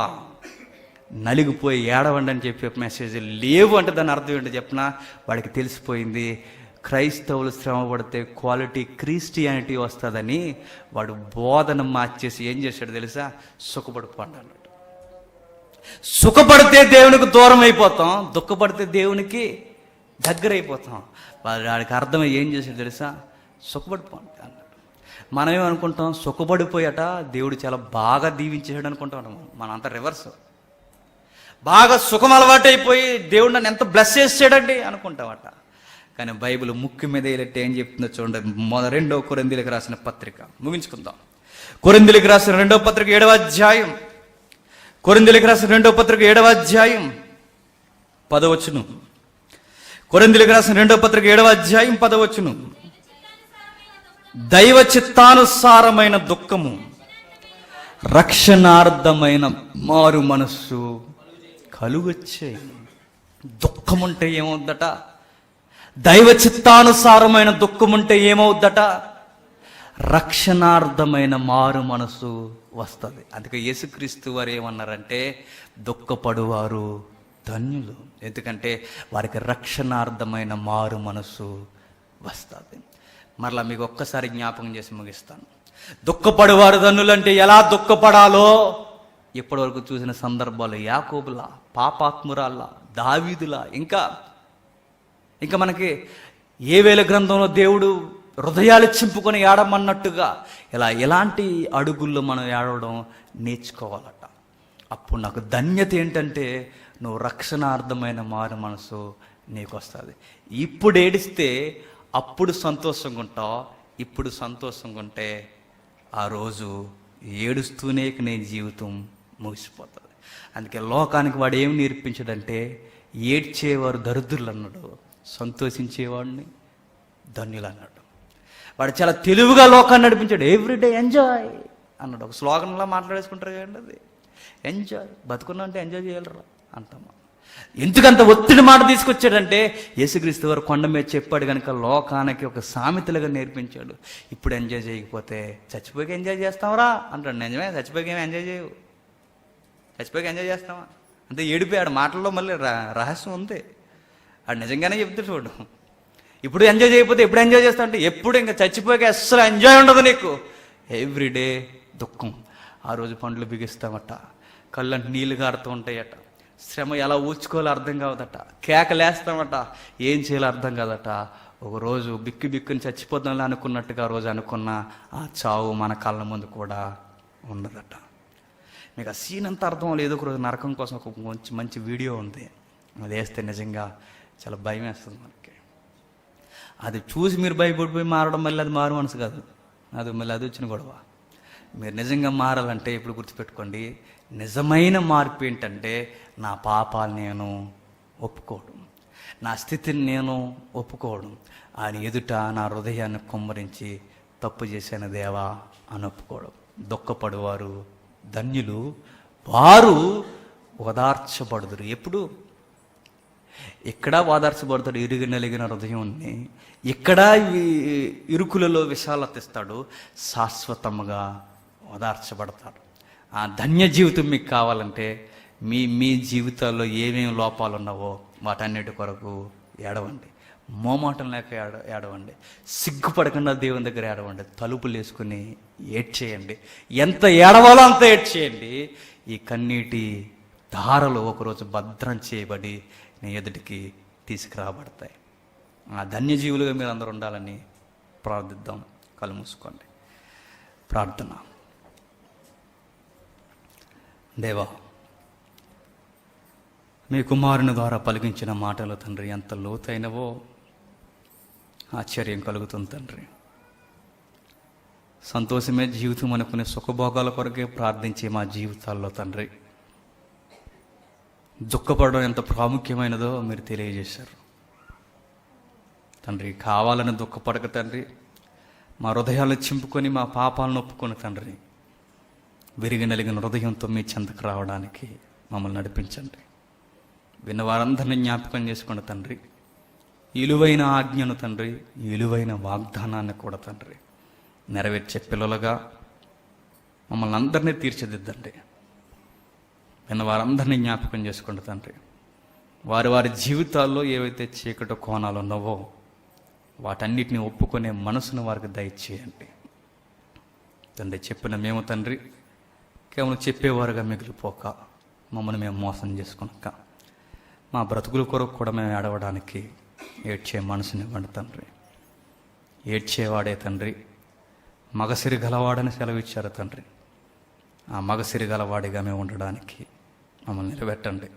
నలిగిపోయి ఏడవండి అని చెప్పే మెసేజ్ లేవు. అంటే దాని అర్థం ఏంటో చెప్పినా వాడికి తెలిసిపోయింది, క్రైస్తవులు శ్రమ పడితే క్వాలిటీ క్రిస్టియానిటీ వస్తుందని వాడు బోధన మార్చేసి ఏం చేశాడు తెలుసా? సుఖపడిపోండి అన్నాడు. సుఖపడితే దేవునికి దూరం అయిపోతాం, దుఃఖపడితే దేవునికి దగ్గర అయిపోతాం. వాడికి అర్థమై ఏం చేశాడు తెలుసా? సుఖపడిపోండి అన్నాడు. మనం ఏమనుకుంటాం? సుఖపడిపోయాట దేవుడు చాలా బాగా దీవించేసాడు అనుకుంటాం. మనంతా రివర్స్. బాగా సుఖం అలవాటైపోయి దేవుడు నన్ను ఎంత బ్లెస్ చేసాడండి అనుకుంటామట. కానీ బైబిల్ ముక్కు మీద ఏం చెప్తుందో చూడండి. 2వ కొరింథీయులకు రాసిన పత్రిక ముగించుకుందాం. కొరింథీయులకు రాసిన 2వ పత్రిక 7వ అధ్యాయం, కొరింథీయులకు రాసిన 2వ పత్రిక 7వ అధ్యాయం 10వ వచనం. కొరింథీయులకు రాసిన 2వ పత్రిక 7వ అధ్యాయం 10వ వచనం. దైవ చిత్తానుసారమైన దుఃఖము, రక్షణార్థమైన మారు మనస్సు కలుగొచ్చాయి. దుఃఖం ఉంటే ఏమవుద్దట? దైవ చిత్తానుసారమైన దుఃఖం ఉంటే ఏమవుద్దట? రక్షణార్థమైన మారు మనసు వస్తుంది. అందుకే యేసుక్రీస్తు వారు ఏమన్నారంటే, దుఃఖపడువారు ధన్యులు, ఎందుకంటే వారికి రక్షణార్థమైన మారు మనసు వస్తుంది. మరలా మీకు ఒక్కసారి జ్ఞాపకం చేసి ముగిస్తాను. దుఃఖపడువారు ధన్యులు అంటే ఎలా దుఃఖపడాలో ఇప్పటి వరకు చూసిన సందర్భాలు, యాకోబులా, పాపాత్మురాల్లా, దావీదులా, ఇంకా మనకి ఏవేల గ్రంథంలో దేవుడు హృదయాలు చింపుకొని ఏడమన్నట్టుగా ఎలాంటి అడుగుల్లో మనం ఏడవడం నేర్చుకోవాలట. అప్పుడు నాకు ధన్యత ఏంటంటే, నువ్వు రక్షణార్థమైన మారు మనసు నీకు వస్తుంది. ఇప్పుడు ఏడిస్తే అప్పుడు సంతోషంగా ఉంటావు. ఇప్పుడు సంతోషంగా ఉంటే ఆ రోజు ఏడుస్తూనే నీ జీవితం ముగిసిపోతుంది. అందుకే లోకానికి వాడు ఏం నేర్పించాడంటే, ఏడ్చేవారు దరిద్రులు అన్నాడు, సంతోషించేవాడిని ధన్యులు అన్నాడు. వాడు చాలా తెలివిగా లోకాన్ని నడిపించాడు. ఎవ్రీడే ఎంజాయ్ అన్నాడు. ఒక స్లోగన్లా మాట్లాడేసుకుంటారు కదండి, అది ఎంజాయ్. బతుకున్నా అంటే ఎంజాయ్ చేయాలరా అంటామా? ఎందుకంత ఒత్తిడి మాట తీసుకొచ్చాడంటే యేసుక్రీస్తు వారు కొండ మీద చెప్పాడు కనుక లోకానికి ఒక సామెతలుగా నేర్పించాడు. ఇప్పుడు ఎంజాయ్ చేయకపోతే చచ్చిపోయి ఎంజాయ్ చేస్తావరా అంటాడు. నిజమే, చచ్చిపోయి ఏమి ఎంజాయ్ చేయవు. చచ్చిపోయి ఎంజాయ్ చేస్తావా అంతే. ఏడిపోయాడు మాటల్లో మళ్ళీ రహస్యం ఉంది. ఆడు నిజంగానే చెప్తే చూడు. ఇప్పుడు ఎంజాయ్ చేయకపోతే ఎప్పుడు ఎంజాయ్ చేస్తావు అంటే ఎప్పుడు ఇంకా చచ్చిపోయాక అస్సలు ఎంజాయ్ ఉండదు నీకు. ఎవ్రీడే దుఃఖం. ఆ రోజు పండ్లు బిగిస్తామట, కళ్ళంటే నీళ్ళు గారుతూ ఉంటాయట, శ్రమ ఎలా ఊడ్చుకోవాలో అర్థం కావదట, కేకలేస్తామట, ఏం చేయాలో అర్థం కాదట. ఒకరోజు బిక్కుని చచ్చిపోద్దాంలే అనుకున్నట్టుగా ఆ రోజు అనుకున్న ఆ చావు మన కళ్ళ ముందు కూడా ఉండదట. మీకు ఆ సీన్ అంతా అర్థం లేదు. ఒక రోజు నరకం కోసం ఒక మంచి వీడియో ఉంది, అది వేస్తే నిజంగా చాలా భయం వేస్తుంది మనకి. అది చూసి మీరు భయపడిపోయి మారడం మళ్ళీ అది మారు మనసు కాదు, అది మళ్ళీ అది వచ్చిన గొడవ. మీరు నిజంగా మారాలంటే ఇప్పుడు గుర్తుపెట్టుకోండి, నిజమైన మార్పు ఏంటంటే నా పాపాలు నేను ఒప్పుకోవడం, నా స్థితిని నేను ఒప్పుకోవడం, ఆయన ఎదుట నా హృదయాన్ని కుమ్మరించి తప్పు చేశాను దేవా అని ఒప్పుకోవడం. దుఃఖపడువారు ధన్యులు, వారు ఓదార్చబడుదురు. ఎప్పుడు? ఇక్కడ ఓదార్చబడతాడు ఇరుగు నలిగిన హృదయాన్ని, ఇక్కడ ఇరుకులలో విశాలత ఇస్తాడు, శాశ్వతంగా ఓదార్చబడతాడు. ఆ ధన్య జీవితం మీకు కావాలంటే మీ జీవితాల్లో ఏమేమి లోపాలు ఉన్నావో వాటన్నిటి కొరకు ఏడవండి. మోమాటం లేక ఏడవండి. సిగ్గుపడకుండా దేవుని దగ్గర ఏడవండి. తలుపులు వేసుకుని ఏడ్చేయండి. ఎంత ఏడవాలో అంత ఏడ్చేయండి. ఈ కన్నీటి ధారలు ఒకరోజు భద్రం చేయబడి నీ ఎదుటికి తీసుకురాబడతాయి. ఆ ధన్యజీవులుగా మీరు అందరూ ఉండాలని ప్రార్థిద్దాం. కళ్ళు మూసుకోండి. ప్రార్థన. దేవా, మీ కుమారుని ద్వారా పలికించిన మాటలు తండ్రి ఎంత లోతైనవో ఆశ్చర్యం కలుగుతుంది తండ్రి. సంతోషమే జీవితం అనుకునే సుఖభోగాల కొరకే ప్రార్థించే మా జీవితాల్లో తండ్రి దుఃఖపడడం ఎంత ప్రాముఖ్యమైనదో మీరు తెలియజేశారు తండ్రి. కావాలని దుఃఖపడక తండ్రి, మా హృదయాలను చింపుకొని మా పాపాలను ఒప్పుకొని తండ్రి విరిగి నలిగిన హృదయంతో మీ చెంతకు రావడానికి మమ్మల్ని నడిపించండి. విన్నవారందరినీ జ్ఞాపకం చేసుకోండి తండ్రి. ఇలువైన ఆజ్ఞను తండ్రి, ఇలువైన వాగ్దానాన్ని కూడా తండ్రి నెరవేర్చే పిల్లలుగా మమ్మల్ని అందరినీ తీర్చిదిద్దండి. విన్నవారందరినీ జ్ఞాపకం చేసుకోండి తండ్రి. వారి జీవితాల్లో ఏవైతే చీకటి కోణాలు ఉన్నావో వాటన్నిటిని ఒప్పుకునే మనసును వారికి దయచేయండి తండ్రి. చెప్పిన మేము తండ్రి కేవలం చెప్పేవారుగా మిగిలిపోక మమ్మల్ని మేము మోసం చేసుకున్నాక మా బ్రతుకుల కొరకు కూడా మేము ఏడవడానికి ఏడ్చే మనసుని ఇవ్వండి తండ్రి. ఏడ్చేవాడే తండ్రి మగసిరి గలవాడని సెలవిచ్చారు తండ్రి. ఆ మగసిరి గలవాడిగా మేము ఉండడానికి మమ్మల్ని నిలబెట్టండి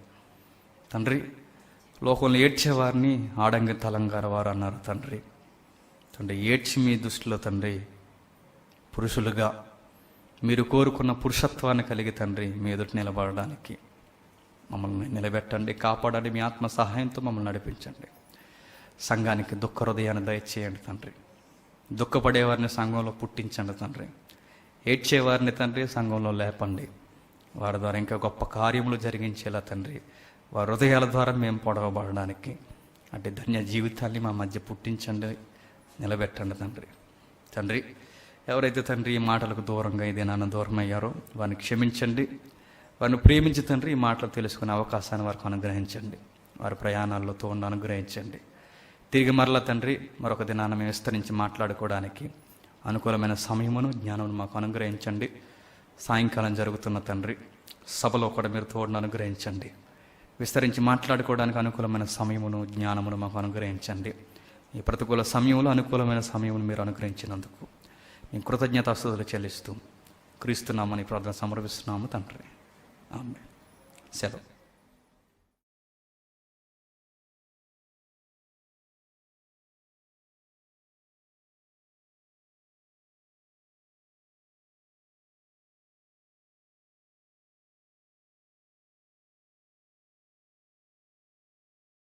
తండ్రి. లోకంలో ఏడ్చేవారిని ఆడంగి తలంగార వారు అన్నారు తండ్రి. తండ్రి ఏడ్చి మీ దృష్టిలో తండ్రి పురుషులుగా మీరు కోరుకున్న పురుషత్వాన్ని కలిగి తండ్రి మీ ఎదుటి నిలబడడానికి మమ్మల్ని నిలబెట్టండి, కాపాడండి. మీ ఆత్మ సహాయంతో మమ్మల్ని నడిపించండి. సంఘానికి దుఃఖ హృదయాన్ని దయచేయండి తండ్రి. దుఃఖపడేవారిని సంఘంలో పుట్టించండి తండ్రి. ఏడ్చేవారిని తండ్రి సంఘంలో లేపండి. వారి ద్వారా ఇంకా గొప్ప కార్యములు జరిగించేలా తండ్రి వారి హృదయాల ద్వారా మేము పొడవబడడానికి అంటే ధన్య జీవితాన్ని మా మధ్య పుట్టించండి, నిలబెట్టండి తండ్రి. తండ్రి, ఎవరైతే తండ్రి ఈ మాటలకు దూరంగా ఇదే నాన్న దూరం అయ్యారో వారిని క్షమించండి. వారిని ప్రేమించి తండ్రి ఈ మాటలు తెలుసుకునే అవకాశాన్ని వారికి అనుగ్రహించండి. వారి ప్రయాణాల్లో తోడు అనుగ్రహించండి. తిరిగి మరలా తండ్రి మరొక దినాన్ని మేము విస్తరించి మాట్లాడుకోవడానికి అనుకూలమైన సమయమును జ్ఞానమును మాకు అనుగ్రహించండి. సాయంకాలం జరుగుతున్న తండ్రి సభలో కూడా మీరు తోడును అనుగ్రహించండి. విస్తరించి మాట్లాడుకోవడానికి అనుకూలమైన సమయమును జ్ఞానమును మాకు అనుగ్రహించండి. ఈ ప్రతికూల సమయంలో అనుకూలమైన సమయమును మీరు అనుగ్రహించినందుకు మేము కృతజ్ఞతాస్తుతులు చెల్లిస్తూ క్రీస్తునామని ప్రార్థన సమర్పిస్తున్నాము తండ్రి. ఆమేన్. సెలవు.